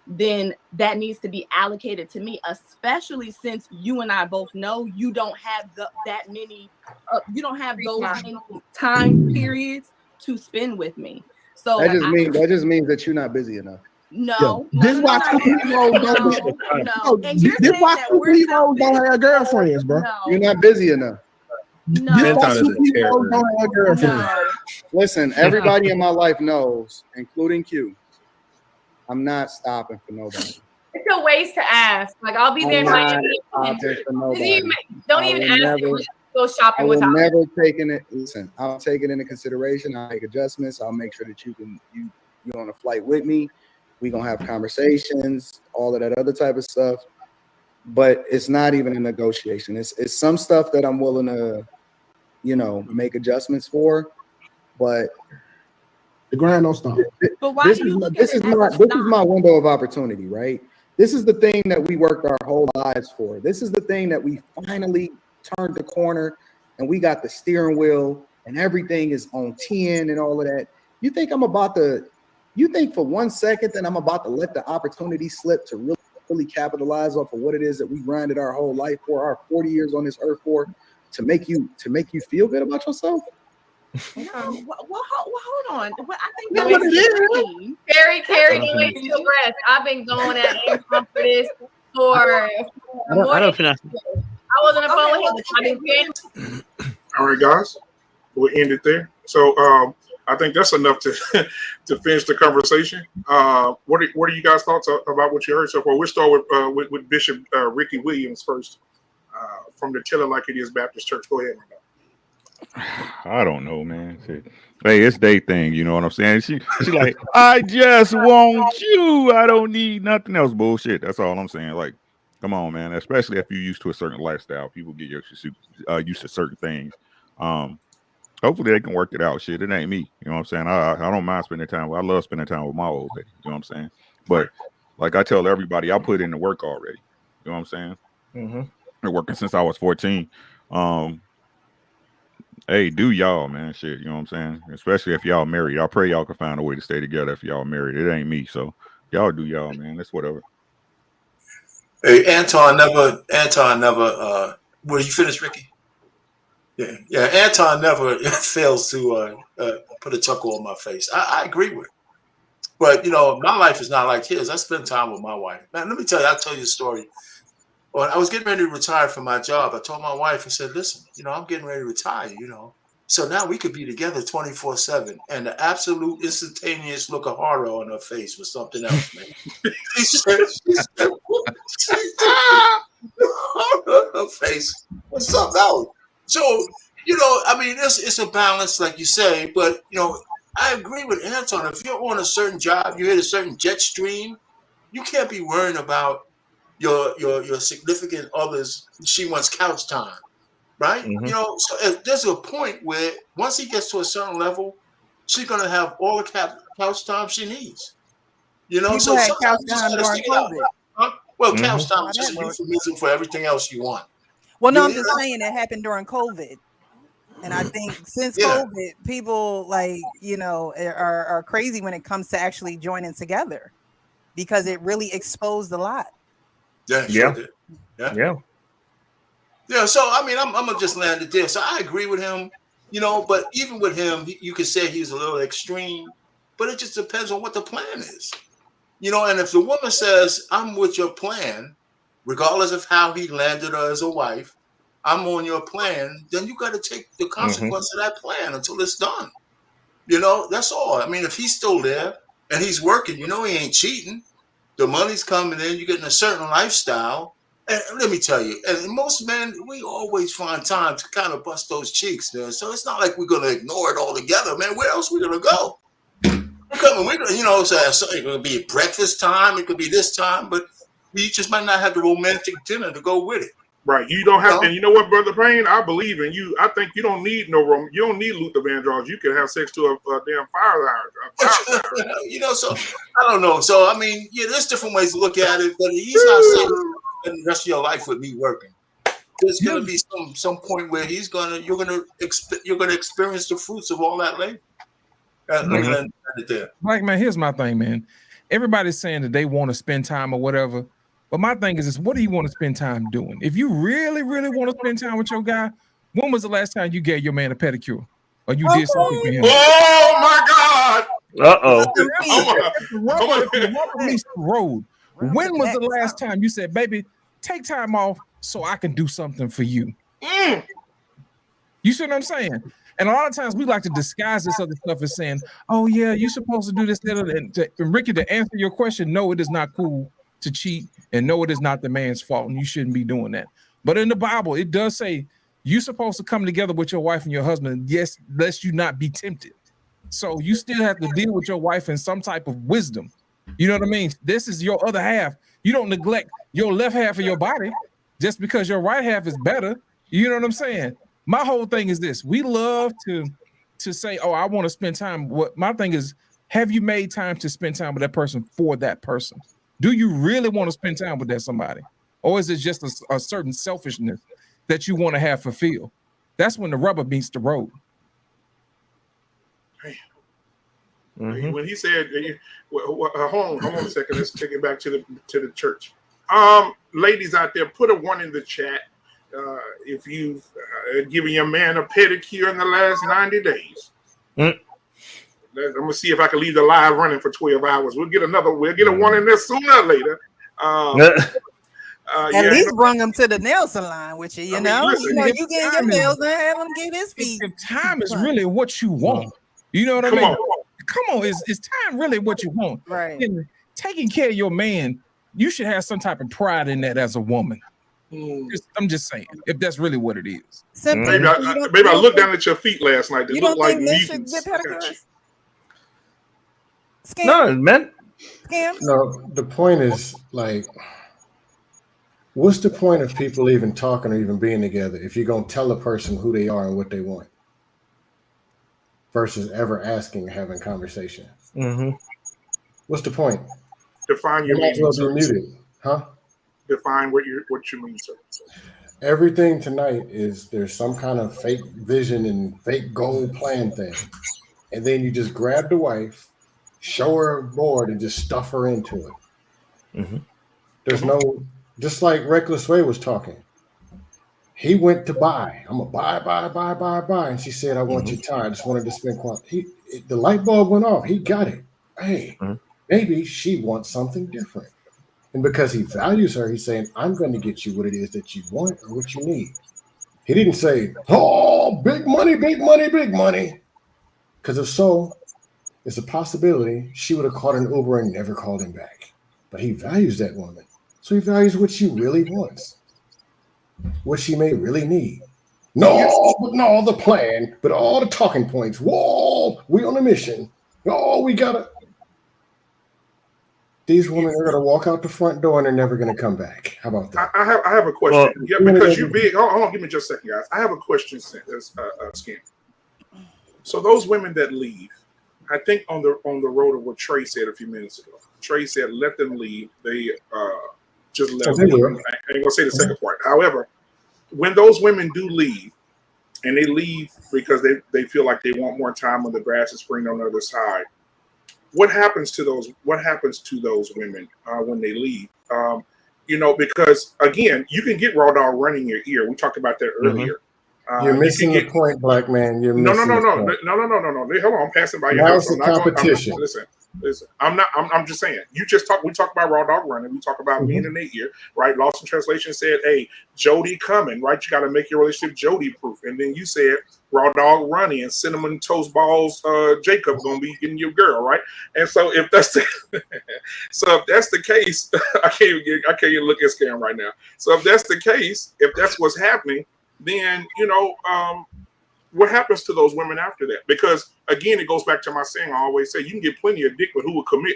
then that needs to be allocated to me, especially since you and I both know you don't have that many, you don't have those many time periods to spend with me. So that just means that you're not busy enough. No, this is why superheroes don't. This is why superheroes don't have girlfriends, bro. You're not busy enough. No, this is why superheroes don't have girlfriends. Listen, everybody in my life knows, including Q. I'm not stopping for nobody. It's a waste to ask. Like, I'll be there in Miami. Don't even ask me. Go shopping with I'm never taking it. Listen, I'll take it into consideration. I'll make adjustments. I'll make sure that you're on a flight with me. We're gonna have conversations, all of that other type of stuff. but it's not even a negotiation. It's some stuff that I'm willing to, make adjustments for, but the grind don't stop. But why do you look at it as a this is my window of opportunity, right? This is the thing that we worked our whole lives for. This is the thing that we finally turned the corner and we got the steering wheel and everything is on 10 and all of that. You think for 1 second that I'm about to let the opportunity slip to really capitalize off of what it is that we grinded our whole life for, our 40 years on this earth for, to make you feel good about yourself? No, well, hold on. Well, I think No, that but it is. Carrie, wait to your breath. I've been going at Antoine for this for more than I was on the phone with him. I've been All right, guys, we'll end it there. So I think that's enough to to finish the conversation. What are you guys' thoughts about what you heard so far? We'll start with Bishop Ricky Williams first from the Tell It Like It Is Baptist Church. Go ahead, my guy. I don't know, man. Hey, it's their thing, you know what I'm saying? She like, I just want you. I don't need nothing else. Bullshit. That's all I'm saying. Like, come on, man. Especially if you're used to a certain lifestyle, people get used to certain things. Hopefully they can work it out. Shit, it ain't me. You know what I'm saying? I don't mind spending time. I love spending time with my old lady. You know what I'm saying? But like I tell everybody, I put in the work already. You know what I'm saying? Mm-hmm. Been working since I was 14. Hey, do y'all, man, shit, you know what I'm saying? Especially if y'all married. I pray y'all can find a way to stay together if y'all married. It ain't me, so y'all do y'all, man. That's whatever. Hey, Anton never, will you finish, Ricky? Yeah, Anton never fails to put a chuckle on my face. I agree with it. But, my life is not like his. I spend time with my wife. Man, let me tell you, I'll tell you a story. When I was getting ready to retire from my job, I told my wife, I said, listen, I'm getting ready to retire, So now we could be together 24/7. And the absolute instantaneous look of horror on her face was something else, man. She said, her face was something else. So, it's a balance, like you say, but, I agree with Anton. If you're on a certain job, you're in a certain jet stream, you can't be worrying about your significant others. She wants couch time, right? Mm-hmm. So there's a point where once he gets to a certain level, she's gonna have all the couch time she needs. People So had sometimes couch you just time gotta during stick it out. COVID. Huh? Well, Mm-hmm. couch time is How just that a works. euphemism for everything else you want. Well, no, I'm just saying it happened during COVID. And I think since COVID, people are crazy when it comes to actually joining together because it really exposed a lot. Yeah, sure did. Yeah. So I'm gonna just land it there. So I agree with him, but even with him, you could say he's a little extreme, but it just depends on what the plan is. And if the woman says, I'm with your plan, regardless of how he landed her as a wife, I'm on your plan, then you got to take the consequence of that plan until it's done. That's all. I mean, if he's still there and he's working, he ain't cheating. The money's coming in, you're getting a certain lifestyle. And let me tell you, and most men, we always find time to kind of bust those cheeks, man. So it's not like we're going to ignore it altogether, man. Where else are we going to go? We're gonna, so it could be breakfast time, it could be this time, but we just might not have the romantic dinner to go with it. Right. You don't have, and you know what, Brother Payne? I believe in you. I think you don't need you don't need Luther Vandross. You can have sex to a damn fire hydrant. So I don't know. So I mean, there's different ways to look at it, but he's not saying the rest of your life with me working. There's gonna be some point where you're gonna experience the fruits of all that labor. Like, man, here's my thing, man. Everybody's saying that they want to spend time or whatever. But my thing is, what do you want to spend time doing? If you really, really want to spend time with your guy, when was the last time you gave your man a pedicure? Or you did something for him? Oh, my God. Uh-oh. Road. When was the last time you said, baby, take time off so I can do something for you? You see what I'm saying? And a lot of times we like to disguise this other stuff as saying, oh, yeah, you're supposed to do this. And Ricky, to answer your question, no, it is not cool to cheat. And no, it is not the man's fault. And you shouldn't be doing that. But in the Bible, it does say you're supposed to come together with your wife and your husband. Yes, lest you not be tempted. So you still have to deal with your wife in some type of wisdom. You know what I mean? This is your other half. You don't neglect your left half of your body just because your right half is better. You know what I'm saying? My whole thing is this: we love to say, "Oh, I want to spend time." What my thing is, have you made time to spend time with that person for that person? Do you really want to spend time with that somebody, or is it just a certain selfishness that you want to have fulfilled? That's when the rubber meets the road. When he said, hold on a second, let's take it back to the church. Ladies out there, put a 1 in the chat if you've given your man a pedicure in the last 90 days. I'm gonna see if I can leave the live running for 12 hours. We'll get a 1 in there sooner or later. At least bring him to the nail salon with you. You know, listen, you get your nails done, have him get his feet. If time is really what you want, you know what I mean? Come on, is time really what you want? Right. And taking care of your man, you should have some type of pride in that as a woman. I'm just saying, if that's really what it is. Maybe I looked down at your feet last night. They look like mutants. No, man. No, the point is, like, what's the point of people even talking or even being together if you're going to tell a person who they are and what they want versus ever asking or having conversation? What's the point? Define your might as well meaning, be sir. muted, huh? Define what you mean, sir. Everything tonight is there's some kind of fake vision and fake goal plan thing. And then you just grab the wife, show her a board, and just stuff her into it. There's no, just like Reckless Way was talking. He went to buy. I'm going to buy. And she said, I want your time. I just wanted to spend quality. The light bulb went off. He got it. Hey, maybe she wants something different. And because he values her, he's saying, I'm going to get you what it is that you want or what you need. He didn't say, oh, big money, big money, big money. Because if so, it's a possibility she would have called an Uber and never called him back. But he values that woman. So he values what she really wants, what she may really need. No, but no, the plan, but all the talking points. Whoa, we on a mission. Oh, we got to. These women are going to walk out the front door and they're never going to come back. How about that? I have a question. Because you're big. Hold on, give me just a second, guys. I have a question, Skin. So those women that leave, I think on the road of what Trey said a few minutes ago. Trey said, "Let them leave." They just let them leave. I ain't gonna say the second part. However, when those women do leave, and they leave because they feel like they want more time when the grass is green on the other side. What happens to those women when they leave? Because again, you can get raw dog running your ear. We talked about that earlier. You're missing the point, black man. You're no. missing Hold on, I'm passing by your now house. it's a competition. Listen. I'm just saying. We talk about raw dog running. We talk about being in their ear, right? Lost in Translation said, "Hey, Jody coming, right? You got to make your relationship Jody proof." And then you said raw dog running and cinnamon toast balls. Jacob gonna be getting your girl, right? And so if that's the case, I can't even look at Scam right now. So if that's the case, if that's what's happening, then what happens to those women after that? Because again, it goes back to my saying. I always say you can get plenty of dick, but who will commit?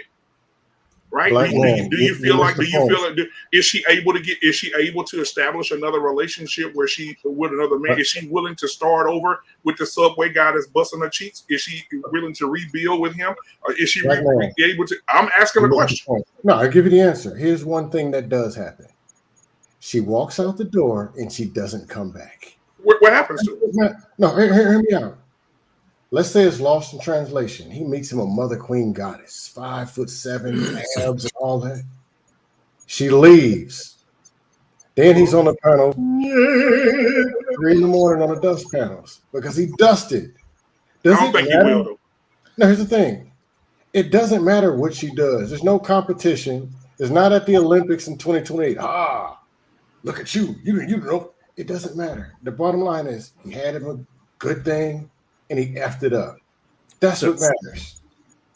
Right? Do you feel like is she able to establish another relationship where she with another man? Is she willing to start over with the Subway guy that's busting her cheeks? Is she willing to rebuild with him? Or is she able to? I'm asking a question. No, I'll give you the answer. Here's one thing that does happen. She walks out the door and she doesn't come back. What happens to her? No, hear me out. Let's say it's Lost in Translation. He meets him a mother queen goddess, 5'7", abs and all that. She leaves. Then he's on the panel 3 in the morning on the dust panels because he dusted. I don't think he will, though. No, here's the thing. It doesn't matter what she does. There's no competition. It's not at the Olympics in 2028. Look at you. You know. It doesn't matter. The bottom line is he had him a good thing and he effed it up. That's what matters.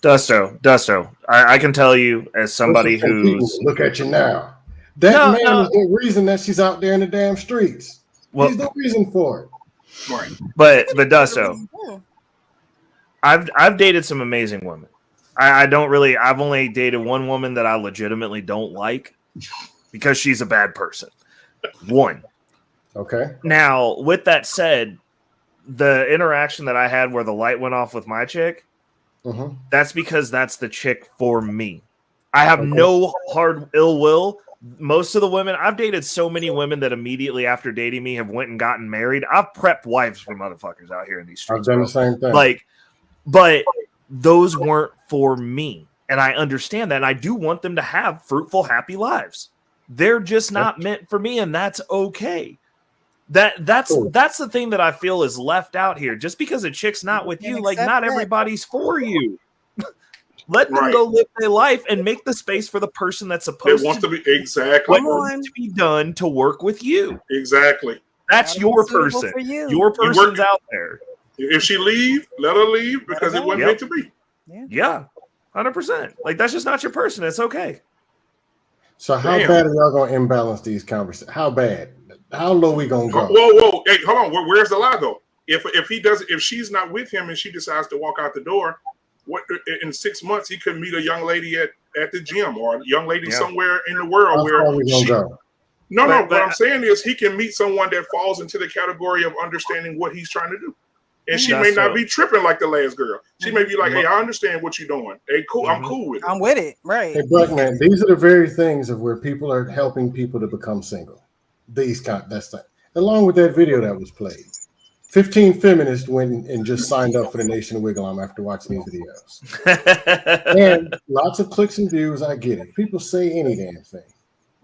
Dusto. I can tell you as somebody who's look at you now. That man is the reason that she's out there in the damn streets. He's the reason for it. Right. But Dusto, I've dated some amazing women. I've only dated one woman that I legitimately don't like. because she's a bad person. One. Okay. Now, with that said, the interaction that I had where the light went off with my chick, that's because that's the chick for me. I have no hard ill will. Most of the women, I've dated so many women that immediately after dating me have went and gotten married. I've prepped wives for motherfuckers out here in these streets. I've done the same thing. Like, but those weren't for me. And I understand that. And I do want them to have fruitful, happy lives. They're just not meant for me, and that's okay. That's the thing that I feel is left out here. Just because a chick's not with you, like not everybody's for you. Let them go live their life and make the space for the person that's supposed to be exactly what needs to be done to work with you. Exactly. That's your person. Your person's out there. If she leave, let her leave because it wasn't meant to be. Yeah, 100%. Like that's just not your person. It's okay. So how bad are y'all gonna imbalance these conversations? How bad? How low we gonna go? Whoa! Hey, hold on. Where's the lie though? If she's not with him and she decides to walk out the door, what in 6 months he could meet a young lady at the gym or a young lady somewhere in the world How far we gonna go? No. What I'm saying is he can meet someone that falls into the category of understanding what he's trying to do. And she may not be tripping like the last girl. She may be like, hey, I understand what you're doing. Hey, cool. I'm cool with it. I'm with it. Right. Hey, Black man, these are the very things of where people are helping people to become single. That's along with that video that was played. 15 feminists went and just signed up for the Nation of Wiggle after watching these videos. And lots of clicks and views, I get it. People say any damn thing.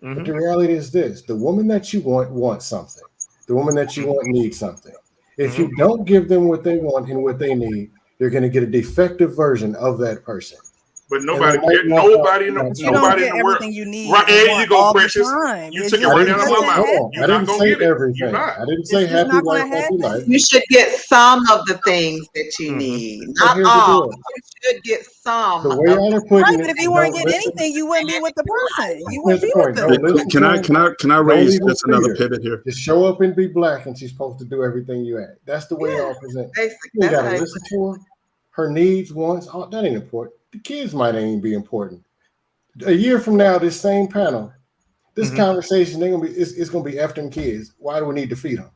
But the reality is this: the woman that you want something. The woman that you want needs something. If you don't give them what they want and what they need, you're going to get a defective version of that person. But nobody in the world. You need right, there you go, Precious. You took it right out of my mouth. I didn't say everything. I didn't say happy wife, happy life. You should get some of the things that you need, not all. You should get some. The way y'all are putting but if you weren't getting anything, you wouldn't be with the person. You wouldn't be with them. Can I raise just another pivot here? Just show up and be black, and she's supposed to do everything you ask. That's the way y'all present. You gotta listen to her. Her needs, wants, all that ain't important. The kids might ain't even be important. A year from now, this same panel, this conversation, it's gonna be after them kids. Why do we need to feed them?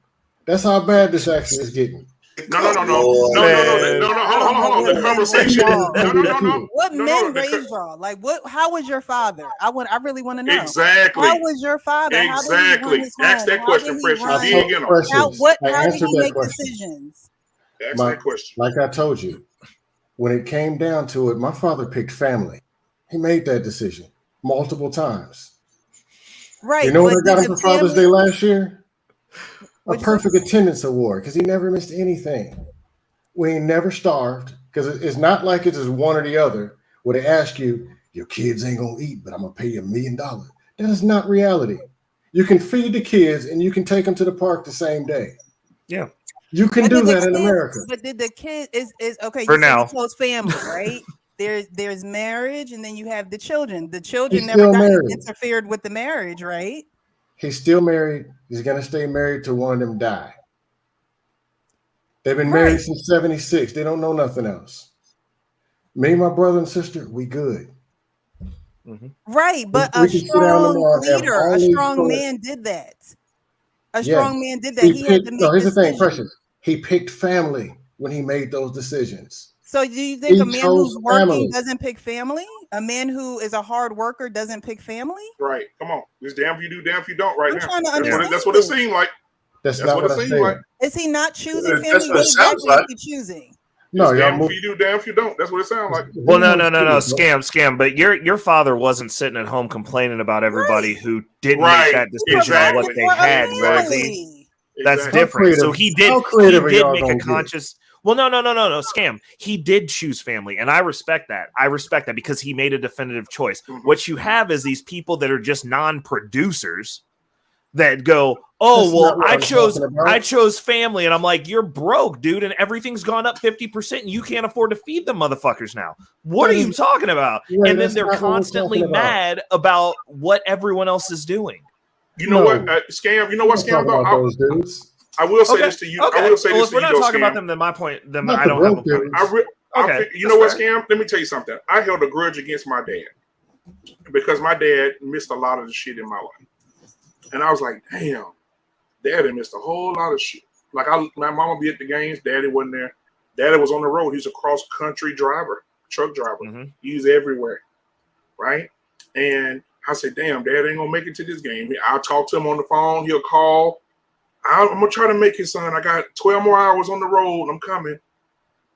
That's how bad this actually is getting. No. Hold on. The conversation. No. What men raised y'all? Like, what? How was your father? I really want to know. Exactly. How was your father? Exactly. Ask that question, Precious. How did he make decisions? Ask that question. Like I told you, when it came down to it, my father picked family. He made that decision multiple times. Right. You know what I got him for Father's Day last year? A perfect attendance award because he never missed anything. We ain't never starved because it's not like it's just one or the other where they ask you, your kids ain't going to eat, but I'm going to pay you $1 million. That is not reality. You can feed the kids and you can take them to the park the same day. Yeah. You can do that in America. But did the kid is okay? For now, close family, right? There's marriage, and then you have the children. The children never got interfered with the marriage, right? He's still married. He's gonna stay married till one of them die. They've been married since '76. They don't know nothing else. Me, my brother and sister, we good. Right, but a strong leader, a strong man did that. A strong man did that. He had to make here's the thing, Precious. He picked family when he made those decisions. So do you think a man who's working doesn't pick family? A man who is a hard worker doesn't pick family? Right. Come on. It's damn if you do, damn if you don't right now. Trying to understand. That's what it seemed like. That's not what it seemed like. Is he not choosing family? What exactly is he choosing? No, damn if you do, damn if you don't. That's what it sounds like. Well, no. Scam. But your father wasn't sitting at home complaining about everybody who didn't make that decision on what they had, Rosie. That's different. So he did make a conscious. Well, no, Scam. He did choose family, and I respect that. I respect that because he made a definitive choice. What you have is these people that are just non-producers that go, oh, well, I chose family, and I'm like, you're broke, dude, and everything's gone up 50%, and you can't afford to feed them motherfuckers now. What are you talking about? And then they're constantly mad about what everyone else is doing. You know what, Scam? You know what, Scam? Those dudes. I will say this to you. Okay. I will say this if we're not talking about them, then my point, then I don't have a point. You know what, Scam? Let me tell you something. I held a grudge against my dad. because my dad missed a lot of the shit in my life. And I was like, damn, Daddy missed a whole lot of shit. Like my mama be at the games, Daddy wasn't there. Daddy was on the road. He's a cross-country driver, truck driver. Mm-hmm. He's everywhere, right? And I said, damn, Dad ain't gonna make it to this game. I'll talk to him on the phone. He'll call. I'm gonna try to make it, son. I got 12 more hours on the road. I'm coming.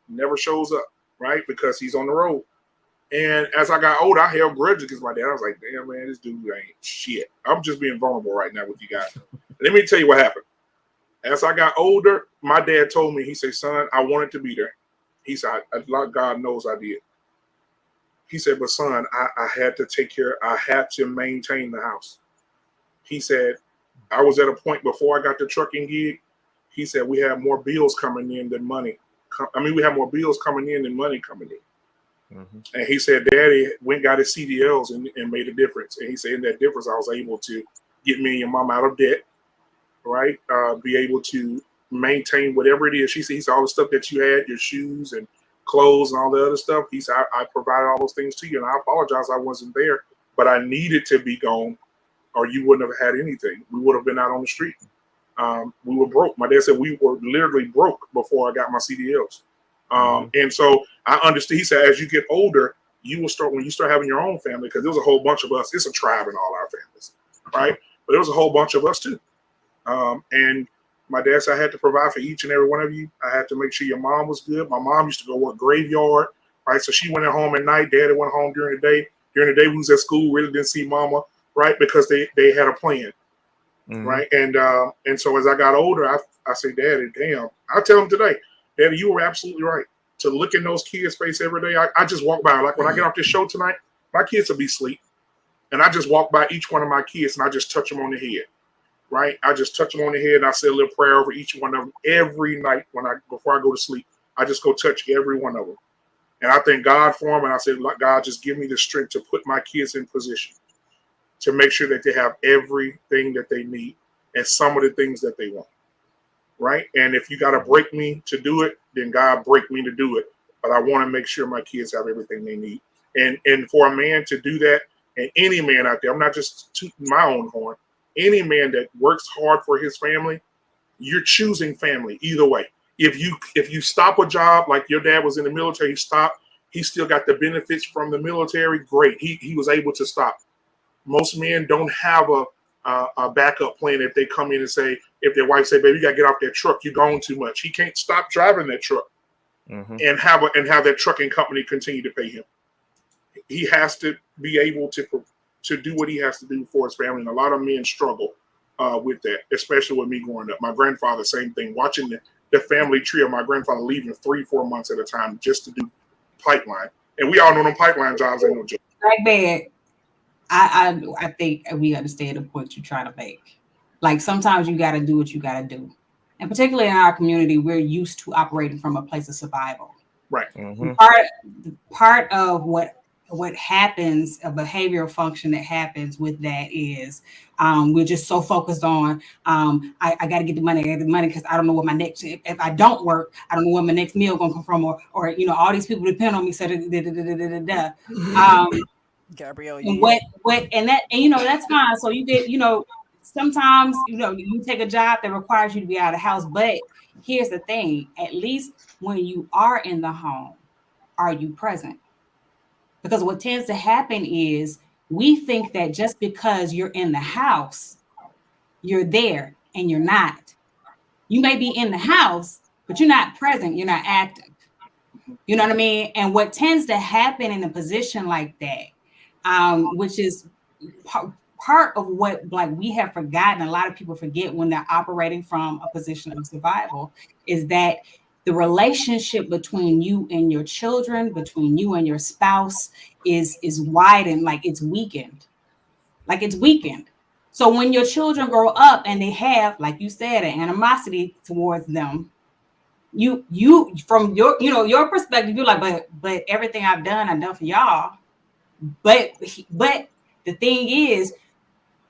Never shows up, right? Because he's on the road. And as I got older, I held grudges against my dad. I was like, damn, man, this dude ain't shit. I'm just being vulnerable right now with you guys. Let me tell you what happened. As I got older, my dad told me, he said, son, I wanted to be there. He said, God knows I did. He said, but son, I had to take care, I had to maintain the house. He said, I was at a point before I got the trucking gig. He said, we had more bills coming in than money. We had more bills coming in than money coming in. Mm-hmm. And he said, Daddy went got his CDLs and made a difference. And he said, in that difference, I was able to get me and your mom out of debt, right? Be able to maintain whatever it is. He said, all the stuff that you had, your shoes and clothes and all the other stuff. He said, I provided all those things to you. And I apologize I wasn't there, but I needed to be gone or you wouldn't have had anything. We would have been out on the street. We were broke. My dad said we were literally broke before I got my CDLs. And so I understood. He said, as you get older, you will start, when you start having your own family, because there was a whole bunch of us. It's a tribe in all our families, right? But there was a whole bunch of us too. And my dad said I had to provide for each and every one of you. I had to make sure your mom was good. My mom used to go work graveyard, right? So she went at home at night. Daddy went home during the day. During the day, we was at school, really didn't see mama, right? Because they had a plan, right? And so as I got older, I said, Daddy, damn. I tell him today, Daddy, you were absolutely right. To look in those kids' face every day, I just walk by. Like when I get off this show tonight, my kids will be asleep. And I just walk by each one of my kids and I just touch them on the head, right? I just touch them on the head and I say a little prayer over each one of them every night before I go to sleep. I just go touch every one of them. And I thank God for them. And I said, God, just give me the strength to put my kids in position to make sure that they have everything that they need and some of the things that they want. Right. And if you got to break me to do it, then God break me to do it. But I want to make sure my kids have everything they need. And for a man to do that, and any man out there, I'm not just tooting my own horn, any man that works hard for his family, you're choosing family either way. If you stop a job, like your dad was in the military, he stopped, he still got the benefits from the military. Great. He was able to stop. Most men don't have a backup plan if they come in and say, if their wife say, baby, you gotta get off that truck, you're going too much. He can't stop driving that truck and have that trucking company continue to pay him. He has to be able to do what he has to do for his family. And a lot of men struggle with that, especially with me growing up. My grandfather, same thing, watching the family tree of my grandfather leaving 3-4 months at a time just to do pipeline. And we all know them pipeline jobs ain't no joke. Like bad. I think we understand the point you're trying to make. Like sometimes you got to do what you got to do. And particularly in our community, we're used to operating from a place of survival. Right. Part of what happens, a behavioral function that happens with that is we're just so focused on I got to get the money. I got to get the money because I don't know what my next, if I don't work, I don't know where my next meal going to come from, or you know, all these people depend on me. So Gabrielle, and you know, that's fine. So you get, you know, sometimes, you know, you take a job that requires you to be out of the house. But here's the thing, at least when you are in the home, are you present? Because what tends to happen is we think that just because you're in the house, you're there, and you're not. You may be in the house, but you're not present, you're not active. You know what I mean? And what tends to happen in a position like that, which is part of what like we have forgotten, a lot of people forget when they're operating from a position of survival, is that the relationship between you and your children, between you and your spouse is widened, like it's weakened. Like it's weakened. So when your children grow up and they have, like you said, an animosity towards them, you from your, you know, your perspective, you're like, but everything I've done for y'all. But the thing is,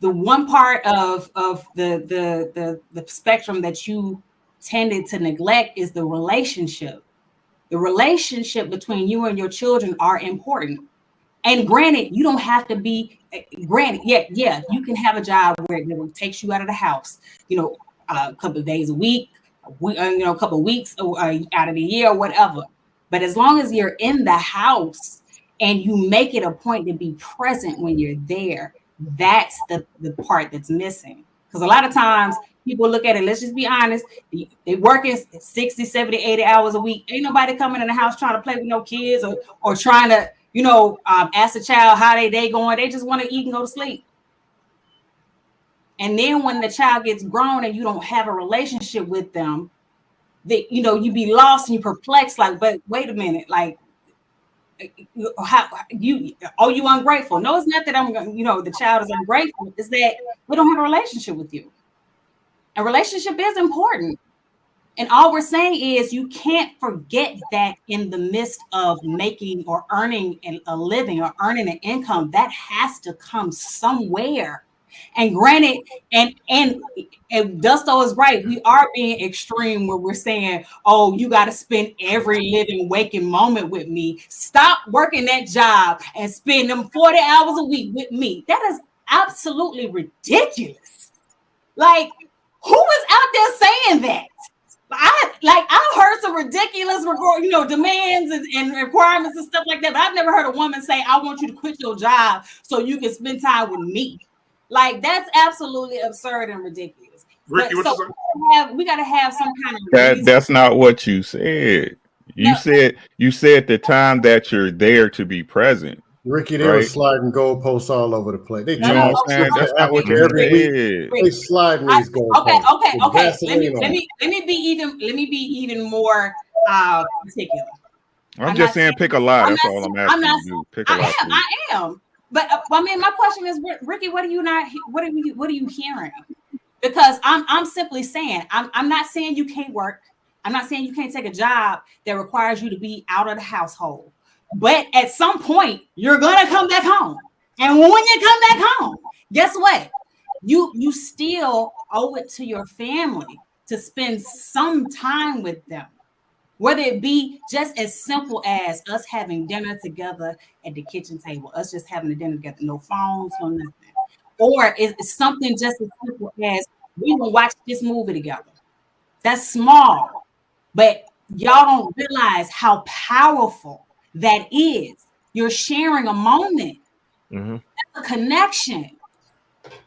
the one part of the spectrum that you tended to neglect is the relationship. The relationship between you and your children are important. And granted, you don't have to be granted. Yeah, you can have a job where it takes you out of the house, a couple of days a week, a couple of weeks out of the year or whatever. But as long as you're in the house and you make it a point to be present when you're there, that's the part that's missing. Because a lot of times people look at it, let's just be honest, they working 60, 70, 80 hours a week. Ain't nobody coming in the house trying to play with no kids or trying to, ask the child how they day going. They just want to eat and go to sleep. And then when the child gets grown and you don't have a relationship with them, you be lost and you perplexed, like, but wait a minute, like, how you ungrateful? No, it's not that the child is ungrateful. It's that we don't have a relationship with you. A relationship is important. And all we're saying is you can't forget that in the midst of making or earning a living or earning an income, that has to come somewhere. And granted, and Dusto is right. We are being extreme where we're saying, oh, you got to spend every living, waking moment with me. Stop working that job and spend them 40 hours a week with me. That is absolutely ridiculous. Like, who is out there saying that? I've heard some ridiculous, demands and requirements and stuff like that. But I've never heard a woman say, I want you to quit your job so you can spend time with me. Like, that's absolutely absurd and ridiculous. Ricky, so we got to have some kind of that's not what you said. You said the time that you're there to be present. Ricky, they were sliding goalposts all over the place. They That's not what you said. They sliding these goalposts. Okay. Let me be even more particular. I'm just saying, pick a lot. That's all I'm asking you. Pick a lot. I am. But my question is, Ricky, what are you hearing? Because I'm simply saying, I'm not saying you can't work. I'm not saying you can't take a job that requires you to be out of the household. But at some point, you're gonna come back home. And when you come back home, guess what? You still owe it to your family to spend some time with them. Whether it be just as simple as us having dinner together at the kitchen table, us just having a dinner together, no phones, no nothing. Or it's something just as simple as we will watch this movie together. That's small, but y'all don't realize how powerful that is. You're sharing a moment. Mm-hmm. That's a connection.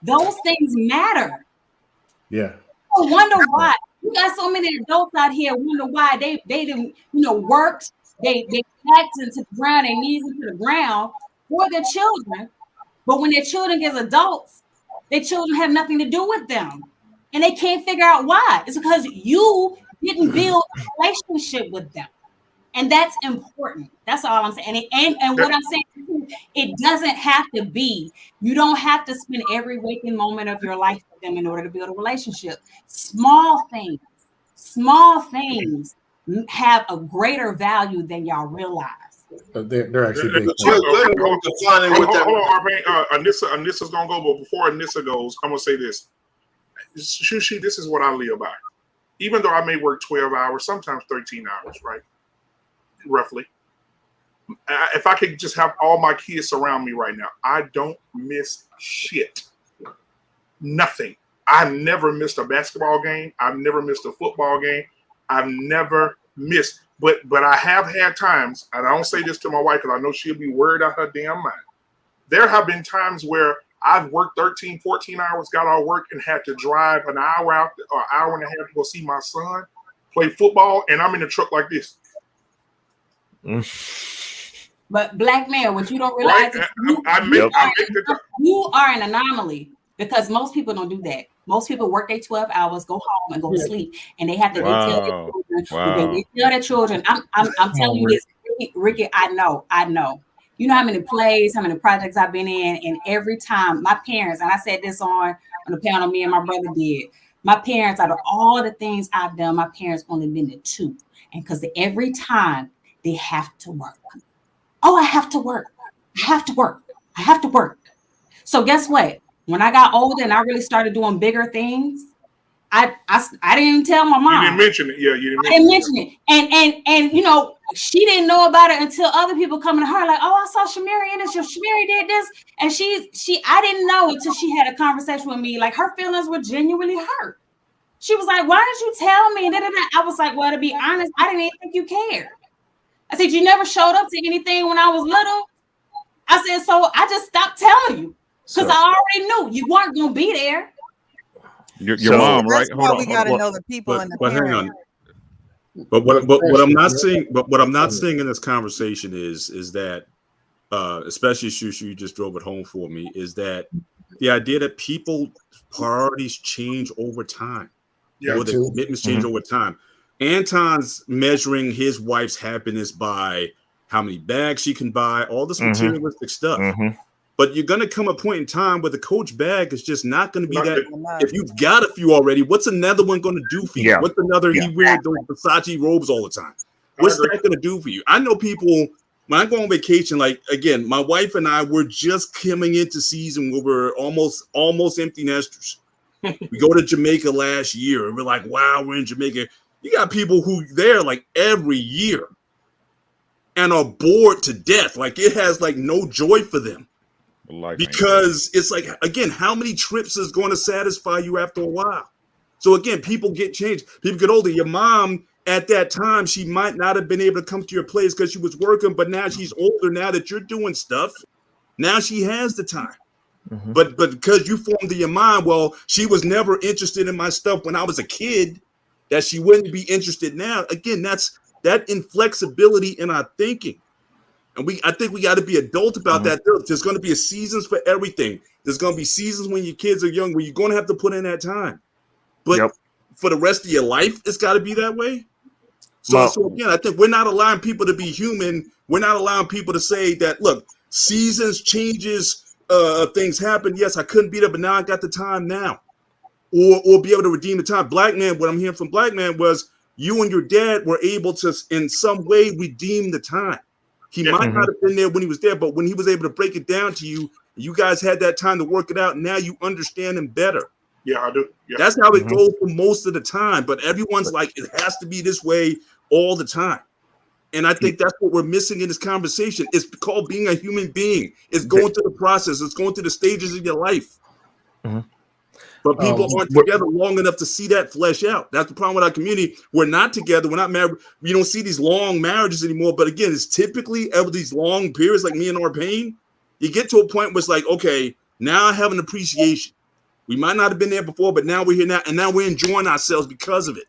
Those things matter. Yeah. I wonder why. You got so many adults out here wonder why they didn't, worked, they backed into the ground, their knees into the ground for their children. But when their children get adults, their children have nothing to do with them. And they can't figure out why. It's because you didn't build a relationship with them. And that's important. That's all I'm saying. And what I'm saying, it doesn't have to be, you don't have to spend every waking moment of your life with them in order to build a relationship. Small things have a greater value than y'all realize. They're actually big. Hold on, Anissa's gonna go, but before Anissa goes, I'm gonna say this. Shushi, this is what I live by. Even though I may work 12 hours, sometimes 13 hours, right? Roughly. If I could just have all my kids around me right now, I don't miss shit. Nothing. I've never missed a basketball game. I've never missed a football game. I've never missed. But I have had times, and I don't say this to my wife because I know she'll be worried out her damn mind. There have been times where I've worked 13, 14 hours, got out of work, and had to drive an hour out or hour and a half to go see my son play football, and I'm in the truck like this. But black man, what you don't realize is you are an anomaly because most people don't do that. Most people work their 12 hours, go home and go to sleep, and they have to tell their children. I'm telling you this, Ricky. I know. You know how many plays, how many projects I've been in, and every time my parents, and I said this on the panel me and my brother did. My parents, out of all the things I've done, my parents only been to 2, and because every time they have to work. Oh, I have to work. I have to work. So guess what? When I got older and I really started doing bigger things, I didn't even tell my mom. You didn't mention it. Yeah, you didn't. I didn't mention it. And she didn't know about it until other people coming to her like, oh, I saw Shamiri in this. Shamiri did this. And I didn't know until she had a conversation with me. Like her feelings were genuinely hurt. She was like, why didn't you tell me? I was like, well, to be honest, I didn't even think you cared. I said, you never showed up to anything when I was little. I said, so I just stopped telling you because I already knew you weren't going to be there. Your mom, right? That's why we got to know the people and the But hang parents. on. But what I'm not seeing, but what I'm not seeing in this conversation is that, especially Shushu, you just drove it home for me, is that the idea that people priorities change over time, or the commitments change over time. Anton's measuring his wife's happiness by how many bags she can buy, all this materialistic stuff. But you're going to come a point in time where the Coach bag is just not going to be that. If you've got a few already, what's another one going to do for you? Yeah. What's another? He wears those Versace robes all the time. What's that going to do for you? I know people, when I go on vacation, like, again, my wife and I were just coming into season where we're almost empty nesters. We go to Jamaica last year and we're like, wow, we're in Jamaica. You got people who there like every year and are bored to death. Like it has like no joy for them. Because it's like, again, how many trips is going to satisfy you after a while? So again, people get changed. People get older. Your mom at that time, she might not have been able to come to your place because she was working, but now she's older. Now that you're doing stuff, now she has the time. But because you formed in your mind, well, she was never interested in my stuff when I was a kid, that she wouldn't be interested now. Again, that's that inflexibility in our thinking. And I think we got to be adult about that. There's going to be seasons for everything. There's going to be seasons when your kids are young where you're going to have to put in that time. But for the rest of your life, it's got to be that way. So again, I think we're not allowing people to be human. We're not allowing people to say that, look, seasons, changes, things happen. Yes, I couldn't be there, but now I got the time now. Or be able to redeem the time. Black man, what I'm hearing from Black man was you and your dad were able to, in some way, redeem the time. He might not have been there when he was there, but when he was able to break it down to you, you guys had that time to work it out. And now you understand him better. Yeah, I do. Yeah. That's how it goes for most of the time. But everyone's like, it has to be this way all the time. And I think that's what we're missing in this conversation. It's called being a human being. It's going through the process. It's going through the stages of your life. But people aren't together long enough to see that flesh out. That's the problem with our community. We're not together. We're not married. We don't see these long marriages anymore. But again, it's typically ever these long periods like me and Orpain. You get to a point where it's like, okay, now I have an appreciation. We might not have been there before, but now we're here now. And now we're enjoying ourselves because of it.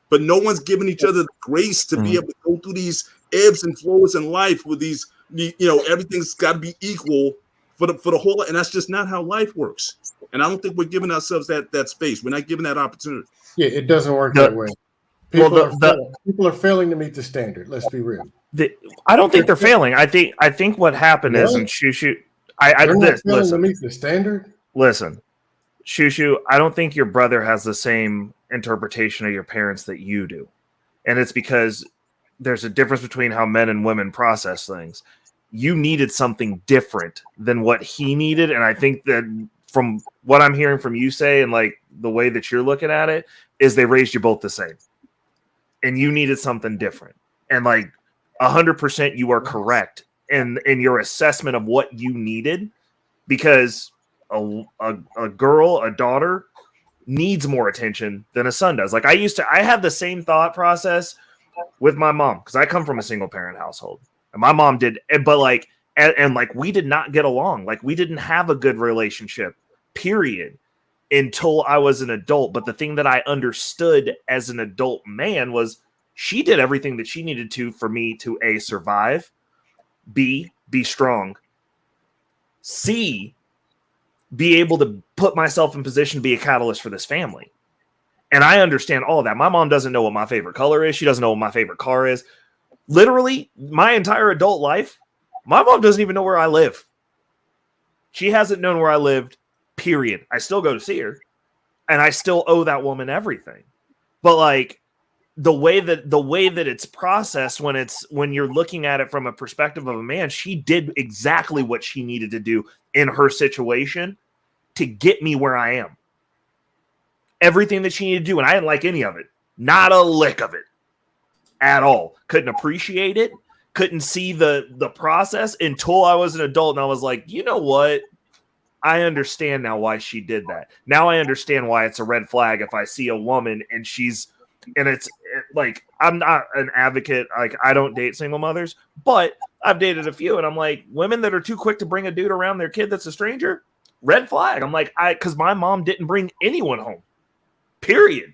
But no one's giving each other the grace to be able to go through these ebbs and flows in life with these, everything's got to be equal for the whole. And that's just not how life works. And I don't think we're giving ourselves that space. We're not giving that opportunity. Yeah, it doesn't work that way. People are failing to meet the standard. Let's be real. I don't think they're failing. I think what happened is, and Shushu, failing to meet the standard. Listen, Shushu, I don't think your brother has the same interpretation of your parents that you do, and it's because there's a difference between how men and women process things. You needed something different than what he needed, and I think that from what I'm hearing from you say and like the way that you're looking at it is they raised you both the same, and you needed something different. And like 100%, you are correct in your assessment of what you needed, because a girl, a daughter needs more attention than a son does. Like I had the same thought process with my mom because I come from a single parent household, and my mom did, but like, and like we did not get along. Like we didn't have a good relationship, period, until I was an adult. But the thing that I understood as an adult man was she did everything that she needed to for me to A, survive, B, be strong, C, be able to put myself in position to be a catalyst for this family. And I understand all of that. My mom doesn't know what my favorite color is. She doesn't know what my favorite car is. Literally, my entire adult life, my mom doesn't even know where I live. She hasn't known where I lived, period. I still go to see her, and I still owe that woman everything. But like the way that it's processed when you're looking at it from a perspective of a man, she did exactly what she needed to do in her situation to get me where I am. Everything that she needed to do, and I didn't like any of it. Not a lick of it. at all. Couldn't appreciate it. Couldn't see the process until I was an adult, and I was like, you know what? I understand now why she did that. Now I understand why it's a red flag if I see a woman and it's like, I'm not an advocate. Like, I don't date single mothers, but I've dated a few, and I'm like, women that are too quick to bring a dude around their kid that's a stranger, red flag. I'm like, because my mom didn't bring anyone home, period,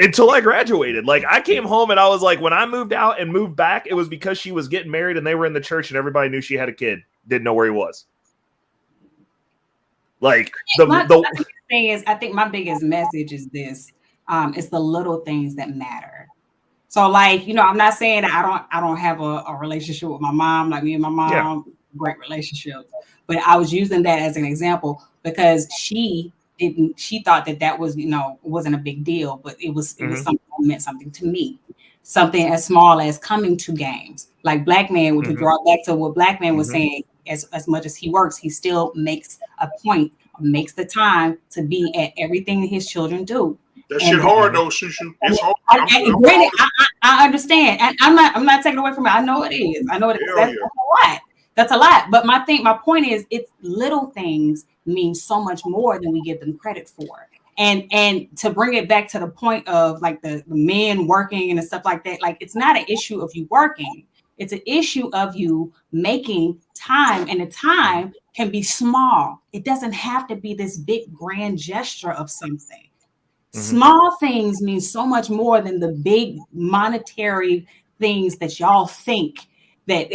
until I graduated. Like, I came home and I was like, when I moved out and moved back, it was because she was getting married and they were in the church and everybody knew she had a kid, didn't know where he was. Like, thing is, I think my biggest message is this: it's the little things that matter. So, like, I'm not saying that I don't have a relationship with my mom. Like, me and my mom, great relationship. But I was using that as an example because she thought that was, wasn't a big deal, but it was something that meant something to me. Something as small as coming to games. Like Black Man, which we brought back to what Black Man was saying, as much as he works, he still makes a point, makes the time to be at everything that his children do. That shit hard though, Shushu. It's hard. I understand, and I'm not taking away from it. I know it is. I know it is. That's a lot. That's a lot. But my point is, it's little things mean so much more than we give them credit for. And to bring it back to the point of like the men working and stuff like that, like, it's not an issue of you working. It's an issue of you making time, and the time can be small. It doesn't have to be this big grand gesture of something. Small things mean so much more than the big monetary things that y'all think that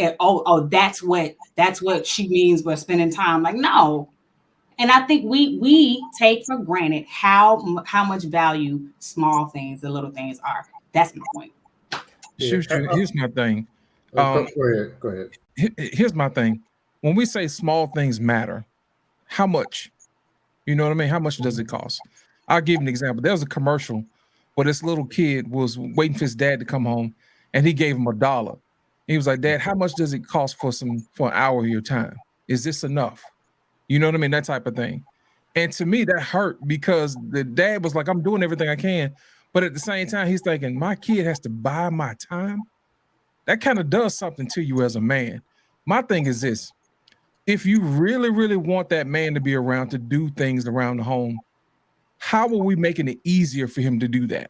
that's what she means by spending time. Like, no. And I think we take for granted how much value small things, the little things are. That's my point. Here's my thing. Go ahead. Here's my thing. When we say small things matter, how much? You know what I mean? How much does it cost? I'll give you an example. There was a commercial where this little kid was waiting for his dad to come home, and he gave him $1. He was like, "Dad, how much does it cost for an hour of your time? Is this enough?" You know what I mean? That type of thing. And to me, that hurt because the dad was like, "I'm doing everything I can," but at the same time, he's thinking, "My kid has to buy my time." That kind of does something to you as a man. My thing is this: if you really, really want that man to be around to do things around the home, how are we making it easier for him to do that?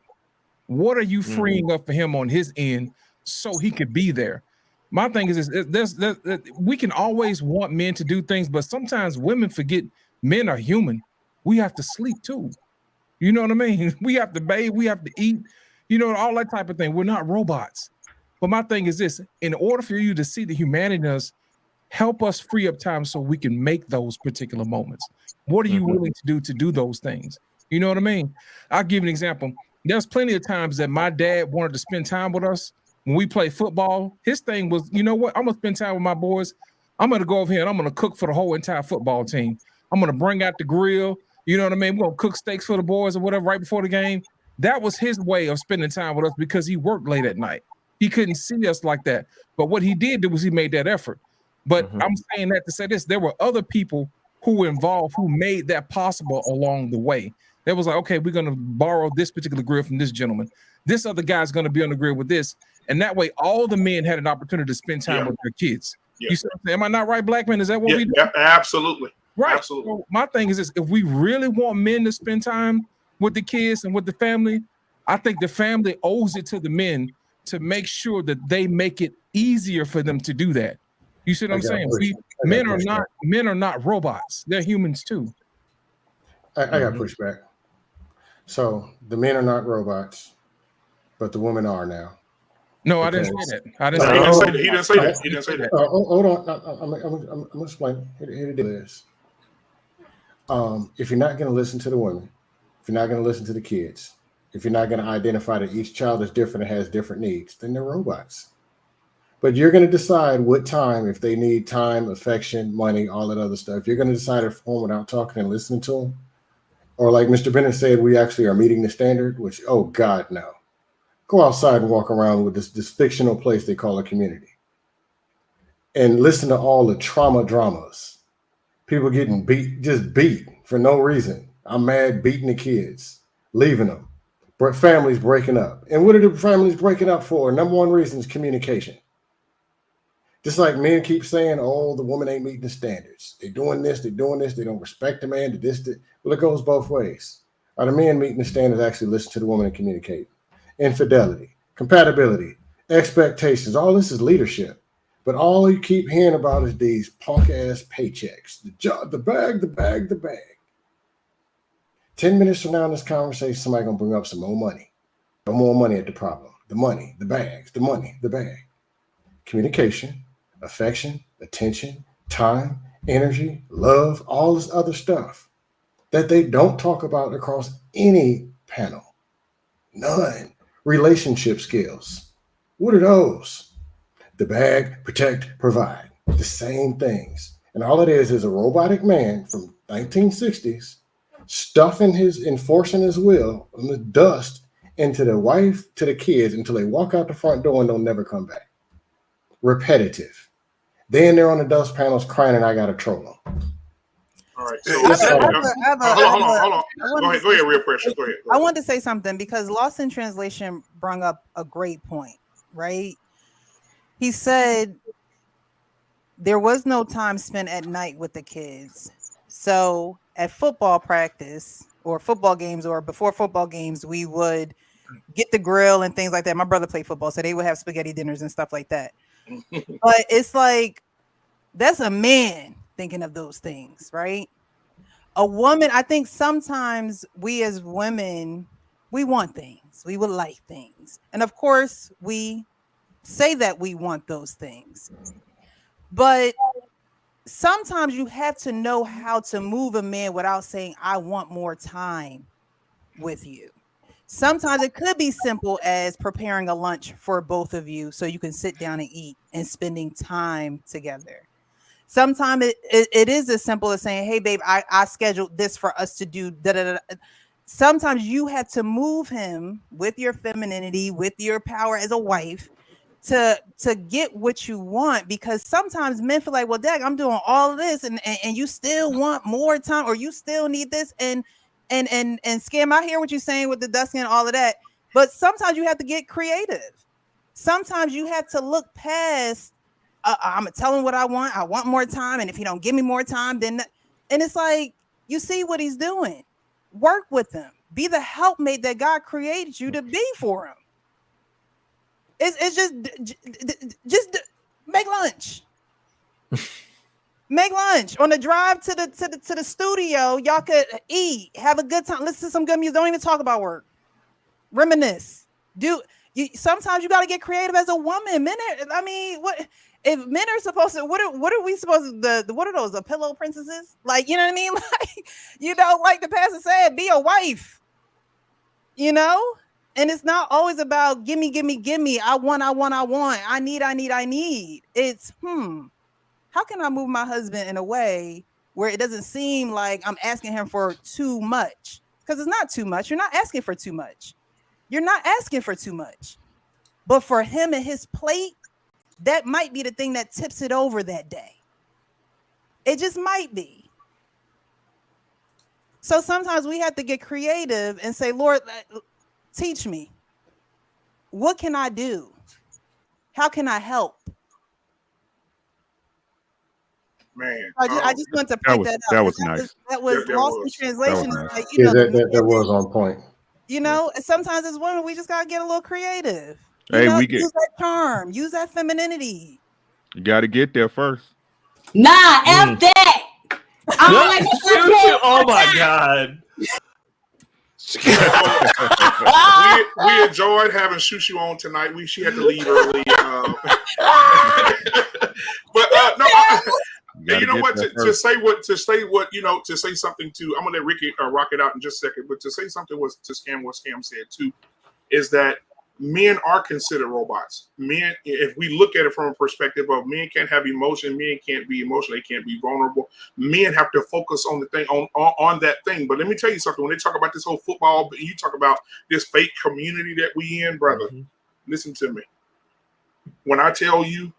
What are you freeing up for him on his end so he could be there? My thing is this: we can always want men to do things, but sometimes women forget men are human. We have to sleep too. You know what I mean? We have to bathe, we have to eat, all that type of thing. We're not robots. But my thing is this: in order for you to see the humanity in us, help us free up time so we can make those particular moments. What are you willing to do those things? You know what I mean? I'll give you an example. There's plenty of times that my dad wanted to spend time with us when we play football. His thing was, you know what? I'm going to spend time with my boys. I'm going to go over here and I'm going to cook for the whole entire football team. I'm going to bring out the grill. You know what I mean? We're going to cook steaks for the boys or whatever right before the game. That was his way of spending time with us because he worked late at night. He couldn't see us like that. But what he did was he made that effort. But I'm saying that to say this: there were other people who were involved who made that possible along the way. They was like, okay, we're going to borrow this particular grill from this gentleman. This other guy's going to be on the grill with this. And that way, all the men had an opportunity to spend time with their kids. You see what I'm saying? Am I not right, Black Man? Is that what we do? Yeah, absolutely. Right. Absolutely. So my thing is this: if we really want men to spend time with the kids and with the family, I think the family owes it to the men to make sure that they make it easier for them to do that. You see what I'm saying? Men are not robots. They're humans too. I got pushback. So the men are not robots, but the women are now. No, I didn't say that. He didn't say that. Hold on. I'm gonna explain. Here it is. If you're not going to listen to the women, if you're not going to listen to the kids, if you're not going to identify that each child is different and has different needs, then they're robots. But you're going to decide what time, if they need time, affection, money, all that other stuff. You're going to decide at home without talking and listening to them. Or like Mr. Bennett said, we actually are meeting the standard, which, oh God, no. Go outside and walk around with this fictional place they call a community. And listen to all the trauma dramas. People getting beat for no reason. I'm mad, beating the kids, leaving them, families breaking up. And what are the families breaking up for? Number one reason is communication. Just like men keep saying, oh, the woman ain't meeting the standards. They're doing this, they don't respect the man, Well, it goes both ways. Are the men meeting the standards actually listen to the woman and communicate? Infidelity, compatibility, expectations, all this is leadership. But all you keep hearing about is these punk-ass paychecks. The bag. 10 minutes from now in this conversation, somebody going to bring up some more money. No more money at the problem. The money, the bags, the money, the bag. Communication, affection, attention, time, energy, love, all this other stuff that they don't talk about across any panel. None. Relationship skills. What are those? The bag, protect, provide. The same things. And all it is a robotic man from 1960s enforcing his will on the dust into the wife, to the kids until they walk out the front door and don't never come back. Repetitive. Then they're on the dust panels crying and I got to troll them. All right. So hold on. Go ahead, real precious. Go ahead. I wanted to say something because Lost in Translation brought up a great point, right? He said there was no time spent at night with the kids. So at football practice or football games or before football games, we would get the grill and things like that. My brother played football, so they would have spaghetti dinners and stuff like that. But it's like, that's a man thinking of those things, right? A woman, I think sometimes we as women, we want things. We would like things. And of course, we say that we want those things. But sometimes you have to know how to move a man without saying, I want more time with you. Sometimes it could be simple as preparing a lunch for both of you so you can sit down and eat and spending time together. Sometimes it is as simple as saying, hey, babe, I scheduled this for us to do. Sometimes you have to move him with your femininity, with your power as a wife to get what you want, because sometimes men feel like, well, Dag, I'm doing all of this and you still want more time, or you still need this. And Scam, I hear what you're saying with the dusting and all of that, but sometimes you have to get creative. Sometimes you have to look past, I'm gonna tell him what I want more time, and if he don't give me more time, then and it's like, you see what he's doing. Work with him. Be the helpmate that God created you to be for him. It's just make lunch. Make lunch on the drive to the studio. Y'all could eat, have a good time, listen to some good music. Don't even talk about work. Reminisce. Sometimes you got to get creative as a woman. Men what if men are supposed to? What are we supposed to? What are those? The pillow princesses? Like, you know what I mean? Like, like the pastor said, be a wife. And it's not always about gimme. I want. I need. It's how can I move my husband in a way where it doesn't seem like I'm asking him for too much? Because it's not too much. You're not asking for too much. But for him and his plate, that might be the thing that tips it over that day. It just might be. So sometimes we have to get creative and say, Lord, teach me. What can I do? How can I help? Man, I just want to point that out. That was nice. That was lost in translation. Nice. That was on point. Sometimes as women, we just gotta get a little creative. Use that charm, use that femininity. You got to get there first. Nah, F that. Oh my God. we enjoyed having Shushu on tonight. She had to leave early. But no. And you know what? To say something to, I'm gonna let Ricky rock it out in just a second. But to say something what Scam said too, is that men are considered robots. Men, if we look at it from a perspective of men can't have emotion, men can't be emotional, they can't be vulnerable. Men have to focus on the thing, on that thing. But let me tell you something. When they talk about this whole football, you talk about this fake community that we in, brother. Listen to me. When I tell you,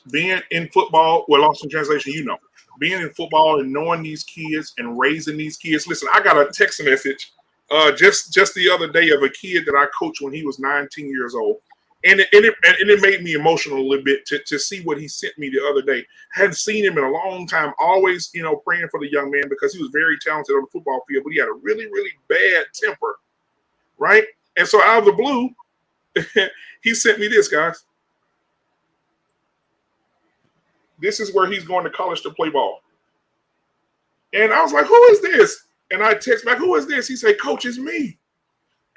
being in football, well, lost in translation, being in football and knowing these kids and raising these kids. Listen, I got a text message just the other day of a kid that I coached when he was 19 years old. And it made me emotional a little bit to see what he sent me the other day. Hadn't seen him in a long time, always, praying for the young man because he was very talented on the football field, but he had a really, really bad temper, right? And so out of the blue, he sent me this, guys. This is where he's going to college to play ball. And I was like, who is this? And I text back, who is this? He said, Coach, it's me.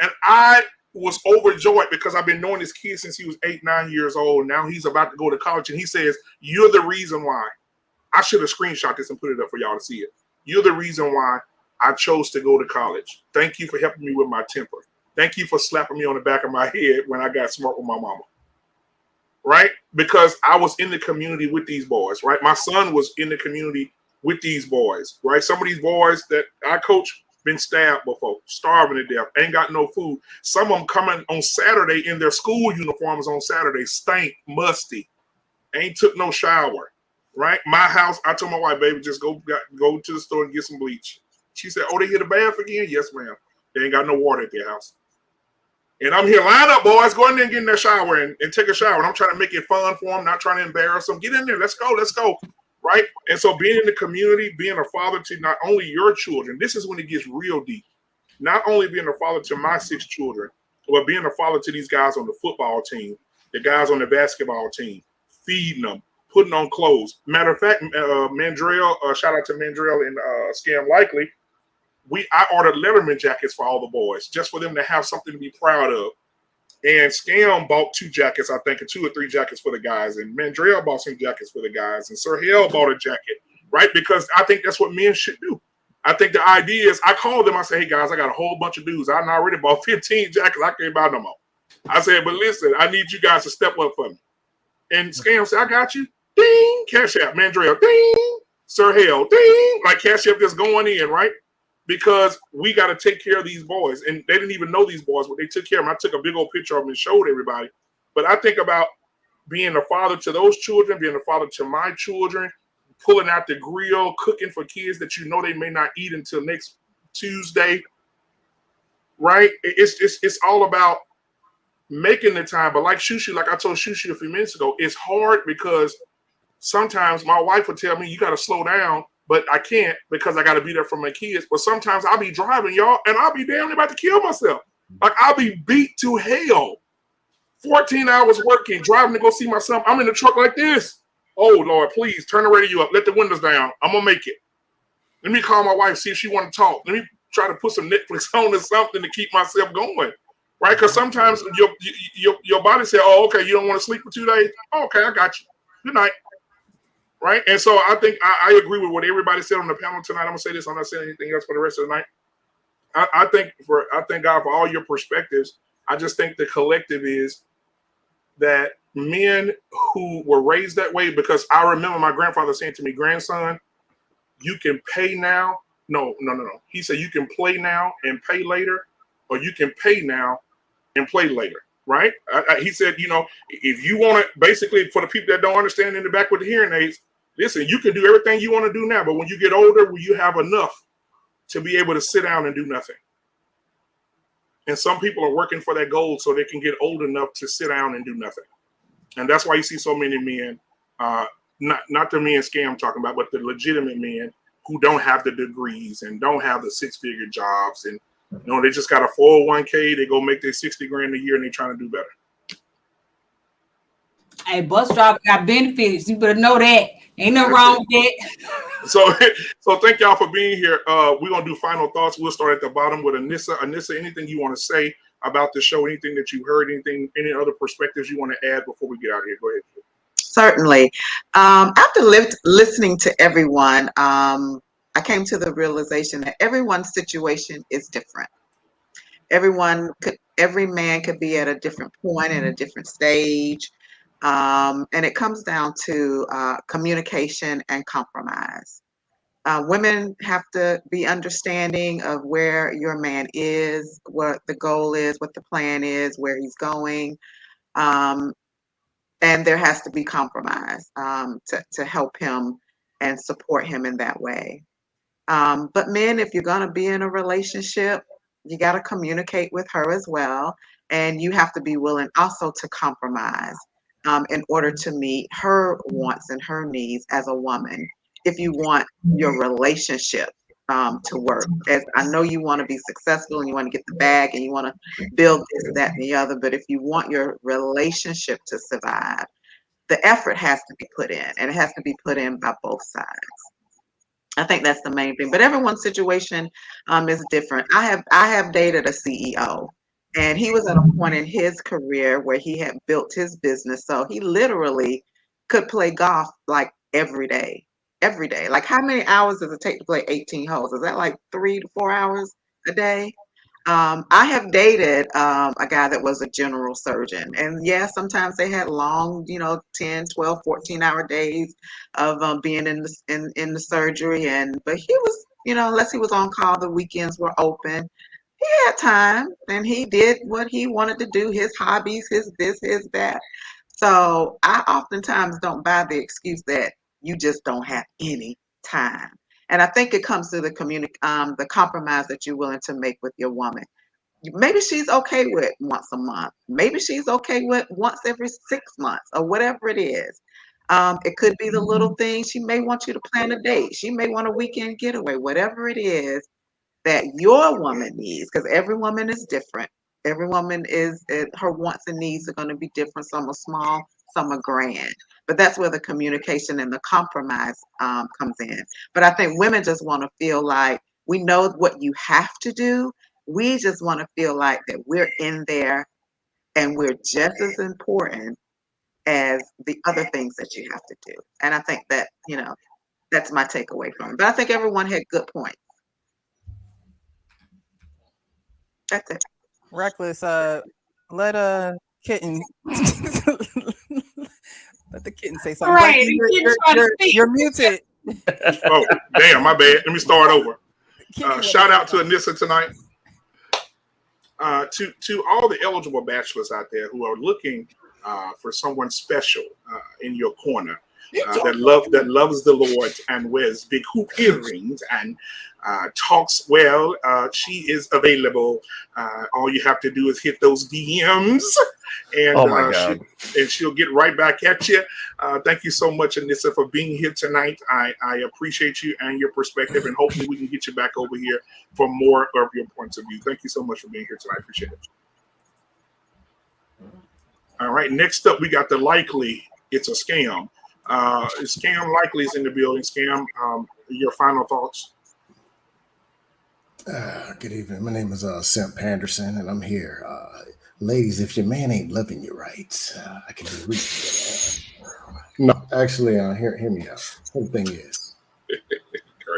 And I was overjoyed because I've been knowing this kid since he was 8, 9 years old. Now he's about to go to college. And he says, you're the reason why. I should have screenshot this and put it up for y'all to see it. You're the reason why I chose to go to college. Thank you for helping me with my temper. Thank you for slapping me on the back of my head when I got smart with my mama. Right? Because I was in the community with these boys, right? My son was in the community with these boys, right? Some of these boys that I coach been stabbed before, starving to death, ain't got no food. Some of them coming on Saturday in their school uniforms on Saturday, stank, musty, ain't took no shower, right? My house, I told my wife, baby, just go to the store and get some bleach. She said, oh, they hit a bath again? Yes, ma'am. They ain't got no water at their house. And I'm here, line up, boys, go in there and get in their shower and take a shower. And I'm trying to make it fun for them, not trying to embarrass them. Get in there, let's go. Right? And so being in the community, being a father to not only your children, this is when it gets real deep. Not only being a father to my 6 children, but being a father to these guys on the football team, the guys on the basketball team, feeding them, putting on clothes. Matter of fact, Mandrell, shout out to Mandrell and Scam Likely, I ordered Letterman jackets for all the boys, just for them to have something to be proud of. And Scam bought 2 jackets, I think, and 2 or 3 jackets for the guys. And Mandrell bought some jackets for the guys. And Sir Hale bought a jacket, right? Because I think that's what men should do. I think the idea is, I called them, I said, hey, guys, I got a whole bunch of dudes. I already bought 15 jackets. I can't buy no more. I said, but listen, I need you guys to step up for me. And Scam said, I got you. Ding, Cash App, Mandrell, ding, Sir Hale, ding. Like Cash App just going in, right? Because we got to take care of these boys. And they didn't even know these boys, but they took care of them. I took a big old picture of them and showed everybody. But I think about being a father to those children, being a father to my children, pulling out the grill, cooking for kids that you know they may not eat until next Tuesday, right? It's all about making the time. But like Shushu, like I told Shushu a few minutes ago, it's hard because sometimes my wife would tell me, you got to slow down. But I can't because I got to be there for my kids. But sometimes I'll be driving, y'all, and I'll be damn near about to kill myself. Like, I'll be beat to hell. 14 hours working, driving to go see my son. I'm in the truck like this. Oh, Lord, please, turn the radio up. Let the windows down. I'm going to make it. Let me call my wife, see if she want to talk. Let me try to put some Netflix on or something to keep myself going, right? Because sometimes your body says, oh, okay, you don't want to sleep for 2 days? Oh, okay, I got you. Good night. Right. And so I think I agree with what everybody said on the panel tonight. I'm gonna say this. I'm not saying anything else for the rest of the night. I thank God for all your perspectives. I just think the collective is that men who were raised that way, because I remember my grandfather saying to me, grandson, you can pay now. No. He said you can play now and pay later, or you can pay now and play later. Right. He said, if you want to, basically, for the people that don't understand in the back with the hearing aids, listen, you can do everything you want to do now, but when you get older, will you have enough to be able to sit down and do nothing? And some people are working for that goal so they can get old enough to sit down and do nothing. And that's why you see so many men, not the men Scam I'm talking about, but the legitimate men who don't have the degrees and don't have the 6-figure jobs. And, they just got a 401k. They go make their 60 grand a year and they're trying to do better. Hey, bus driver got benefits. You better know that. Ain't nothing wrong with that. So thank y'all for being here. We're going to do final thoughts. We'll start at the bottom with Anissa. Anissa, anything you want to say about the show, anything that you heard, any other perspectives you want to add before we get out of here? Go ahead. Certainly. After listening to everyone, I came to the realization that everyone's situation is different. Every man could be at a different point, at a different stage. And it comes down to communication and compromise. Women have to be understanding of where your man is, what the goal is, what the plan is, where he's going. And there has to be compromise to help him and support him in that way. But men, if you're going to be in a relationship, You got to communicate with her as well. And you have to be willing also to compromise in order to meet her wants and her needs as a woman. If you want your relationship to work, as I know you want to be successful and you want to get the bag and you want to build this, that, and the other, but if you want your relationship to survive, the effort has to be put in, and it has to be put in by both sides. I think that's the main thing. But everyone's situation is different. I have dated a CEO, and he was at a point in his career where he had built his business, so he literally could play golf like every day. Every day. Like, how many hours does it take to play 18 holes? Is that like 3 to 4 hours a day? I have dated a guy that was a general surgeon. And yeah, sometimes they had long, 10, 12, 14-hour days of being in the surgery. But he was, unless he was on call, the weekends were open. He had time and he did what he wanted to do, his hobbies, his this, his that. So I oftentimes don't buy the excuse that you just don't have any time. And I think it comes to the the compromise that you're willing to make with your woman. Maybe she's okay with once a month. Maybe she's okay with once every 6 months or whatever it is. It could be the little things. She may want you to plan a date. She may want a weekend getaway, whatever it is that your woman needs, because every woman is different. Every woman her wants and needs are going to be different. Some are small, some are grand. But that's where the communication and the compromise comes in. But I think women just want to feel like we know what you have to do. We just want to feel like that we're in there and we're just as important as the other things that you have to do. And I think that, that's my takeaway from it. But I think everyone had good points. That's it. Reckless, let a kitten let the kitten say something. Right, You're muted. Oh, damn, my bad. Let me start over. Shout out to Anissa tonight. To all the eligible bachelors out there who are looking for someone special in your corner that loves the Lord and wears big hoop earrings and talks well, she is available. All you have to do is hit those DMs, and oh my God. she'll get right back at you. Thank you so much, Anissa, for being here tonight. I appreciate you and your perspective, and hopefully we can get you back over here for more of your points of view. Thank you so much for being here tonight. I appreciate it. All right, next up we got the likely it's a scam. Scam likely is in the building. Scam, your final thoughts? Good evening. My name is Simp Panderson, and I'm here. Ladies, if your man ain't loving you right, I can be reached. No, actually, hear me out. The thing is,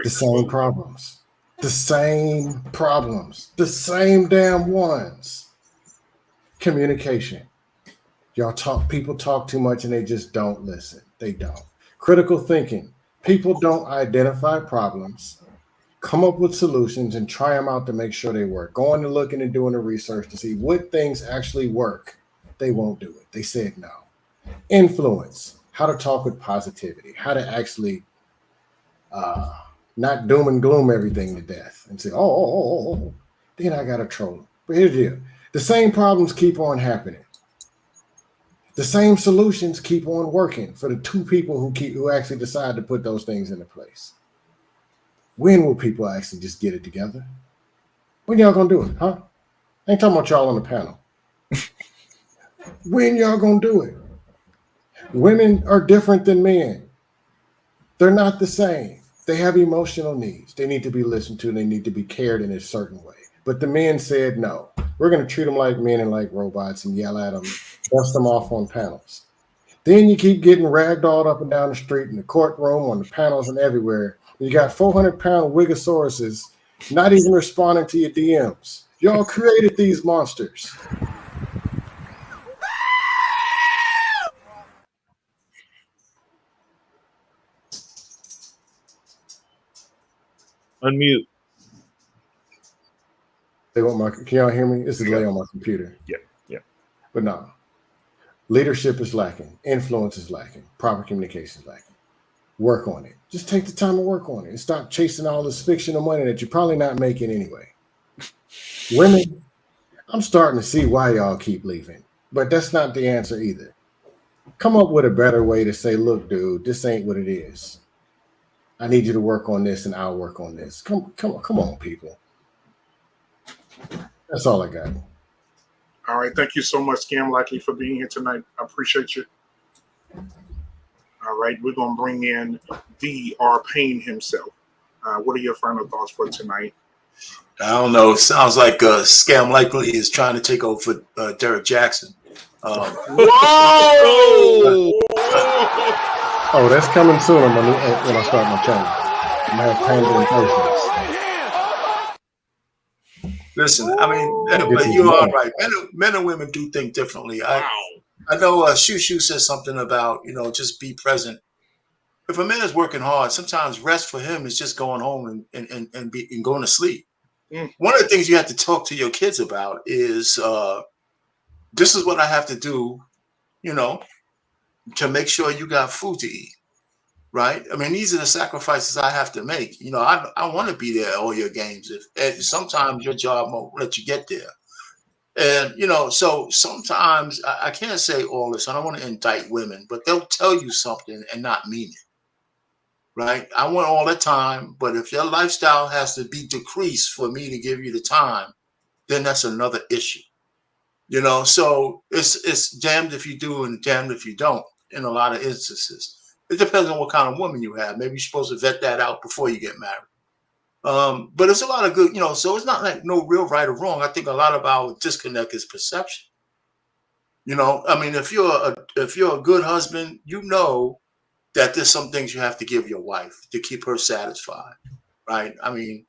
the same problems. The same problems. The same damn ones. Communication. People talk too much and they just don't listen. They don't. Critical thinking. People don't identify problems, come up with solutions, and try them out to make sure they work. Going and looking and doing the research to see what things actually work. They won't do it. They said no. Influence. How to talk with positivity. How to actually not doom and gloom everything to death and say, oh. Then I got to troll them. But here's the deal. The same problems keep on happening. The same solutions keep on working for the two people who actually decide to put those things into place. When will people actually just get it together? When y'all gonna do it, huh? I ain't talking about y'all on the panel. When y'all gonna do it? Women are different than men. They're not the same. They have emotional needs. They need to be listened to. They need to be cared in a certain way. But the men said no. We're going to treat them like men and like robots and yell at them, dust them off on panels. Then you keep getting ragdolled up and down the street in the courtroom, on the panels, and everywhere. You got 400-pound Wigosauruses not even responding to your DMs. Y'all created these monsters. Unmute. Can y'all hear me? This is delay on my computer. Yeah. But no. Leadership is lacking. Influence is lacking. Proper communication is lacking. Work on it. Just take the time to work on it and stop chasing all this fictional money that you're probably not making anyway. Women, I'm starting to see why y'all keep leaving, but that's not the answer either. Come up with a better way to say, look, dude, this ain't what it is. I need you to work on this and I'll work on this. Come on, people. That's all I got. All right. Thank you so much, Scam Likely, for being here tonight. I appreciate you. All right. We're going to bring in the R. Payne himself. What are your final thoughts for tonight? I don't know. It sounds like Scam Likely is trying to take over for Derek Jackson. Whoa! Oh, that's coming soon when I start my channel. I'm going to have Payne in person. Listen, I mean, but you are right. Men and women do think differently. I know Shoo said something about, just be present. If a man is working hard, sometimes rest for him is just going home and going to sleep. One of the things you have to talk to your kids about is this is what I have to do, to make sure you got food to eat. Right? I mean, these are the sacrifices I have to make. I want to be there at all your games. And sometimes your job won't let you get there. And, so sometimes I can't say all this. I don't want to indict women, but they'll tell you something and not mean it. Right? I want all the time, but if your lifestyle has to be decreased for me to give you the time, then that's another issue. So it's damned if you do and damned if you don't in a lot of instances. It depends on what kind of woman you have. Maybe you're supposed to vet that out before you get married. But it's a lot of good, so it's not like no real right or wrong. I think a lot of our disconnect is perception. I mean, if you're a good husband, that there's some things you have to give your wife to keep her satisfied, right? I mean,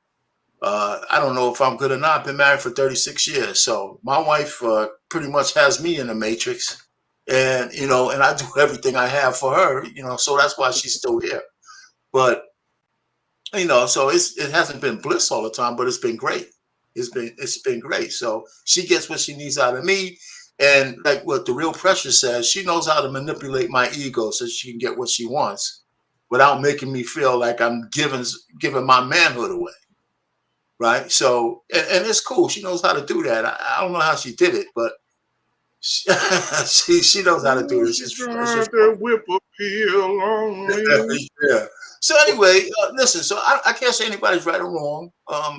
I don't know if I'm good or not. I've been married for 36 years. So my wife pretty much has me in the matrix. And, and I do everything I have for her, so that's why she's still here. But, so it hasn't been bliss all the time, but it's been great. It's been great. So she gets what she needs out of me. And like what the Real Precious says, she knows how to manipulate my ego so she can get what she wants without making me feel like I'm giving my manhood away. Right. So, and it's cool. She knows how to do that. I don't know how she did it, but she knows how to do this. It's whip appeal on me. Yeah. So anyway, listen. So I can't say anybody's right or wrong.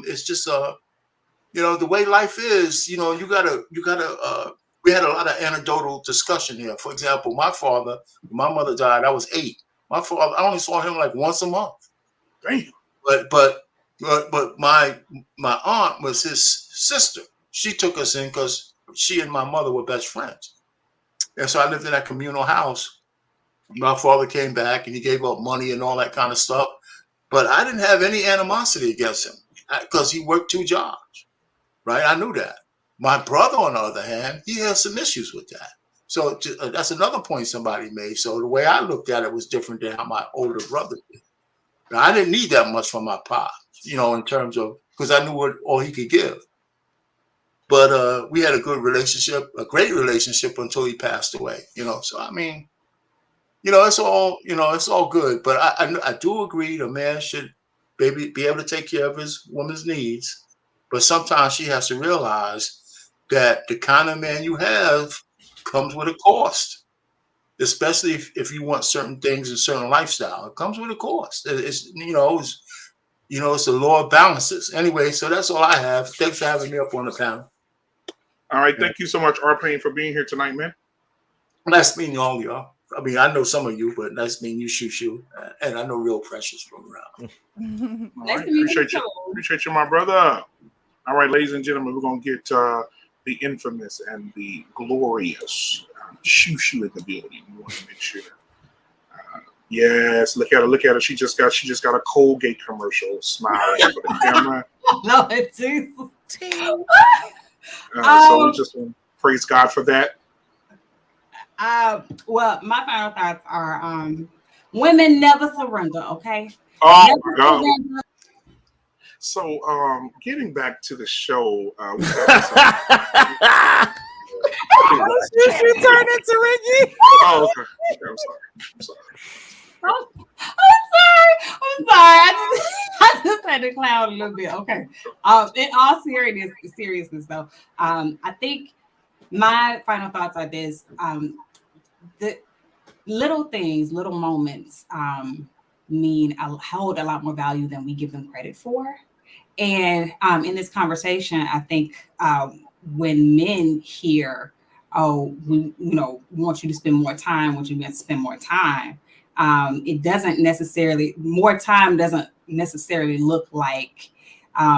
It's just the way life is. You gotta. We had a lot of anecdotal discussion here. For example, my mother died. I was 8. My father, I only saw him like once a month. Damn. But my aunt was his sister. She took us in because she and my mother were best friends. And so I lived in that communal house. My father came back and he gave up money and all that kind of stuff. But I didn't have any animosity against him because he worked 2 jobs. Right? I knew that. My brother, on the other hand, he has some issues with that. So that's another point somebody made. So the way I looked at it was different than how my older brother did. Now, I didn't need that much from my pop, in terms of, because I knew all he could give. But we had a good relationship, a great relationship until he passed away, So, I mean, it's all good. But I do agree a man should be able to take care of his woman's needs. But sometimes she has to realize that the kind of man you have comes with a cost, especially if you want certain things and certain lifestyle. It comes with a cost. It's the law of balances. Anyway, so that's all I have. Thanks for having me up on the panel. All right, thank you so much, R. Payne, for being here tonight, man. Nice meeting all y'all. I mean, I know some of you, but nice meeting you, Shoo, and I know Real Precious from around. Nice to meet you. Appreciate you, my brother. All right, ladies and gentlemen, we're gonna get the infamous and the glorious Shoo in the building. We want to make sure. Yes, look at her. She just got a Colgate commercial smiling for the camera. No, it's Jesus. So we just want to praise God for that. Well, my final thoughts are women never surrender, okay? Oh never my God. surrender. So getting back to the show, we She turned into Ricky. Oh, okay. I'm sorry. I'm sorry. I just had had to clown a little bit. Okay. In all seriousness, though, I think my final thoughts are this: the little things, little moments, hold a lot more value than we give them credit for. And in this conversation, I think when men hear, "Oh, we want you to spend more time," want you to spend more time. It doesn't necessarily, more time doesn't necessarily look like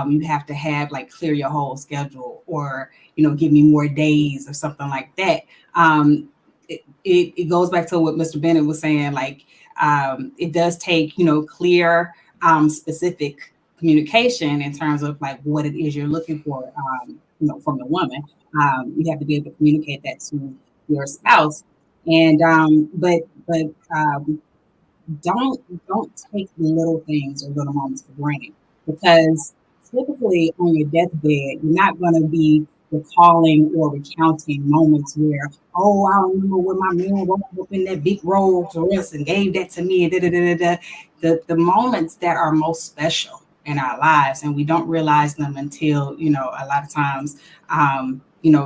you have to have like clear your whole schedule or, give me more days or something like that. It goes back to what Mr. Bennett was saying, like it does take, clear, specific communication in terms of like what it is you're looking for, from the woman. You have to be able to communicate that to your spouse. And but don't take the little things or little moments for granted, because typically on your deathbed, you're not going to be recalling or recounting moments where, oh, I remember when my man woke up in that big Rolls Royce and gave that to me. The moments that are most special in our lives, and we don't realize them until, a lot of times,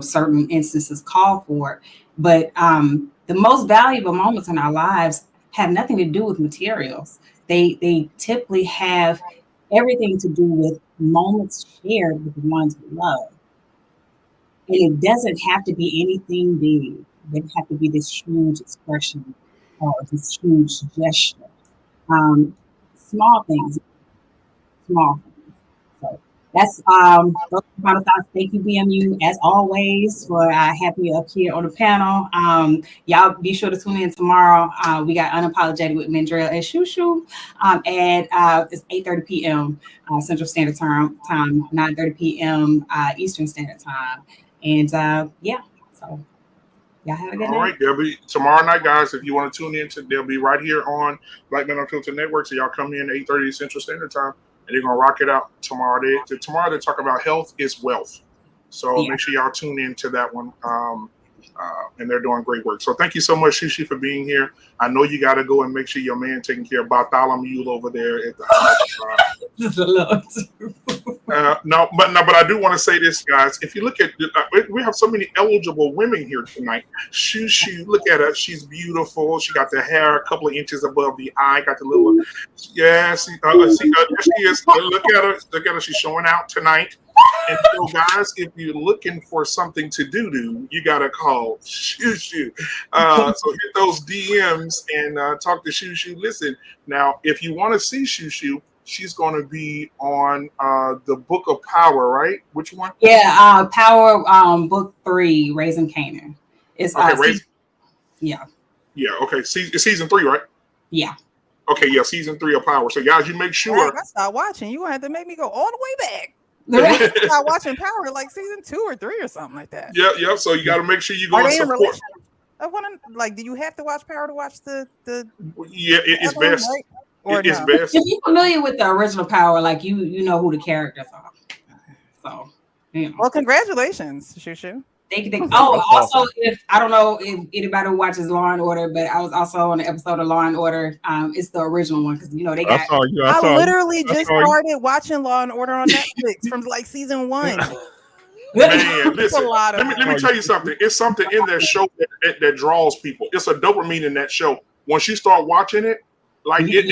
certain instances call for it. But the most valuable moments in our lives have nothing to do with materials. They typically have everything to do with moments shared with the ones we love. And it doesn't have to be anything big. It doesn't have to be this huge expression or this huge gesture. Small things. So that's those are the final thoughts. Thank you, BMU, as always, for having you up here on the panel. Y'all be sure to tune in tomorrow. We got Unapologetic with Mendrell and Shushu at it's 8:30 p.m. Central Standard Time, 9:30 p.m. Eastern Standard Time. And so y'all have a good night. All right, they'll be tomorrow night, guys. If you want to tune in, they'll be right here on Black Men Unfiltered Network. So y'all come in 8:30 Central Standard Time, and they're gonna rock it out tomorrow. Tomorrow they talk about health is wealth. So make sure y'all tune in to that one. And they're doing great work. So thank you so much, Shishi, for being here. I know you got to go and make sure your man taking care of Bartholomew over there at the house. But I do want to say this, guys. If you look at, we have so many eligible women here tonight. Shushu, look at her. She's beautiful. She got the hair a couple of inches above the eye. Got the little, there she is. Look at her. Look at her. She's showing out tonight. And so, guys, if you're looking for something to do, you gotta call Shushu. So hit those DMs and talk to Shushu. Listen, now, if you want to see Shushu, she's going to be on the Book of Power, right? Which one? Yeah, Power Book 3, Raising Canaan. It's okay. Yeah. Okay. Season 3, right? Yeah. Okay. Yeah. Season 3 of Power. So, guys, you make sure. I start watching. You gonna have to make me go all the way back. Start watching Power like season 2 or 3 or something like that. Yeah. So you got to make sure you go and support. Do you have to watch Power to watch the? Yeah, it's best. Right? It's best. If you're familiar with the original Power, like you know who the characters are. So, well, congratulations, Shushu. Thank you. Oh, also, if I don't know if anybody watches Law and Order, but I was also on the episode of Law and Order. It's the original one because they got. I literally just started watching Law and Order on Netflix from like season 1. Man, listen. Let me tell you something. It's something in that show that draws people. It's a dopamine in that show. Once you start watching it, like you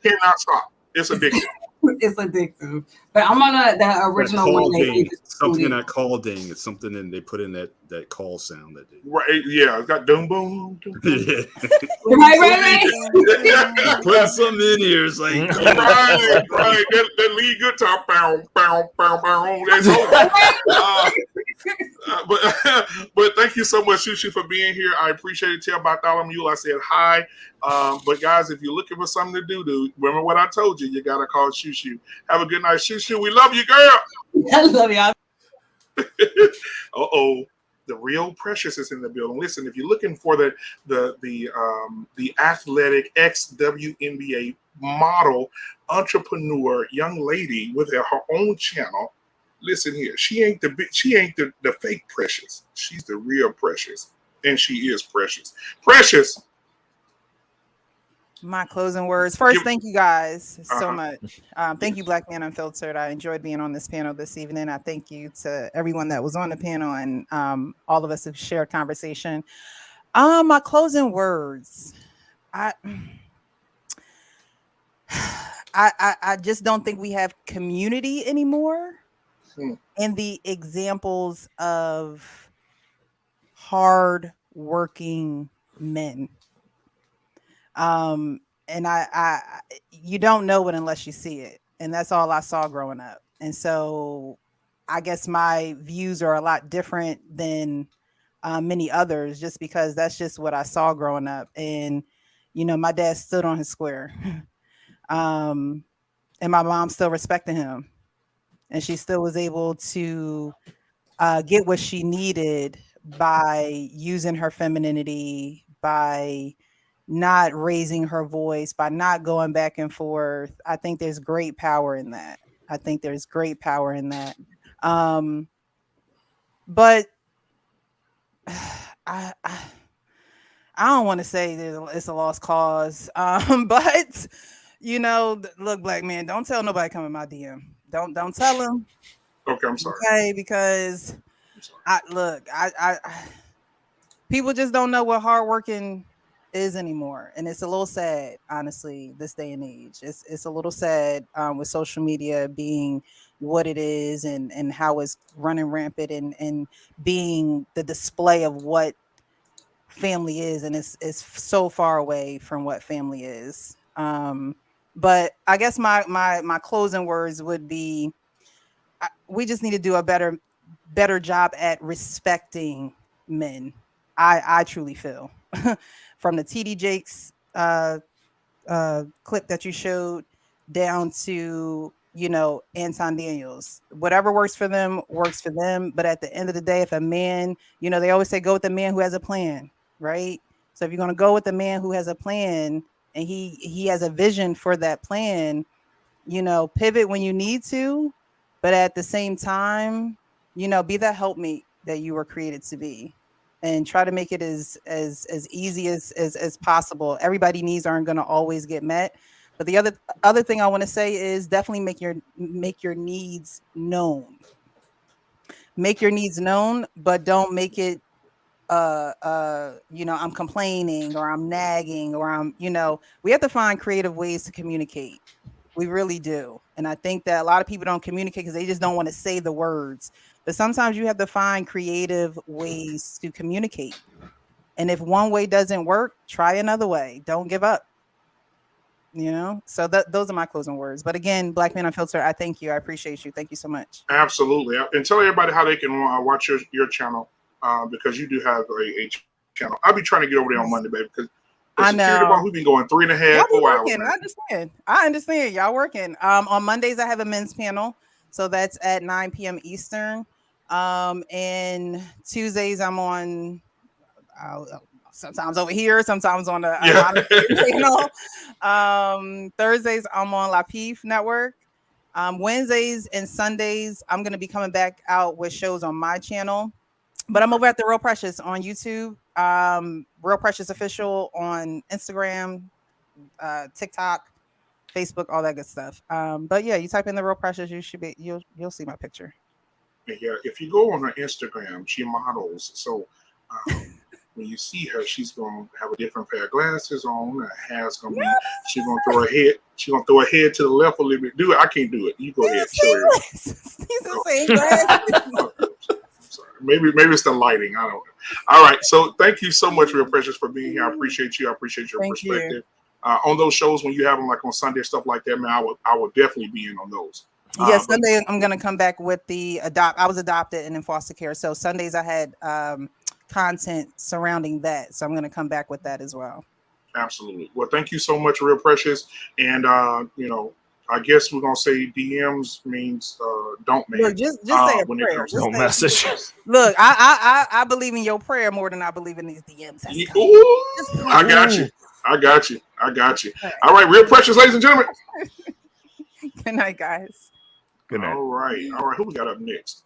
cannot stop. It's addictive. It's addictive. But I'm on the original one. Something in that call ding. It's something in they put in that call sound that they. Right. Yeah. It's got boom boom. Right. Put something in here. It's like right. That lead guitar. That's but thank you so much, Shushu, for being here. I appreciate it. Tell Bartholomew I said hi. But guys, if you're looking for something to do, remember what I told you. You gotta call Shushu. Have a good night, Shushu. We love you, girl. I love y'all. The real Precious is in the building. Listen, if you're looking for the athletic ex-WNBA model entrepreneur young lady with her own channel, listen here. She ain't the fake Precious. She's the real Precious, and she is Precious. Precious. My closing words. First, Give- thank you guys so Uh-huh. much. Thank you, Black Man Unfiltered. I enjoyed being on this panel this evening. I thank you to everyone that was on the panel and all of us who shared conversation. My closing words. I just don't think we have community anymore. And the examples of hard working men. And you don't know it unless you see it. And that's all I saw growing up. And so I guess my views are a lot different than many others, just because that's just what I saw growing up. And, you know, my dad stood on his square. And my mom still respected him. And she still was able to get what she needed by using her femininity, by not raising her voice, by not going back and forth. I think there's great power in that. I think there's great power in that. But I don't want to say that it's a lost cause. But you know, look, Black man, don't tell nobody come in my DM. Don't tell them. Okay, I'm sorry. Okay, because people just don't know what hard working is anymore, and it's a little sad, honestly, this day and age. It's a little sad with social media being what it is, and how it's running rampant, and being the display of what family is, and it's so far away from what family is. But I guess my closing words would be, we just need to do a better job at respecting men. I truly feel from the TD Jakes clip that you showed down to, you know, Anton Daniels, whatever works for them works for them. But at the end of the day, if a man, you know, they always say go with the man who has a plan, right? So if you're going to go with the man who has a plan, and he has a vision for that plan, you know, pivot when you need to, but at the same time, you know, be that helpmate that you were created to be, and try to make it as easy as possible. Everybody needs aren't going to always get met, but the other thing I want to say is definitely make your needs known. Make your needs known, but don't make it you know, I'm complaining, or I'm nagging, or I'm, you know, we have to find creative ways to communicate. We really do. And I think that a lot of people don't communicate because they just don't want to say the words. But sometimes you have to find creative ways to communicate. And if one way doesn't work, try another way. Don't give up. You know, so those are my closing words. But again, Black Man Unfiltered, I thank you. I appreciate you. Thank you so much. Absolutely. And tell everybody how they can watch your channel, because you do have a channel. I'll be trying to get over there on Monday, baby, because I know we've been going 3.5, 4 hours. I understand. Y'all working. On Mondays, I have a men's panel. So that's at 9 p.m. Eastern. And Tuesdays, I'm on sometimes over here, sometimes on the channel. Thursdays, I'm on La Pif Network. Wednesdays and Sundays, I'm going to be coming back out with shows on my channel. But I'm over at the Real Precious on YouTube, Real Precious Official on Instagram, TikTok, Facebook, all that good stuff. But yeah, you type in the Real Precious, you'll see my picture. Yeah, if you go on her Instagram, she models. So when you see her, she's gonna have a different pair of glasses on. Her hair's gonna be. She's gonna throw her head. She's gonna throw her head to the left a little bit. Do it. I can't do it. You go ahead. Show her. These the same glasses. Maybe it's the lighting. I don't know. All right. So thank you so much, Real Precious, for being here. I appreciate you. I appreciate your perspective. On those shows when you have them like on Sunday, stuff like that, man, I would definitely be in on those. Yes, Sunday I'm gonna come back with the I was adopted and in foster care. So Sundays I had content surrounding that. So I'm gonna come back with that as well. Absolutely. Well, thank you so much, Real Precious. And you know, I guess we're gonna say DMs means don't man. Look, just say a when prayer. It comes Just to say message. Look, I believe in your prayer more than I believe in these DMs. I got you. All right, Real Precious, ladies and gentlemen. Good night, guys. Good night. All right. Who we got up next?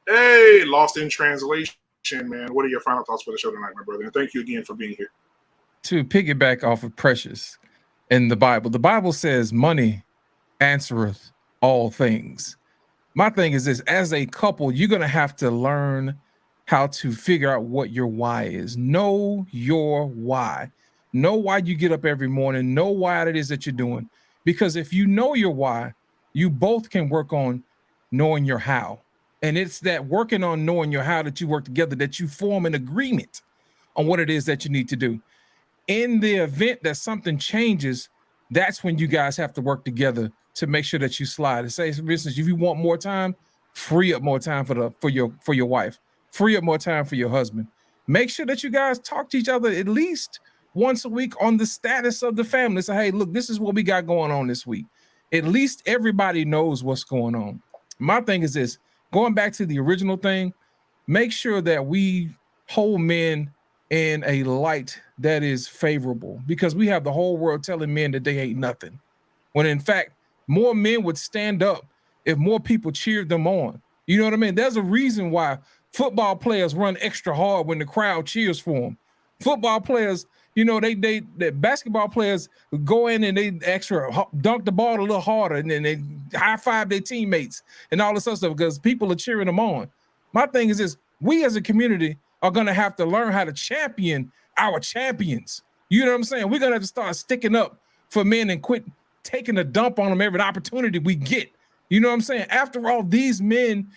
Hey, Lost in Translation, man. What are your final thoughts for the show tonight, my brother? And thank you again for being here. To piggyback off of Precious, in the Bible. The Bible says money answereth all things. My thing is this: as a couple, you're going to have to learn how to figure out what your why is. Know your why. Know why you get up every morning. Know why it is that you're doing. Because if you know your why, you both can work on knowing your how. And it's that working on knowing your how that you work together, that you form an agreement on what it is that you need to do. In the event that something changes, that's when you guys have to work together to make sure that you slide. And say, for instance, if you want more time, free up more time for your wife. Free up more time for your husband. Make sure that you guys talk to each other at least once a week on the status of the family. Say, hey, look, this is what we got going on this week. At least everybody knows what's going on. My thing is this: going back to the original thing, make sure that we hold men in a light that is favorable, because we have the whole world telling men that they ain't nothing, when in fact more men would stand up if more people cheered them on. You know what I mean? There's a reason why football players run extra hard when the crowd cheers for them. Football players, you know, they basketball players go in and they extra dunk the ball a little harder, and then they high five their teammates and all this other stuff because people are cheering them on. My thing is this: we as a community are going to have to learn how to champion our champions. You know what I'm saying? We're going to have to start sticking up for men and quit taking a dump on them every opportunity we get. You know what I'm saying? After all, these men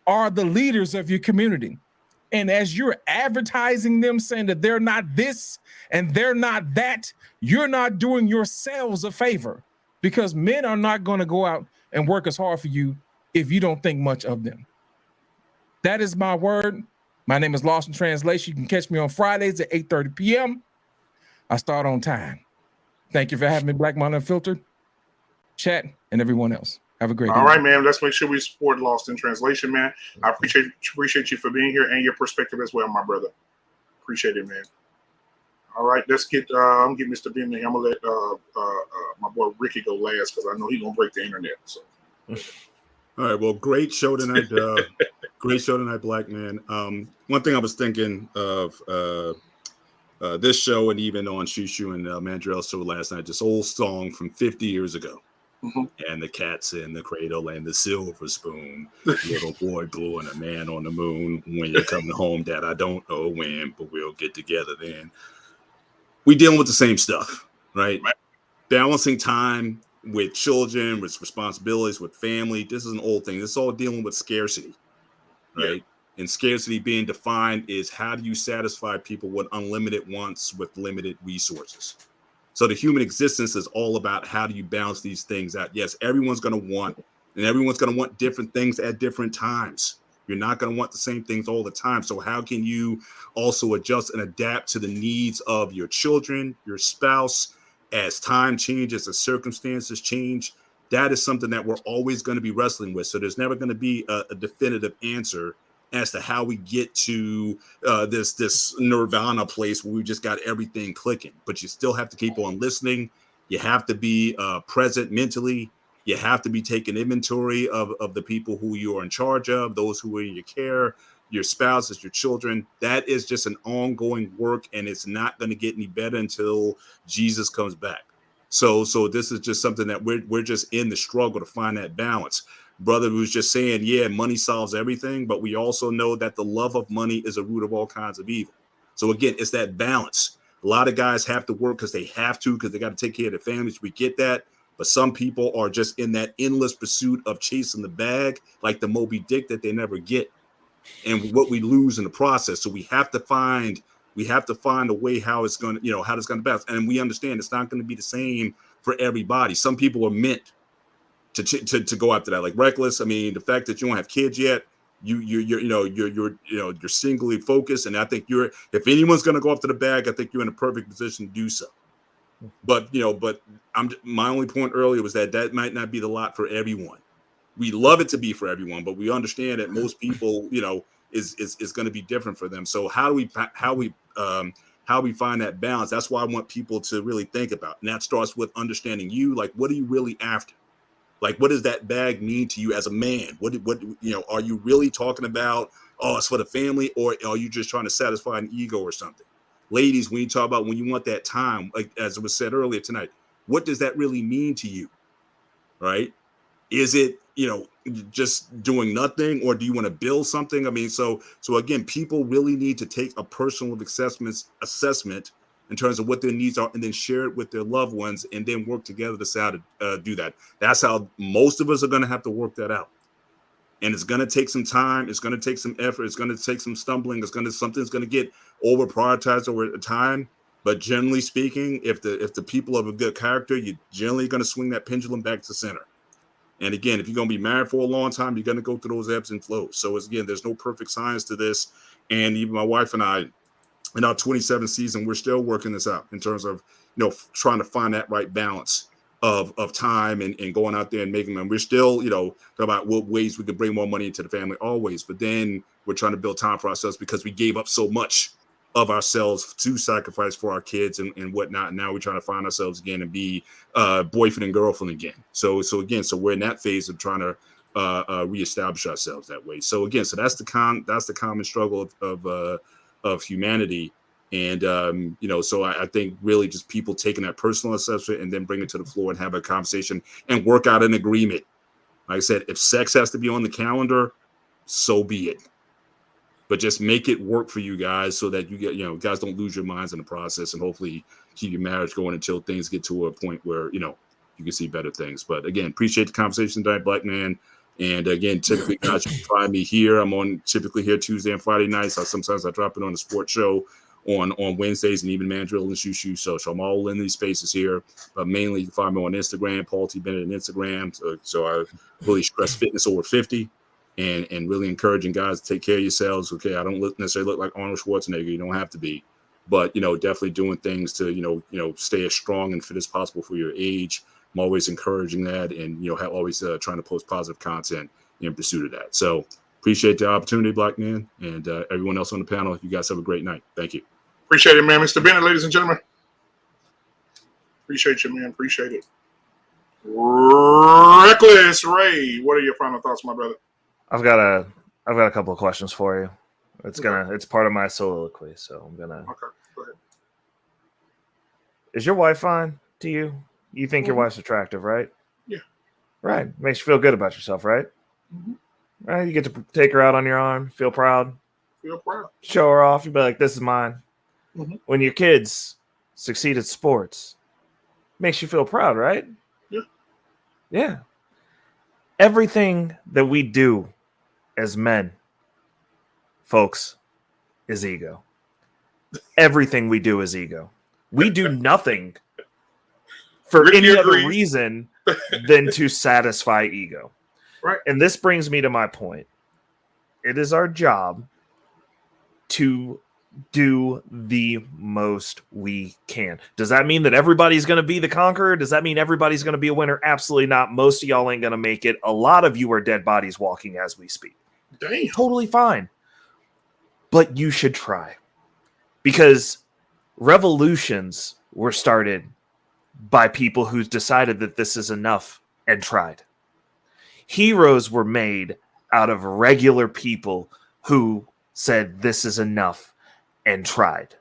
are the leaders of your community. And as you're advertising them, saying that they're not this and they're not that, you're not doing yourselves a favor, because men are not going to go out and work as hard for you if you don't think much of them. That is my word. My name is Lost in Translation. You can catch me on Fridays at 8:30 p.m. I start on time. Thank you for having me, Black Man Unfiltered, chat, and everyone else. Have a great day. All right, man. Let's make sure we support Lost in Translation, man. I appreciate you for being here and your perspective as well, my brother. Appreciate it, man. All right, let's get I'm getting Mr. Ben. I'm gonna let my boy Ricky go last because I know he's gonna break the internet. So. All right, well, great show tonight. Great show tonight, Black Man. One thing I was thinking of this show, and even on Shushu and Mandrell's show last night, this old song from 50 years ago. Mm-hmm. And the cat's in the cradle and the silver spoon, little boy blue and a man on the moon. When you're coming home, Dad, I don't know when, but we'll get together then. We dealing with the same stuff, right? Balancing time with children, with responsibilities, with family. This is an old thing. This is all dealing with scarcity, right? Yeah. And scarcity being defined is how do you satisfy people with unlimited wants with limited resources? So the human existence is all about how do you balance these things out? Yes, everyone's going to want, and everyone's going to want different things at different times. You're not going to want the same things all the time. So how can you also adjust and adapt to the needs of your children, your spouse, as time changes, as circumstances change? That is something that we're always going to be wrestling with. So there's never going to be a definitive answer as to how we get to this nirvana place where we just got everything clicking. But you still have to keep on listening. You have to be present mentally. You have to be taking inventory of the people who you are in charge of, those who are in your care, your spouses, your children. That is just an ongoing work, and it's not going to get any better until Jesus comes back. So this is just something that we're just in the struggle to find that balance. Brother was just saying, yeah, money solves everything, but we also know that the love of money is a root of all kinds of evil. So again, it's that balance. A lot of guys have to work because they have to, because they got to take care of their families. We get that. But some people are just in that endless pursuit of chasing the bag, like the Moby Dick that they never get, and what we lose in the process. So we have to find a way how it's going to, how it's going to balance. And we understand it's not going to be the same for everybody. Some people are meant to go after that, like Reckless. I mean, the fact that you don't have kids yet, you're singly focused, and I think if anyone's going to go after the bag, I think you're in a perfect position to do so. But my only point earlier was that might not be the lot for everyone. We love it to be for everyone, but we understand that most people, is going to be different for them. So how we find that balance? That's why I want people to really think about, and that starts with understanding you. Like, what are you really after? Like, what does that bag mean to you as a man? What are you really talking about? Oh, it's for the family, or are you just trying to satisfy an ego or something? Ladies, when you talk about when you want that time, like as it was said earlier tonight, what does that really mean to you? Right? Is it, just doing nothing, or do you want to build something? I mean, so again, people really need to take a personal assessment in terms of what their needs are, and then share it with their loved ones, and then work together to see how to do that. That's how most of us are going to have to work that out. And it's going to take some time. It's going to take some effort. It's going to take some stumbling. Something's going to get over prioritized over time. But generally speaking, if the people have a good character, you're generally going to swing that pendulum back to center. And again, if you're going to be married for a long time, you're going to go through those ebbs and flows. So again, there's no perfect science to this. And even my wife and I, in our 27th season, we're still working this out in terms of, trying to find that right balance of time and going out there and making them. We're still, talking about what ways we could bring more money into the family always. But then we're trying to build time for ourselves because we gave up so much of ourselves to sacrifice for our kids and whatnot. And now we're trying to find ourselves again and be boyfriend and girlfriend again. So we're in that phase of trying to reestablish ourselves that way. So again, that's the common struggle of humanity. And, so I think really just people taking that personal assessment and then bring it to the floor and have a conversation and work out an agreement. Like I said, if sex has to be on the calendar, so be it. But just make it work for you guys so that you get, guys don't lose your minds in the process, and hopefully keep your marriage going until things get to a point where, you can see better things. But again, appreciate the conversation tonight, Black Man. And again, typically guys, you can find me here. I'm typically here Tuesday and Friday nights. Sometimes I drop it on a sports show on Wednesdays, and even Mandrill and Shushu. So I'm all in these spaces here. But mainly you can find me on Instagram, Paul T. Bennett on Instagram. So I really stress fitness over 50. And really encouraging guys to take care of yourselves. Okay, I don't necessarily look like Arnold Schwarzenegger. You don't have to be, but definitely doing things to stay as strong and fit as possible for your age. I'm always encouraging that, and always trying to post positive content in pursuit of that. So appreciate the opportunity, Black Man, and everyone else on the panel. You guys have a great night. Thank you. Appreciate it, man. Mr. Bennett, ladies and gentlemen. Appreciate you, man. Appreciate it. Reckless Ray, what are your final thoughts, my brother? I've got a couple of questions for you. It's part of my soliloquy, so I'm gonna. Okay, go ahead. Is your wife fine to you? You think your wife's attractive, right? Yeah. Right. Makes you feel good about yourself, right? Mm-hmm. Right. You get to take her out on your arm, feel proud. Feel proud. Show her off. You be like, "This is mine." Mm-hmm. When your kids succeed at sports, makes you feel proud, right? Yeah. Yeah. Everything that we do as men, folks, is ego. Everything we do is ego. We do nothing for Ricky any other agrees. reason than to satisfy ego. Right. And this brings me to my point. It is our job to do the most we can. Does that mean that everybody's going to be the conqueror? Does that mean everybody's going to be a winner? Absolutely not. Most of y'all ain't going to make it. A lot of you are dead bodies walking as we speak. Damn. Totally fine. But you should try. Because revolutions were started by people who decided that this is enough and tried. Heroes were made out of regular people who said this is enough and tried.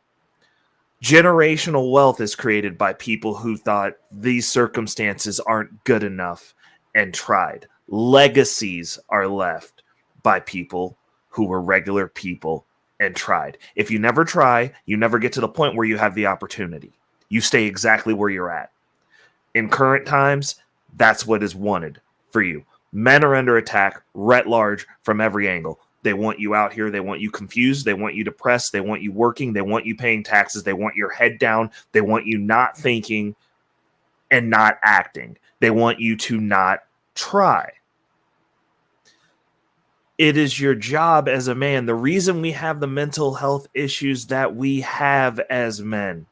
Generational wealth is created by people who thought these circumstances aren't good enough and tried. Legacies are left by people who were regular people and tried. If you never try, you never get to the point where you have the opportunity. You stay exactly where you're at. In current times, that's what is wanted for you. Men are under attack, writ large, from every angle. They want you out here. They want you confused. They want you depressed. They want you working. They want you paying taxes. They want your head down. They want you not thinking and not acting. They want you to not try. It is your job as a man. The reason we have the mental health issues that we have as men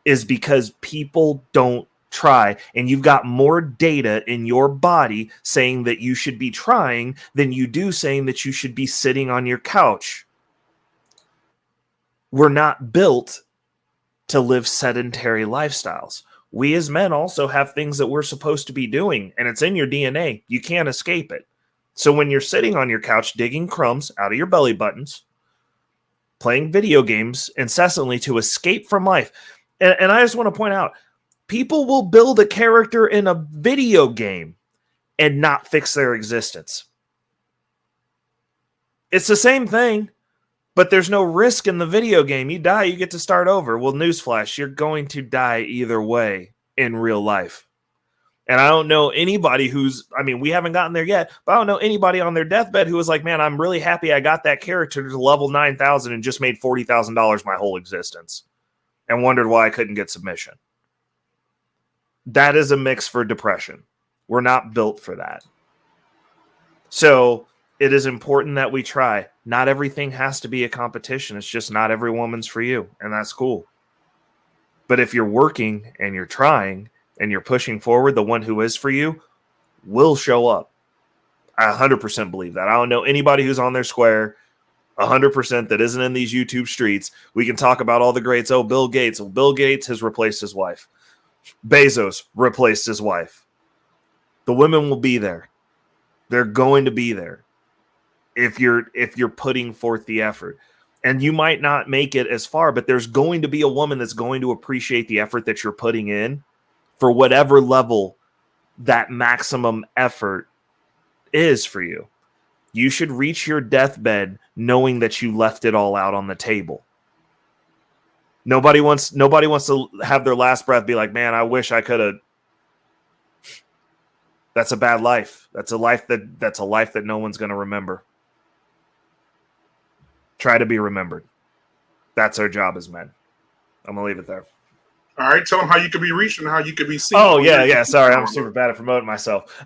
is because people don't try, and you've got more data in your body saying that you should be trying than you do saying that you should be sitting on your couch. We're not built to live sedentary lifestyles. We as men also have things that we're supposed to be doing, and it's in your DNA. You can't escape it. So when you're sitting on your couch digging crumbs out of your belly buttons, playing video games incessantly to escape from life, and I just want to point out, People will build a character in a video game and not fix their existence. It's the same thing, but there's no risk in the video game. You die, you get to start over. Well, newsflash, you're going to die either way in real life. And I don't know anybody we haven't gotten there yet, but I don't know anybody on their deathbed who was like, man, I'm really happy I got that character to level 9,000 and just made $40,000 my whole existence and wondered why I couldn't get submission. That is a mix for depression. We're not built for that. So it is important that we try. Not everything has to be a competition. It's just not every woman's for you, and that's cool. But if you're working and you're trying and you're pushing forward, the one who is for you will show up. I 100% believe that. I don't know anybody who's on their square 100% that isn't in these YouTube streets. We can talk about all the greats. Oh, Bill Gates. Well, Bill Gates has replaced his wife. Bezos replaced his wife. The women will be there. They're going to be there if you're putting forth the effort. And you might not make it as far, but there's going to be a woman that's going to appreciate the effort that you're putting in for whatever level that maximum effort is for you. You should reach your deathbed knowing that you left it all out on the table. Nobody wants to have their last breath be like, man, I wish I could have. That's a bad life. That's a life that no one's going to remember. Try to be remembered. That's our job as men. I'm going to leave it there. All right. Tell them how you could be reached and how you could be seen. Oh, yeah. Sorry. I'm super bad at promoting myself.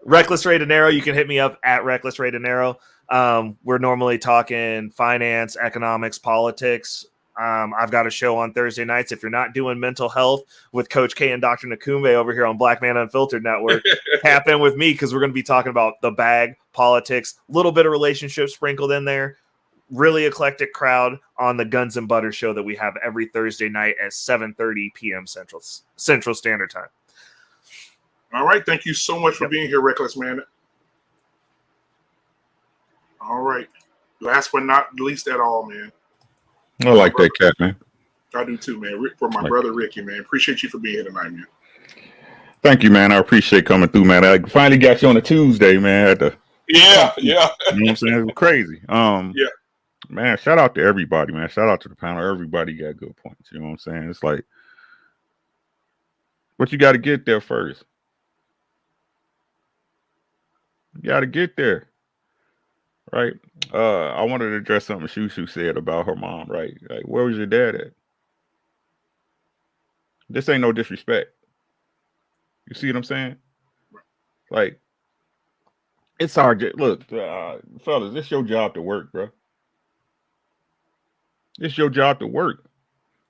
Reckless Ray Dinero. You can hit me up at Reckless Ray Dinero. We're normally talking finance, economics, politics. I've got a show on Thursday nights. If you're not doing mental health with Coach K and Dr. Nakumbe over here on Black Man Unfiltered Network, tap in with me because we're going to be talking about the bag, politics, a little bit of relationships sprinkled in there. Really eclectic crowd on the Guns and Butter show that we have every Thursday night at 7:30 p.m. Central Standard Time. All right. Thank you so much for being here, Reckless Man. All right. Last but not least at all, man. I like that cat, man. I do too, man. For my brother Ricky, man. Appreciate you for being here tonight, man. Thank you, man. I appreciate coming through, man. I finally got you on a Tuesday, man. Yeah. You know what I'm saying? It was crazy. Yeah. Man, shout out to everybody, man. Shout out to the panel. Everybody got good points. You know what I'm saying? It's like, but you got to get there first. You got to get there. Right. I wanted to address something Shushu said about her mom, right? Like, where was your dad at? This ain't no disrespect. You see what I'm saying? Like, it's our look, fellas, it's your job to work, bro. It's your job to work.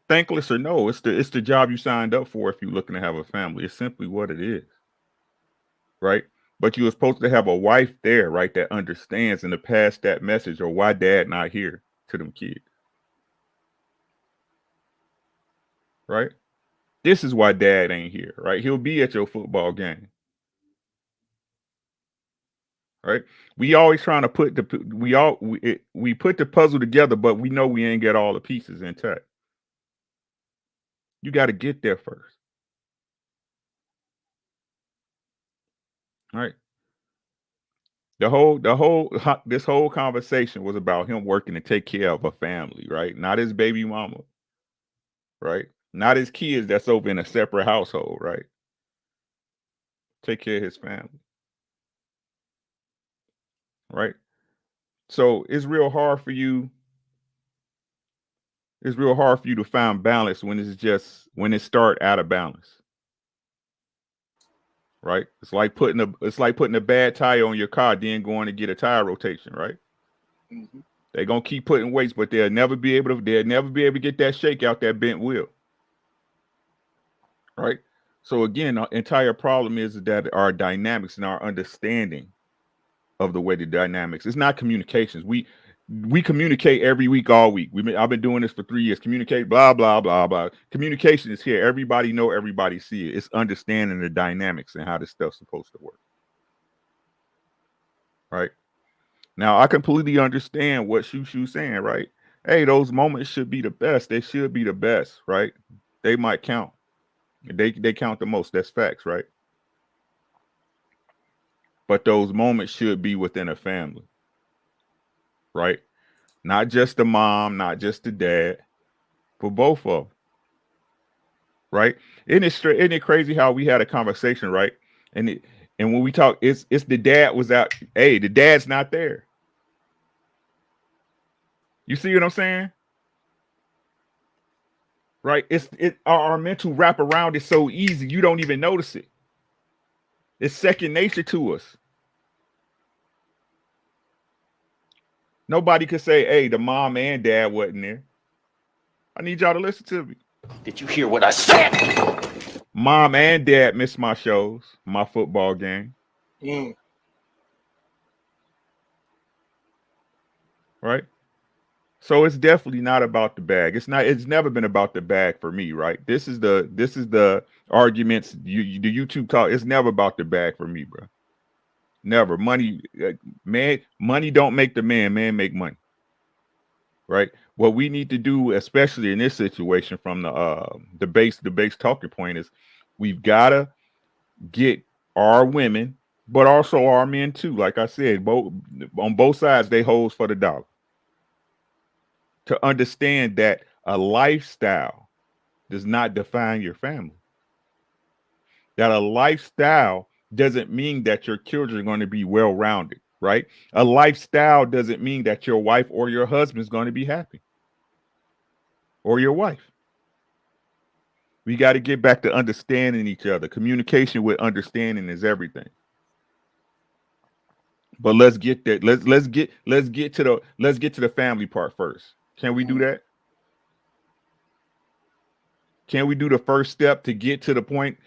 Thankless or no, it's the job you signed up for if you're looking to have a family. It's simply what it is. Right? But you were supposed to have a wife there, right, that understands and to pass that message or why dad not here to them kids. Right? This is why dad ain't here, right? He'll be at your football game. Right? We always trying to put we put the puzzle together, but we know we ain't get all the pieces intact. You got to get there first. All right. This whole conversation was about him working to take care of a family, right? Not his baby mama, right? Not his kids that's over in a separate household, right? Take care of his family, right? So it's real hard for you. It's real hard for you to find balance when it start out of balance. Right? It's like putting a bad tire on your car, then going to get a tire rotation, right? Mm-hmm. They're gonna keep putting weights, but they'll never be able to get that shake out that bent wheel. Right? So again, our entire problem is that our dynamics and our understanding of the way the dynamics, it's not communications. We communicate every week, all week. I've been doing this for 3 years. Communicate, blah, blah, blah, blah. Communication is here. Everybody know, everybody see it. It's understanding the dynamics and how this stuff's supposed to work. Right? Now, I completely understand what Shushu's saying, right? Hey, those moments should be the best. They should be the best, right? They might count. They count the most. That's facts, right? But those moments should be within a family, right? Not just the mom, not just the dad, but both of them, right? Isn't it crazy how we had a conversation, right? And when we talk, it's the dad was out. Hey, the dad's not there. You see what I'm saying? Right? Our mental wrap around is so easy, you don't even notice it. It's second nature to us. Nobody could say, hey, the mom and dad wasn't there. I need y'all to listen to me. Did you hear what I said? Mom and dad missed my shows, my football game. Right? So it's definitely not about the bag. It's never been about the bag for me, right? This is the arguments, the YouTube talk. It's never about the bag for me, bro. Never. Money, money don't make the man make money. Right? What we need to do, especially in this situation, from the base talking point, is we've got to get our women, but also our men too. Like I said, on both sides, they hoes for the dollar. To understand that a lifestyle does not define your family. That a lifestyle doesn't mean that your children are going to be well-rounded, right? A lifestyle doesn't mean that your wife or your husband is going to be happy. Or your wife. We got to get back to understanding each other. Communication with understanding is everything. But let's get that. Let's get to the family part first. Can we do that? Can we do the first step to get to the point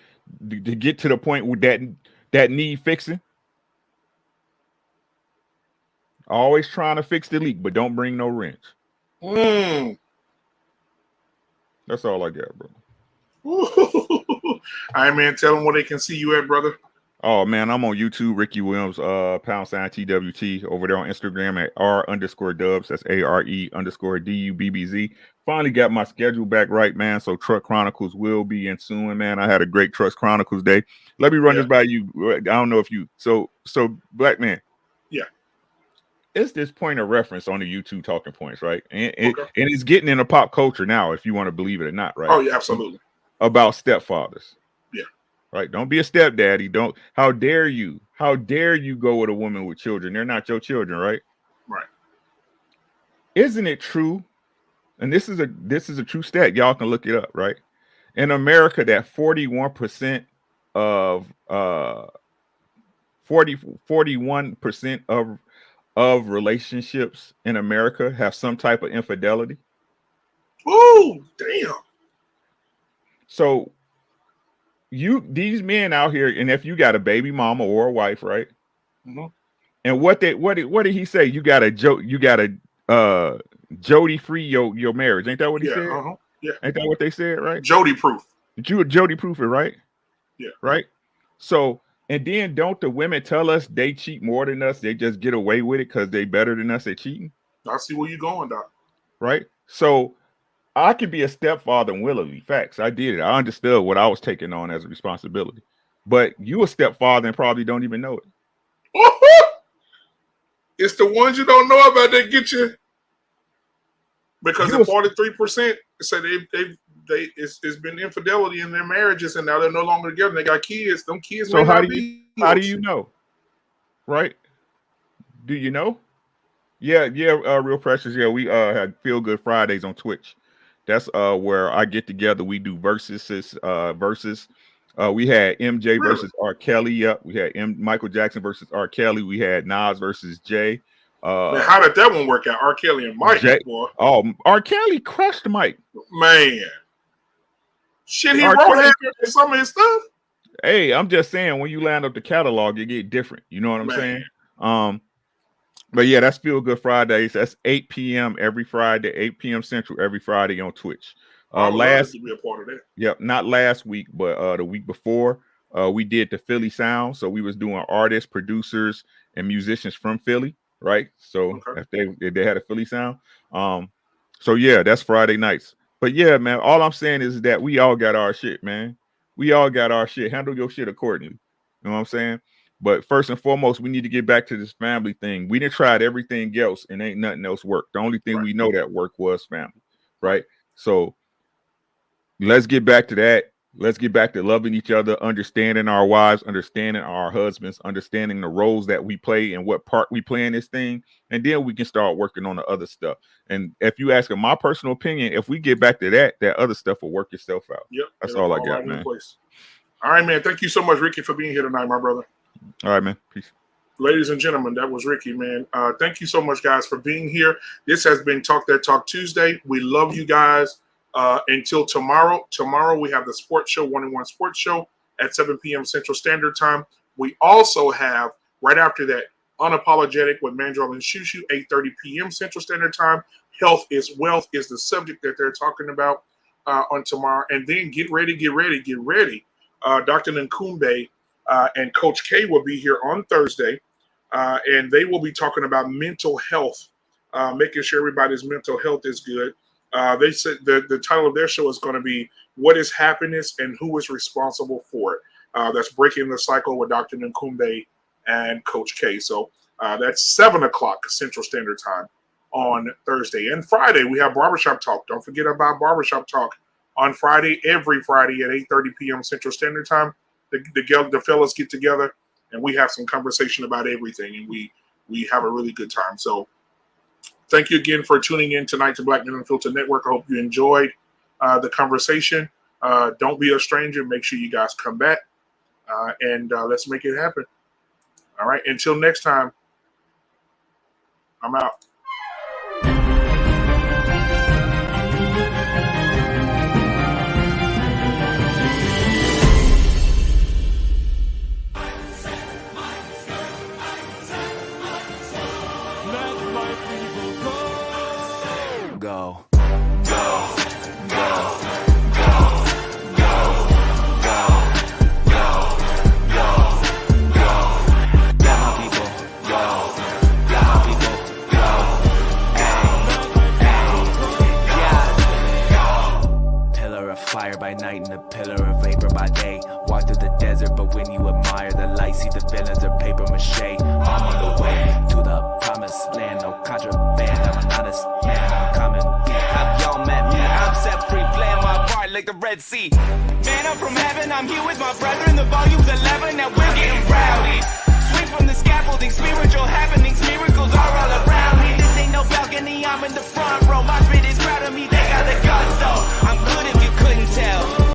with that need fixing? Always trying to fix the leak, but don't bring no wrench. That's all I got, bro. All right, man. Tell them where they can see you at, brother. Oh man, I'm on YouTube, Ricky Williams, #TWT, over there on Instagram at R_Dubs. That's ARE_DUBBZ. Finally got my schedule back right, man. So Truck Chronicles will be in soon, man. I had a great Truck Chronicles day. Let me run this by you. I don't know if you so Black man. Yeah. It's this point of reference on the YouTube talking points, right? And it's getting into pop culture now, if you want to believe it or not, right? Oh yeah, absolutely. About stepfathers. Yeah. Right. Don't be a stepdaddy. How dare you? How dare you go with a woman with children? They're not your children, right? Right. Isn't it true? And this is a true stat. Y'all can look it up, right? In America, that 41% of 41% of relationships in America have some type of infidelity. Oh, damn. So these men out here, and if you got a baby mama or a wife, right? Mm-hmm. And what did he say? You got to Jody free your marriage. Ain't that what he said? Yeah. Ain't that what they said, right? Jody proof. Jody proof it, right? Yeah. Right. So, and then don't the women tell us they cheat more than us? They just get away with it because they better than us at cheating. I see where you're going, Doc. Right. So I could be a stepfather willingly. Facts. I did it. I understood what I was taking on as a responsibility. But you a stepfather and probably don't even know it. It's the ones you don't know about that get you. Because the 43% said it's been infidelity in their marriages and now they're no longer together. They got kids. Them kids. So how do you know? Right? Do you know? Yeah, Real Precious. Yeah, we had Feel Good Fridays on Twitch. That's where I get together. We do verses. We had MJ versus R. Kelly. Yep. We had Michael Jackson versus R. Kelly. We had Nas versus Jay. Man, how did that one work out? R. Kelly and Mike. Boy. Oh, R. Kelly crushed Mike. Man. Shit, he wrote some of his stuff. Hey, I'm just saying, when you land up the catalog, it get different. You know what I'm saying? But yeah, that's Feel Good Fridays. That's 8 p.m. every Friday, 8 p.m. Central every Friday on Twitch. Last to be a part of that. Yep, not last week, but the week before, we did the Philly Sound. So we was doing artists, producers, and musicians from Philly, right? So if they had a Philly Sound. So yeah, that's Friday nights. But yeah, man, all I'm saying is that we all got our shit, man. We all got our shit. Handle your shit accordingly. You know what I'm saying? But first and foremost, we need to get back to this family thing. We done tried everything else and ain't nothing else worked. The only thing we know that worked was family, right? So let's get back to that. Let's get back to loving each other, understanding our wives, understanding our husbands, understanding the roles that we play and what part we play in this thing. And then we can start working on the other stuff. And if you ask my personal opinion, if we get back to that, that other stuff will work itself out. Yep. That's all I got, man. All right, man. Thank you so much, Ricky, for being here tonight, my brother. All right, man. Peace. Ladies and gentlemen, that was Ricky, man. Thank you so much, guys, for being here. This has been Talk That Talk Tuesday. We love you guys. Until tomorrow. Tomorrow we have the sports show, 1-on-1 Sports Show at 7 p.m. Central Standard Time. We also have, right after that, Unapologetic with Mandrell and Shushu, 8:30 p.m. Central Standard Time. Health is wealth is the subject that they're talking about on tomorrow. And then get ready. Dr. Nkumbe and Coach K will be here on Thursday, and they will be talking about mental health, making sure everybody's mental health is good. They said the title of their show is going to be "What is Happiness and Who is Responsible for It?" That's Breaking the Cycle with Dr. Nkumbe and Coach K. So that's 7 o'clock Central Standard Time on Thursday. And Friday, we have Barbershop Talk. Don't forget about Barbershop Talk on Friday, every Friday at 8:30 p.m. Central Standard Time. The fellas get together and we have some conversation about everything, and we have a really good time. So thank you again for tuning in tonight to Black Men Unfiltered Network. I hope you enjoyed the conversation. Don't be a stranger. Make sure you guys come back, and let's make it happen. All right. Until next time, I'm out. Go. Fire by night and a pillar of vapor by day. Walk through the desert, but when you admire the light, see the villains are paper mache. I'm on the way to the promised land, no contraband. I'm an honest man, I'm coming. Have y'all met me? I'm set free, playing my part like the Red Sea. Man, I'm from heaven, I'm here with my brother in the volumes 11. Now we're getting rowdy. Swing from the scaffolding,